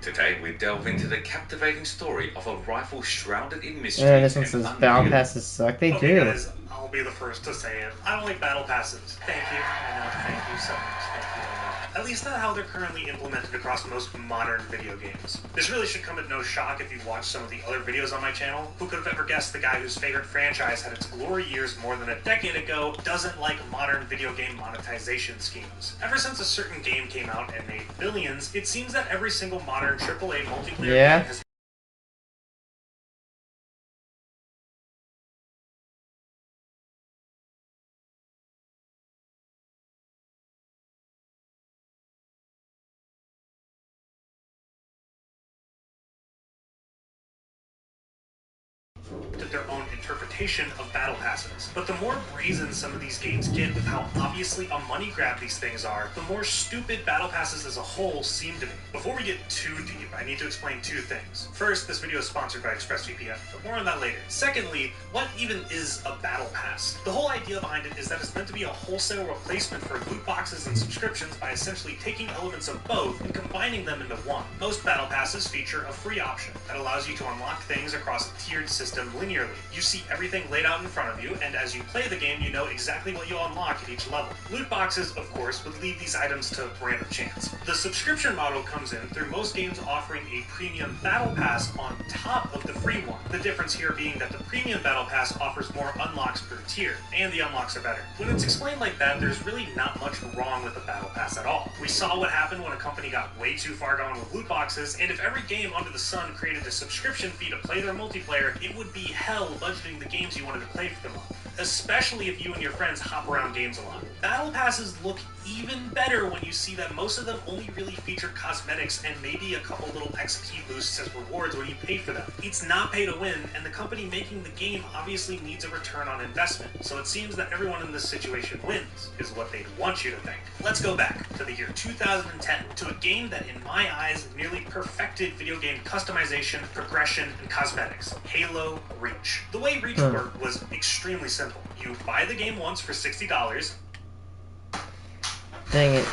Today we delve into the captivating story of a rifle shrouded in mystery. Yeah, this one says battle passes suck. They okay, do. Guys, I'll be the first to say it. I don't like battle passes. Thank you. I know. Thank you so much. Thank you. At least not how they're currently implemented across most modern video games. This really should come as no shock if you've watched some of the other videos on my channel. Who could have ever guessed the guy whose favorite franchise had its glory years more than a decade ago doesn't like modern video game monetization schemes? Ever since a certain game came out and made billions, it seems that every single modern AAA multiplayer game has their own interpretation of battle passes. But the more brazen some of these games get with how obviously a money grab these things are, the more stupid battle passes as a whole seem to me. Before we get too deep, I need to explain 2 things. First, this video is sponsored by ExpressVPN, but more on that later. Secondly, what even is a battle pass? The whole idea behind it is that it's meant to be a wholesale replacement for loot boxes and subscriptions by essentially taking elements of both and combining them into one. Most battle passes feature a free option that allows you to unlock things across a tiered system linearly. You see everything laid out in front of you, and as you play the game, you know exactly what you'll unlock at each level. Loot boxes, of course, would leave these items to random chance. The subscription model comes in through most games offering a premium battle pass on top of the free one. The difference here being that the premium battle pass offers more unlocks per tier, and the unlocks are better. When it's explained like that, there's really not much wrong with the battle pass at all. We saw what happened when a company got way too far gone with loot boxes, and if every game under the sun created a subscription fee to play their multiplayer, it would be hell budgeting the games you wanted to play for them all. Especially if you and your friends hop around games a lot. Battle passes look even better when you see that most of them only really feature cosmetics and maybe a couple little XP boosts as rewards when you pay for them. It's not pay to win, and the company making the game obviously needs a return on investment, so it seems that everyone in this situation wins, is what they'd want you to think. Let's go back to the year 2010, to a game that in my eyes nearly perfected video game customization, progression, and cosmetics. Halo Reach. The way Reach worked was extremely simple. You buy the game once for $60. Dang it.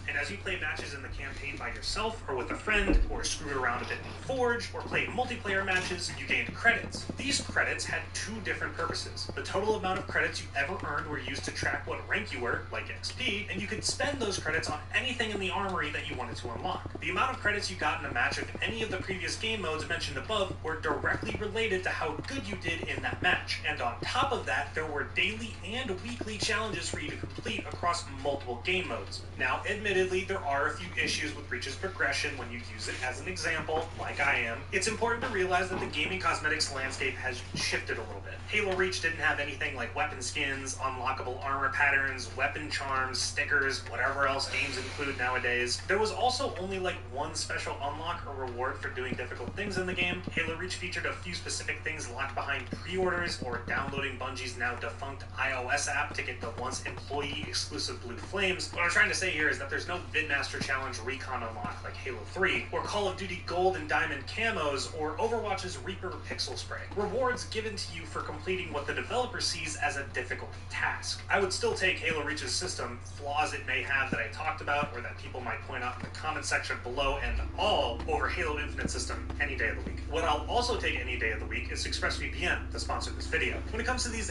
And as you play matches in the campaign by yourself or with a friend, or screwed around a bit in Forge, or played multiplayer matches, you gained credits. These credits had two different purposes. The total amount of credits you ever earned were used to track what rank you were, like XP, and you could spend those credits on anything in the armory that you wanted to unlock. The amount of credits you got in a match of any of the previous game modes mentioned above were directly related to how good you did in that match. And on top of that, there were daily and weekly challenges for you to complete across multiple game modes. Now, admittedly, there are a few issues with Reach's progression when you use it as an example, like I am. It's important to realize that the gaming cosmetics landscape has shifted a little bit. Halo Reach didn't have anything like weapon skins, unlockable armor patterns, weapon charms, stickers, whatever else games include nowadays. There was also only like one special unlock or reward for doing difficult things in the game. Halo Reach featured a few specific things locked behind pre-orders or downloading Bungie's now defunct iOS app to get the once employee exclusive blue flames. What I'm trying to say here is that there's no Vidmaster Challenge recon unlock like Halo 3, or Call of Duty Gold and Diamond camos, or Overwatch's Reaper pixel spray. Rewards given to you for completing what the developer sees as a difficult task. I would still take Halo Reach's system, flaws it may have that I talked about or that people might point out in the comment section below and all, over Halo Infinite system any day of the week. What I'll also take any day of the week is ExpressVPN to sponsor this video. When it comes to these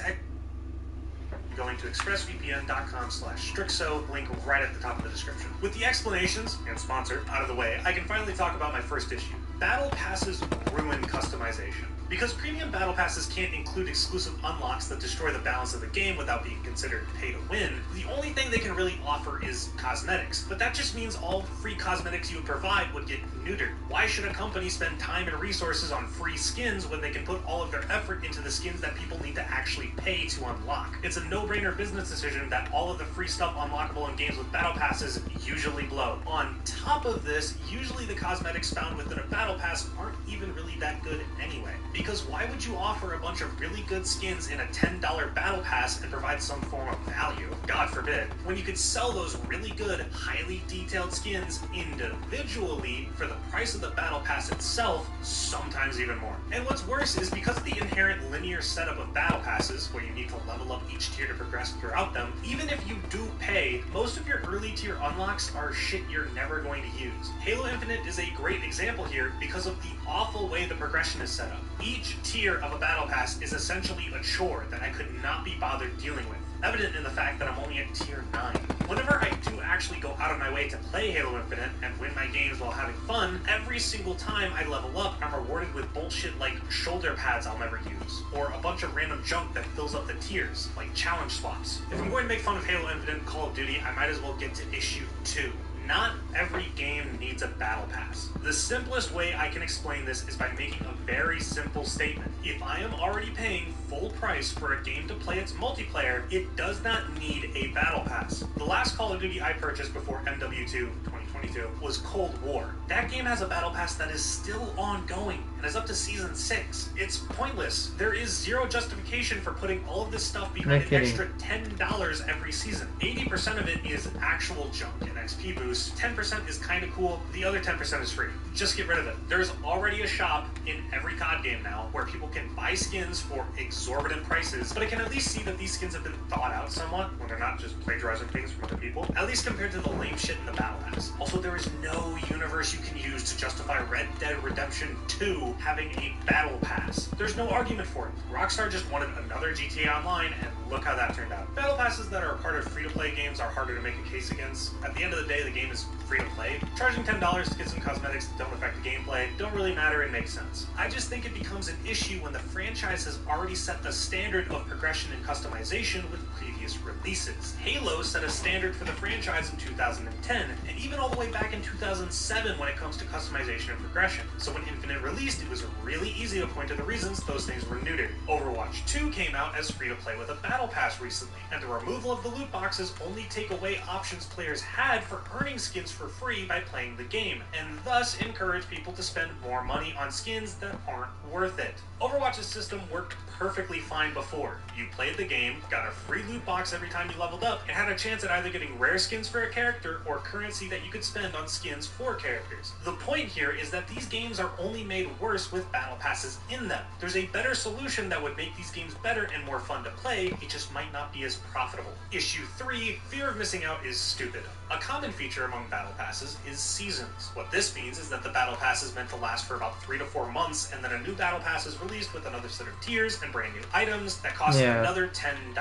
going to expressvpn.com/Strixo, link right at the top of the description. With the explanations and sponsor out of the way, I can finally talk about my first issue. Battle Passes ruin customization. Because premium battle passes can't include exclusive unlocks that destroy the balance of the game without being considered pay to win, the only thing they can really offer is cosmetics. But that just means all the free cosmetics you would provide would get neutered. Why should a company spend time and resources on free skins when they can put all of their effort into the skins that people need to actually pay to unlock? It's a no-brainer business decision that all of the free stuff unlockable in games with battle passes usually blow. On top of this, usually the cosmetics found within a battle pass aren't even really that good anyway. Because why would you offer a bunch of really good skins in a $10 battle pass and provide some form of value? God forbid. When you could sell those really good, highly detailed skins individually for the price of the battle pass itself, sometimes even more. And what's worse is because of the inherent linear setup of battle passes, where you need to level up each tier to progress throughout them, even if you do pay, most of your early tier unlocks are shit you're never going to use. Halo Infinite is a great example here because of the awful way the progression is set up. Each tier of a battle pass is essentially a chore that I could not be bothered dealing with, evident in the fact that I'm only at tier 9. Whenever I do actually go out of my way to play Halo Infinite and win my games while having fun, every single time I level up, I'm rewarded with bullshit like shoulder pads I'll never use, or a bunch of random junk that fills up the tiers, like challenge swaps. If I'm going to make fun of Halo Infinite and Call of Duty, I might as well get to issue 2. Not every game needs a battle pass. The simplest way I can explain this is by making a very simple statement. If I am already paying full price for a game to play its multiplayer, it does not need a battle pass. The last Call of Duty I purchased before MW2 2022 was Cold War. That game has a battle pass that is still ongoing and is up to season 6. It's pointless. There is zero justification for putting all of this stuff behind an extra $10 every season. 80% of it is actual junk and XP boost. 10% is kind of cool. The other 10% is free. Just get rid of it. There's already a shop in every COD game now where people can buy skins for exorbitant prices, but I can at least see that these skins have been thought out somewhat when they're not just plagiarizing things from other people, at least compared to the lame shit in the battle pass. Also, there is no universe you can use to justify Red Dead Redemption 2 having a battle pass. There's no argument for it. Rockstar just wanted another GTA Online, and look how that turned out. Battle passes that are a part of free-to-play games are harder to make a case against. At the end of the day, the game is free to play. Charging $10 to get some cosmetics that don't affect the gameplay don't really matter and make sense. I just think it becomes an issue when the franchise has already set the standard of progression and customization with previous releases. Halo set a standard for the franchise in 2010, and even all the way back in 2007 when it comes to customization and progression. So when Infinite released, it was really easy to point to the reasons those things were neutered. Overwatch 2 came out as free to play with a battle pass recently, and the removal of the loot boxes only take away options players had for earning skins for free by playing the game, and thus encourage people to spend more money on skins that aren't worth it. Overwatch's system worked perfectly fine before. You played the game, got a free loot box every time you leveled up, and had a chance at either getting rare skins for a character or currency that you could spend on skins for characters. The point here is that these games are only made worse with battle passes in them. There's a better solution that would make these games better and more fun to play, it just might not be as profitable. profitable. Issue 3, fear of missing out is stupid. A common feature among battle passes is seasons. What this means is that the battle pass is meant to last for about 3 to 4 months, and then a new battle pass is released with another set of tiers and brand new items that cost another $10.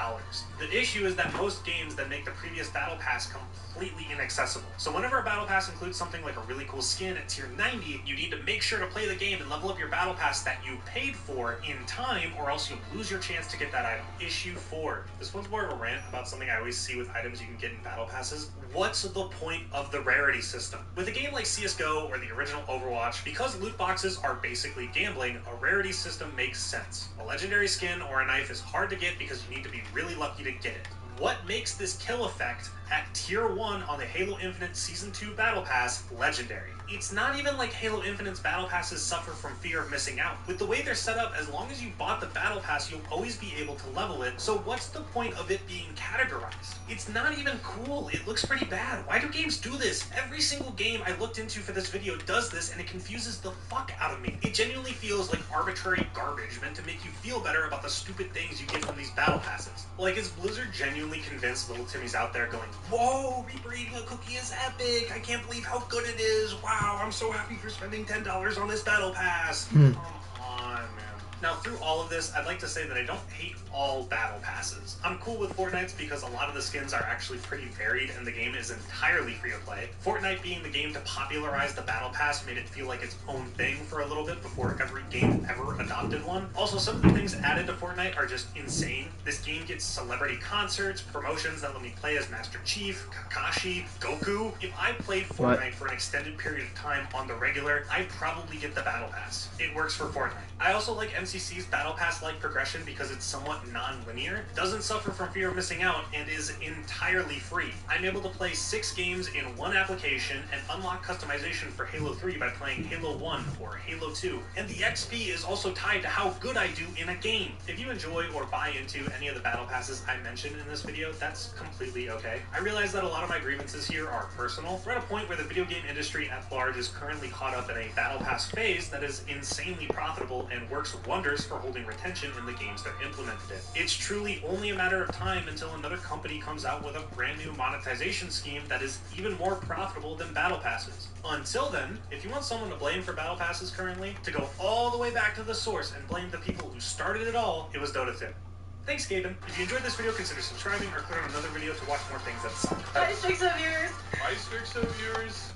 The issue is that most games that make the previous battle pass completely inaccessible. So whenever a battle pass includes something like a really cool skin at tier 90, you need to make sure to play the game and level up your battle pass that you paid for in time, or else you'll lose your chance to get that item. Issue 4. This one's more of a rant about something I always see with items you can get in battle passes. What's the point of the rarity system? With a game like CSGO or the original Overwatch, because loot boxes are basically gambling, a rarity system makes sense. A legendary skin or a knife is hard to get because you need to be really lucky to get it. What makes this kill effect at tier 1 on the Halo Infinite Season 2 Battle Pass legendary? It's not even like Halo Infinite's Battle Passes suffer from fear of missing out. With the way they're set up, as long as you bought the Battle Pass, you'll always be able to level it, so what's the point of it being categorized? It's not even cool, it looks pretty bad. Why do games do this? Every single game I looked into for this video does this, and it confuses the fuck out of me. It genuinely feels like arbitrary garbage meant to make you feel better about the stupid things you get from these Battle Passes. Like, is Blizzard genuinely convinced little Timmy's out there going, "Whoa, Reaper eating a cookie is epic, I can't believe how good it is, wow, I'm so happy for spending $10 on this Battle Pass." Come on, man. Now, through all of this, I'd like to say that I don't hate all Battle Passes. I'm cool with Fortnite's because a lot of the skins are actually pretty varied and the game is entirely free to play. Fortnite being the game to popularize the Battle Pass made it feel like its own thing for a little bit before every game ever adopted one. Also, some of the things added to Fortnite are just insane. This game gets celebrity concerts, promotions that let me play as Master Chief, Kakashi, Goku. If I played Fortnite for an extended period of time on the regular, I'd probably get the Battle Pass. It works for Fortnite. I also like MCC's Battle Pass-like progression because it's somewhat non-linear, doesn't suffer from fear of missing out, and is entirely free. I'm able to play 6 games in one application and unlock customization for Halo 3 by playing Halo 1 or Halo 2. And the XP is also tied to how good I do in a game. If you enjoy or buy into any of the Battle Passes I mentioned in this video, that's completely okay. I realize that a lot of my grievances here are personal. We're at a point where the video game industry at large is currently caught up in a Battle Pass phase that is insanely profitable and works wonders for holding retention in the games that implemented it. It's truly only a matter of time until another company comes out with a brand new monetization scheme that is even more profitable than Battle Passes. Until then, if you want someone to blame for Battle Passes currently, to go all the way back to the source and blame the people who started it all, it was Dota Tim. Thanks, Gaben. If you enjoyed this video, consider subscribing or click on another video to watch more things that suck. Hi, Strixo viewers! Hi, Strixo viewers!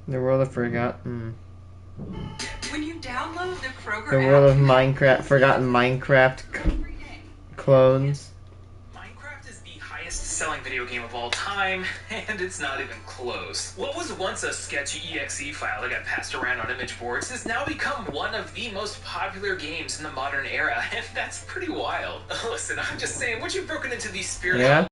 The World of Forgotten. When you download the Kroger The World of Minecraft, Forgotten Minecraft clones. Minecraft is the highest selling video game of all time, and it's not even close. What was once a sketchy exe file that got passed around on image boards has now become one of the most popular games in the modern era, and that's pretty wild. Listen, I'm just saying, once you've broken into the spirit